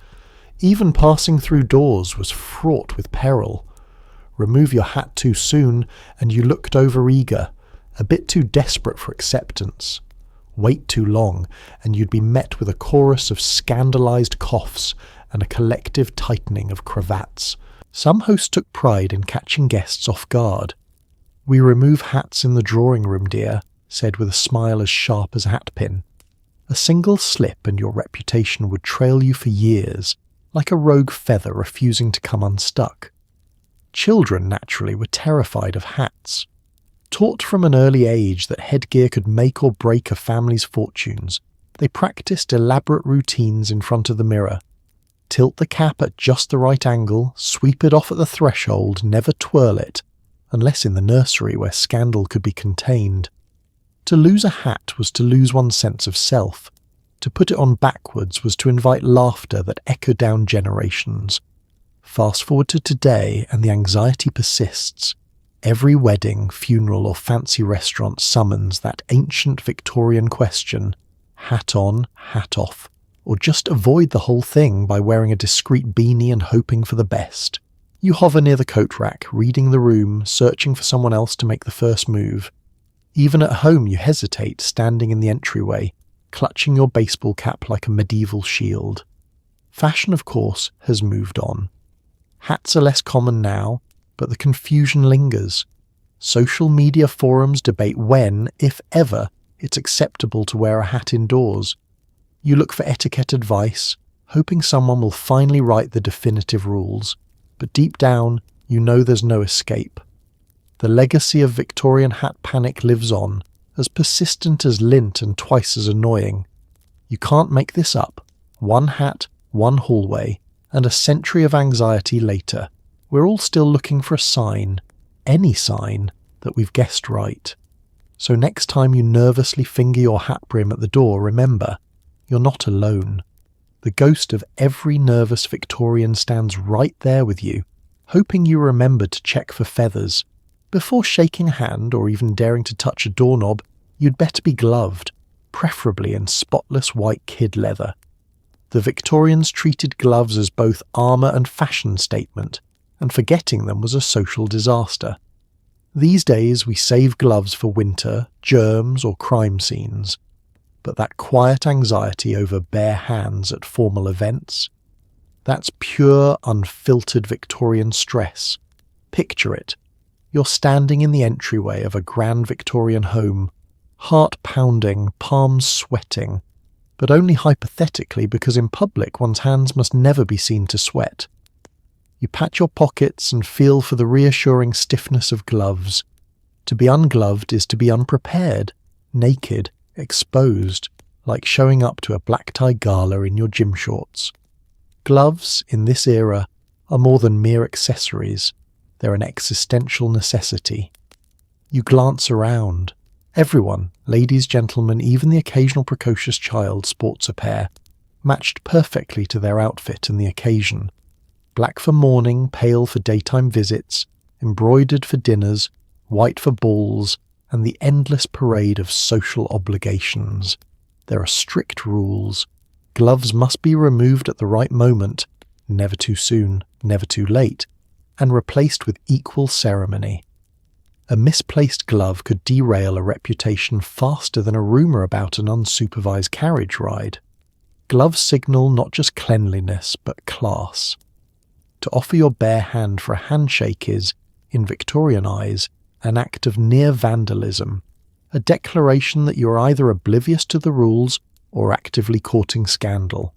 Even passing through doors was fraught with peril. Remove your hat too soon, and you looked over-eager, a bit too desperate for acceptance. Wait too long, and you'd be met with a chorus of scandalized coughs and a collective tightening of cravats. Some hosts took pride in catching guests off guard. "We remove hats in the drawing room, dear," said with a smile as sharp as a hatpin. A single slip and your reputation would trail you for years, like a rogue feather refusing to come unstuck. Children, naturally, were terrified of hats. Taught from an early age that headgear could make or break a family's fortunes, they practiced elaborate routines in front of the mirror. Tilt the cap at just the right angle, sweep it off at the threshold, never twirl it, unless in the nursery where scandal could be contained. To lose a hat was to lose one's sense of self. To put it on backwards was to invite laughter that echoed down generations. Fast forward to today and the anxiety persists. Every wedding, funeral or fancy restaurant summons that ancient Victorian question, hat on, hat off, or just avoid the whole thing by wearing a discreet beanie and hoping for the best. You hover near the coat rack, reading the room, searching for someone else to make the first move. Even at home you hesitate, standing in the entryway, clutching your baseball cap like a medieval shield. Fashion, of course, has moved on. Hats are less common now, but the confusion lingers. Social media forums debate when, if ever, it's acceptable to wear a hat indoors. You look for etiquette advice, hoping someone will finally write the definitive rules, but deep down, you know there's no escape. The legacy of Victorian hat panic lives on, as persistent as lint and twice as annoying. You can't make this up. One hat, one hallway, and a century of anxiety later, we're all still looking for a sign, any sign, that we've guessed right. So next time you nervously finger your hat brim at the door, remember, you're not alone. The ghost of every nervous Victorian stands right there with you, hoping you remember to check for feathers. Before shaking a hand or even daring to touch a doorknob, you'd better be gloved, preferably in spotless white kid leather. The Victorians treated gloves as both armour and fashion statement, and forgetting them was a social disaster. These days we save gloves for winter, germs or crime scenes. But that quiet anxiety over bare hands at formal events? That's pure, unfiltered Victorian stress. Picture it. You're standing in the entryway of a grand Victorian home, heart pounding, palms sweating, but only hypothetically because in public one's hands must never be seen to sweat. You pat your pockets and feel for the reassuring stiffness of gloves. To be ungloved is to be unprepared, naked, exposed, like showing up to a black-tie gala in your gym shorts. Gloves, in this era, are more than mere accessories. They're an existential necessity. You glance around. Everyone, ladies, gentlemen, even the occasional precocious child, sports a pair, matched perfectly to their outfit and the occasion. Black for mourning, pale for daytime visits, embroidered for dinners, white for balls, and the endless parade of social obligations. There are strict rules. Gloves must be removed at the right moment, never too soon, never too late, and replaced with equal ceremony. A misplaced glove could derail a reputation faster than a rumour about an unsupervised carriage ride. Gloves signal not just cleanliness, but class. To offer your bare hand for a handshake is, in Victorian eyes, an act of near vandalism, a declaration that you are either oblivious to the rules or actively courting scandal.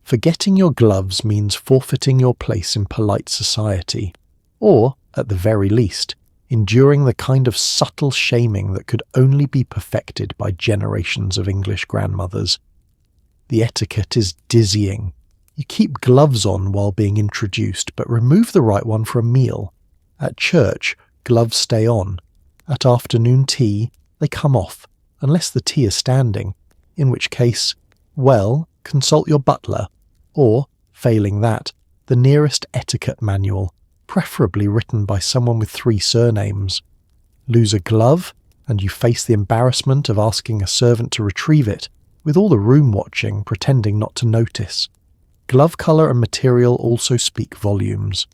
Forgetting your gloves means forfeiting your place in polite society, or, at the very least, enduring the kind of subtle shaming that could only be perfected by generations of English grandmothers. The etiquette is dizzying. You keep gloves on while being introduced, but remove the right one for a meal. At church, gloves stay on. At afternoon tea, they come off, unless the tea is standing, in which case, well, consult your butler, or, failing that, the nearest etiquette manual, preferably written by someone with 3 surnames. Lose a glove, and you face the embarrassment of asking a servant to retrieve it, with all the room watching pretending not to notice. Glove colour and material also speak volumes.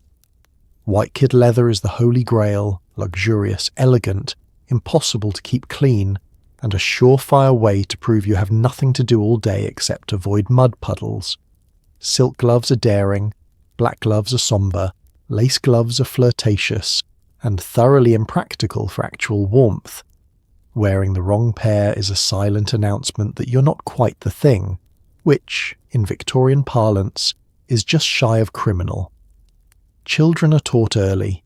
White kid leather is the holy grail, luxurious, elegant, impossible to keep clean, and a surefire way to prove you have nothing to do all day except avoid mud puddles. Silk gloves are daring, black gloves are sombre, lace gloves are flirtatious, and thoroughly impractical for actual warmth. Wearing the wrong pair is a silent announcement that you're not quite the thing, which, in Victorian parlance, is just shy of criminal. Children are taught early.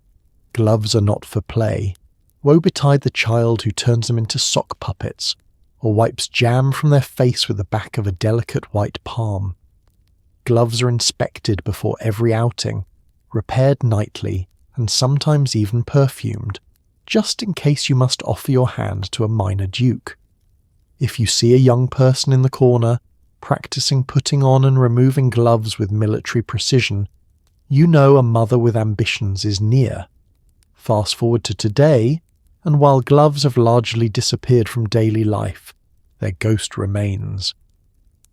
Gloves are not for play. Woe betide the child who turns them into sock puppets, or wipes jam from their face with the back of a delicate white palm. Gloves are inspected before every outing, repaired nightly, and sometimes even perfumed, just in case you must offer your hand to a minor duke. If you see a young person in the corner, practicing putting on and removing gloves with military precision, you know a mother with ambitions is near. Fast forward to today, and while gloves have largely disappeared from daily life, their ghost remains.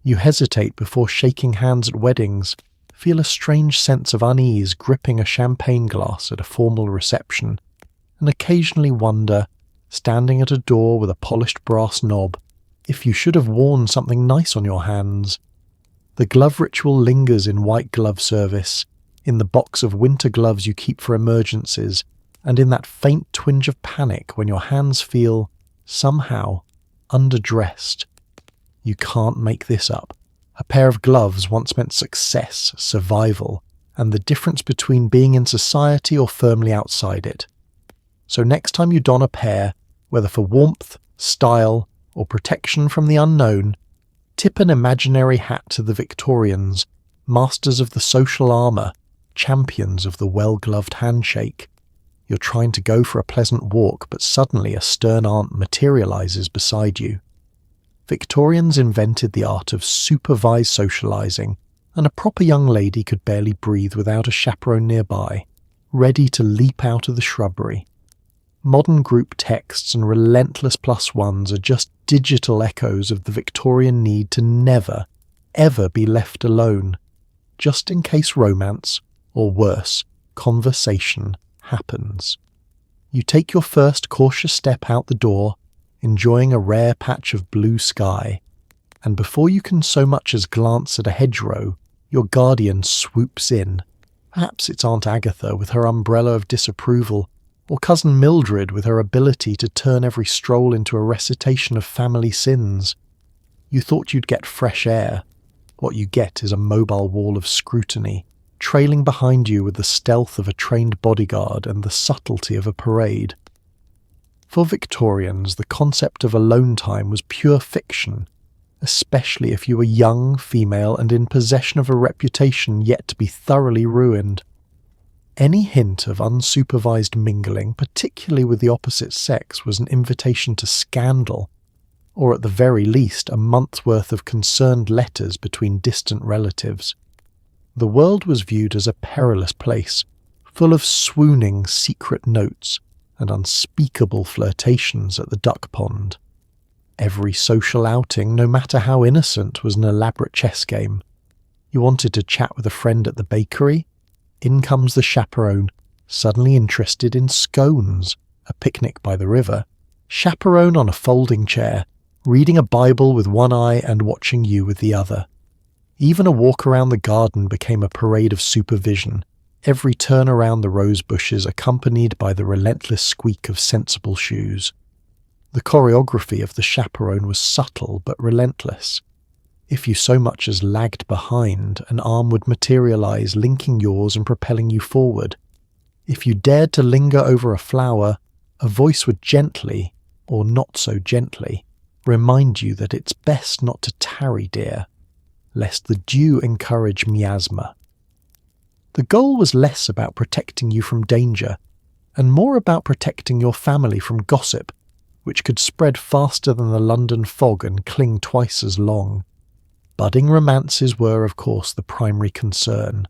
You hesitate before shaking hands at weddings, feel a strange sense of unease gripping a champagne glass at a formal reception, and occasionally wonder, standing at a door with a polished brass knob, if you should have worn something nice on your hands. The glove ritual lingers in white glove service, in the box of winter gloves you keep for emergencies, and in that faint twinge of panic when your hands feel, somehow, underdressed. You can't make this up. A pair of gloves once meant success, survival, and the difference between being in society or firmly outside it. So next time you don a pair, whether for warmth, style, or protection from the unknown, tip an imaginary hat to the Victorians, masters of the social armour, champions of the well-gloved handshake. You're trying to go for a pleasant walk, but suddenly a stern aunt materialises beside you. Victorians invented the art of supervised socialising, and a proper young lady could barely breathe without a chaperone nearby, ready to leap out of the shrubbery. Modern group texts and relentless +1s are just digital echoes of the Victorian need to never, ever be left alone, just in case romance, or worse, conversation, happens. You take your first cautious step out the door, enjoying a rare patch of blue sky, and before you can so much as glance at a hedgerow, your guardian swoops in. Perhaps it's Aunt Agatha with her umbrella of disapproval, or Cousin Mildred with her ability to turn every stroll into a recitation of family sins. You thought you'd get fresh air. What you get is a mobile wall of scrutiny, trailing behind you with the stealth of a trained bodyguard and the subtlety of a parade. For Victorians, the concept of alone time was pure fiction, especially if you were young, female, and in possession of a reputation yet to be thoroughly ruined. Any hint of unsupervised mingling, particularly with the opposite sex, was an invitation to scandal, or at the very least a month's worth of concerned letters between distant relatives. The world was viewed as a perilous place, full of swooning secret notes and unspeakable flirtations at the duck pond. Every social outing, no matter how innocent, was an elaborate chess game. You wanted to chat with a friend at the bakery? In comes the chaperone, suddenly interested in scones, a picnic by the river, chaperone on a folding chair, reading a Bible with one eye and watching you with the other. Even a walk around the garden became a parade of supervision, every turn around the rose bushes accompanied by the relentless squeak of sensible shoes. The choreography of the chaperone was subtle but relentless. If you so much as lagged behind, an arm would materialize, linking yours and propelling you forward. If you dared to linger over a flower, a voice would gently, or not so gently, remind you that it's best not to tarry, dear, lest the dew encourage miasma. The goal was less about protecting you from danger, and more about protecting your family from gossip, which could spread faster than the London fog and cling twice as long. Budding romances were, of course, the primary concern.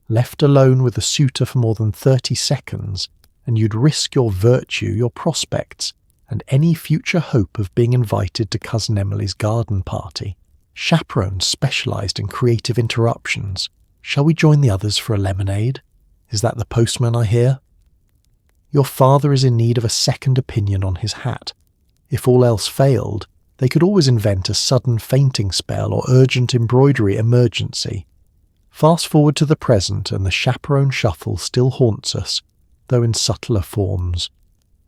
Left alone with a suitor for more than 30 seconds, and you'd risk your virtue, your prospects, and any future hope of being invited to Cousin Emily's garden party. Chaperones specialised in creative interruptions. Shall we join the others for a lemonade? Is that the postman I hear? Your father is in need of a second opinion on his hat. If all else failed, they could always invent a sudden fainting spell or urgent embroidery emergency. Fast forward to the present and the chaperone shuffle still haunts us, though in subtler forms.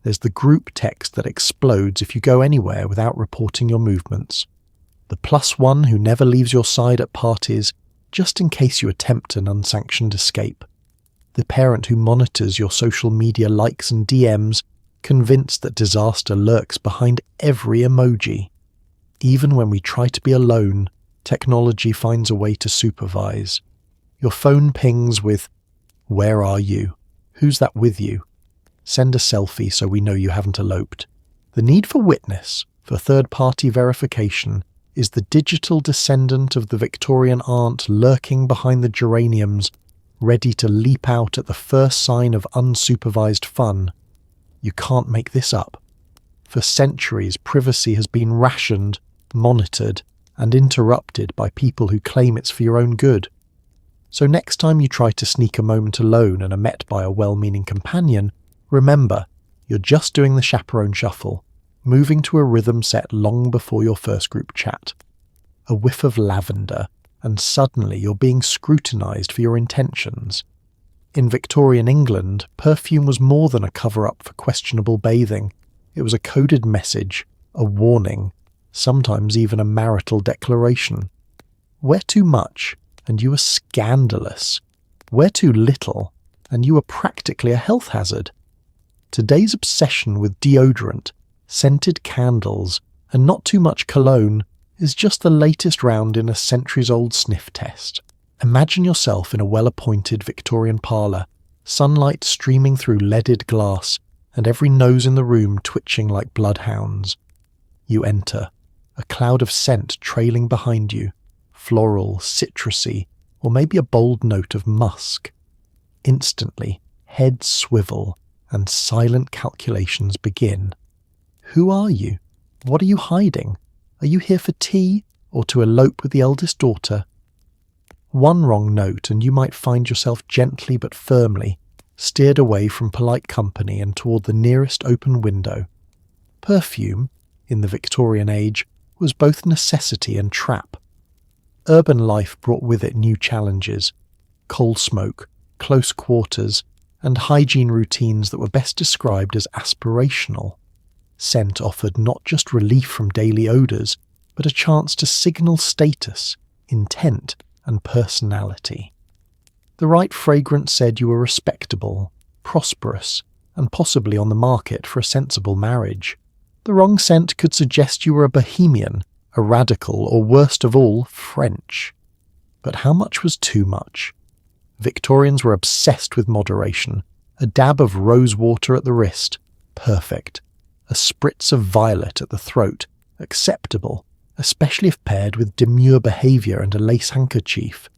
There's the group text that explodes if you go anywhere without reporting your movements. The +1 who never leaves your side at parties, just in case you attempt an unsanctioned escape. The parent who monitors your social media likes and DMs, convinced that disaster lurks behind every emoji. Even when we try to be alone, technology finds a way to supervise. Your phone pings with, "Where are you? Who's that with you?" Send a selfie so we know you haven't eloped. The need for witness, for third-party verification, is the digital descendant of the Victorian aunt lurking behind the geraniums, ready to leap out at the first sign of unsupervised fun. You can't make this up. For centuries, privacy has been rationed, monitored, and interrupted by people who claim it's for your own good. So next time you try to sneak a moment alone and are met by a well-meaning companion, remember, you're just doing the chaperone shuffle, moving to a rhythm set long before your first group chat. A whiff of lavender, and suddenly you're being scrutinised for your intentions. In Victorian England, perfume was more than a cover-up for questionable bathing. It was a coded message, a warning, sometimes even a marital declaration. Wear too much, and you are scandalous. Wear too little, and you are practically a health hazard. Today's obsession with deodorant, scented candles, and not too much cologne is just the latest round in a centuries-old sniff test. Imagine yourself in a well-appointed Victorian parlour, sunlight streaming through leaded glass, and every nose in the room twitching like bloodhounds. You enter, a cloud of scent trailing behind you, floral, citrusy, or maybe a bold note of musk. Instantly, heads swivel, and silent calculations begin. Who are you? What are you hiding? Are you here for tea, or to elope with the eldest daughter? One wrong note and you might find yourself gently but firmly steered away from polite company and toward the nearest open window. Perfume, in the Victorian age, was both necessity and trap. Urban life brought with it new challenges: coal smoke, close quarters, and hygiene routines that were best described as aspirational. Scent offered not just relief from daily odours, but a chance to signal status, intent, and personality. The right fragrance said you were respectable, prosperous, and possibly on the market for a sensible marriage. The wrong scent could suggest you were a bohemian, a radical, or worst of all, French. But how much was too much? Victorians were obsessed with moderation. A dab of rose water at the wrist, perfect. A spritz of violet at the throat, acceptable, especially if paired with demure behaviour and a lace handkerchief.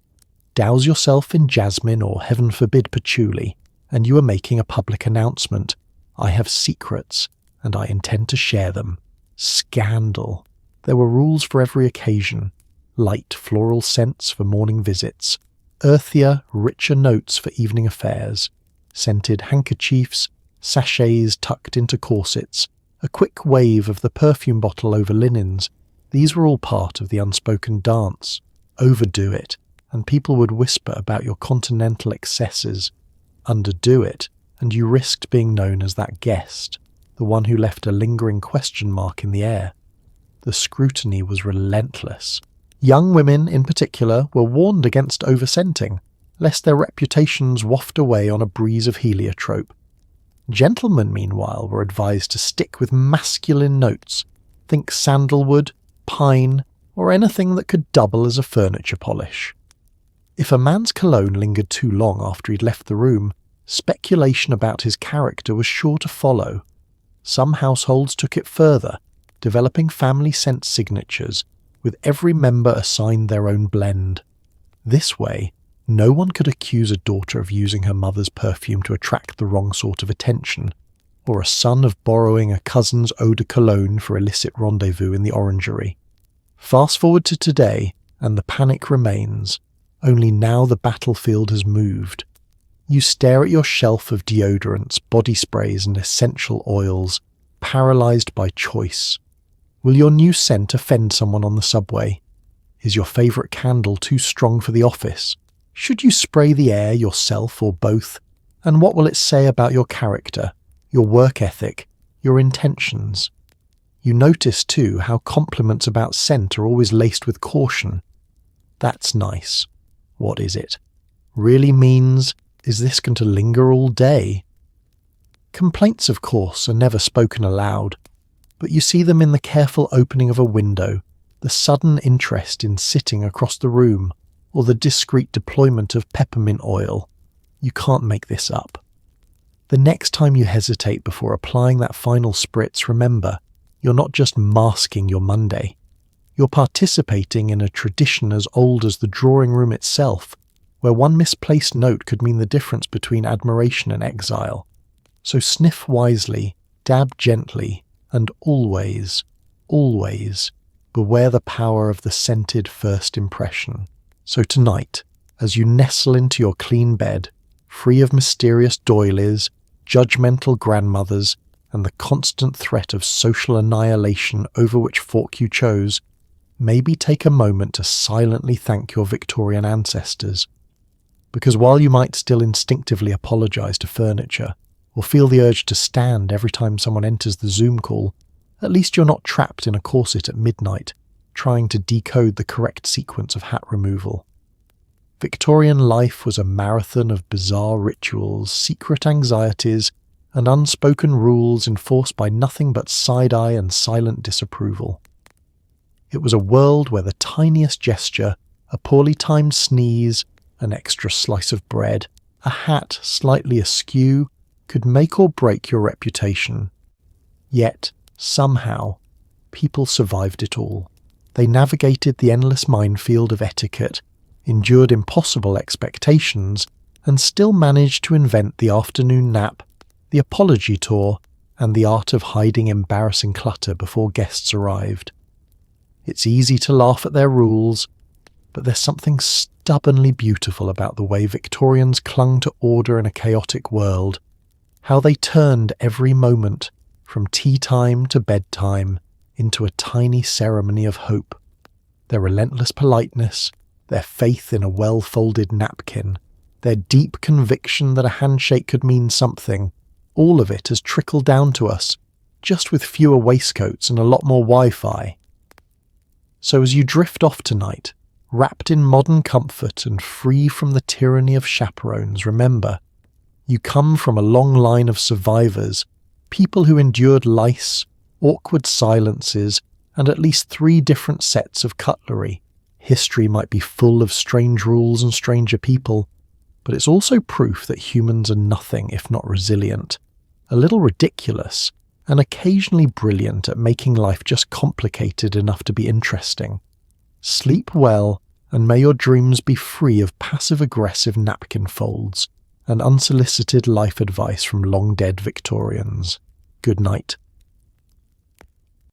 Douse yourself in jasmine or, heaven forbid, patchouli, and you are making a public announcement. I have secrets, and I intend to share them. Scandal. There were rules for every occasion. Light floral scents for morning visits. Earthier, richer notes for evening affairs. Scented handkerchiefs, sachets tucked into corsets, a quick wave of the perfume bottle over linens. These were all part of the unspoken dance. Overdo it, and people would whisper about your continental excesses. Underdo it, and you risked being known as that guest, the one who left a lingering question mark in the air. The scrutiny was relentless. Young women, in particular, were warned against over-scenting, lest their reputations waft away on a breeze of heliotrope. Gentlemen, meanwhile, were advised to stick with masculine notes. Think sandalwood, pine, or anything that could double as a furniture polish. If a man's cologne lingered too long after he'd left the room, speculation about his character was sure to follow. Some households took it further, developing family scent signatures, with every member assigned their own blend. This way, no one could accuse a daughter of using her mother's perfume to attract the wrong sort of attention, or a son of borrowing a cousin's eau de cologne for illicit rendezvous in the orangery. Fast forward to today, and the panic remains, only now the battlefield has moved. You stare at your shelf of deodorants, body sprays, and essential oils, paralysed by choice. Will your new scent offend someone on the subway? Is your favourite candle too strong for the office? Should you spray the air yourself or both? And what will it say about your character, your work ethic, your intentions? You notice too how compliments about scent are always laced with caution. That's nice. What is it? Really means, is this going to linger all day? Complaints, of course, are never spoken aloud, but you see them in the careful opening of a window, the sudden interest in sitting across the room, or the discreet deployment of peppermint oil. You can't make this up. The next time you hesitate before applying that final spritz, remember, you're not just masking your Monday. You're participating in a tradition as old as the drawing room itself, where one misplaced note could mean the difference between admiration and exile. So sniff wisely, dab gently, and always, always, beware the power of the scented first impression. So tonight, as you nestle into your clean bed, free of mysterious doilies, judgmental grandmothers, and the constant threat of social annihilation over which fork you chose, maybe take a moment to silently thank your Victorian ancestors. Because while you might still instinctively apologise to furniture, or feel the urge to stand every time someone enters the Zoom call, at least you're not trapped in a corset at midnight, trying to decode the correct sequence of hat removal. Victorian life was a marathon of bizarre rituals, secret anxieties, and unspoken rules enforced by nothing but side-eye and silent disapproval. It was a world where the tiniest gesture, a poorly timed sneeze, an extra slice of bread, a hat slightly askew, could make or break your reputation. Yet, somehow, people survived it all. They navigated the endless minefield of etiquette, endured impossible expectations, and still managed to invent the afternoon nap, the apology tour, and the art of hiding embarrassing clutter before guests arrived. It's easy to laugh at their rules, but there's something stubbornly beautiful about the way Victorians clung to order in a chaotic world, how they turned every moment, from tea time to bedtime, into a tiny ceremony of hope. Their relentless politeness, their faith in a well-folded napkin, their deep conviction that a handshake could mean something, all of it has trickled down to us, just with fewer waistcoats and a lot more Wi-Fi. So as you drift off tonight, wrapped in modern comfort and free from the tyranny of chaperones, remember, you come from a long line of survivors, people who endured lice, awkward silences, and at least 3 different sets of cutlery. History might be full of strange rules and stranger people, but it's also proof that humans are nothing if not resilient, a little ridiculous, and occasionally brilliant at making life just complicated enough to be interesting. Sleep well, and may your dreams be free of passive-aggressive napkin folds and unsolicited life advice from long-dead Victorians. Good night.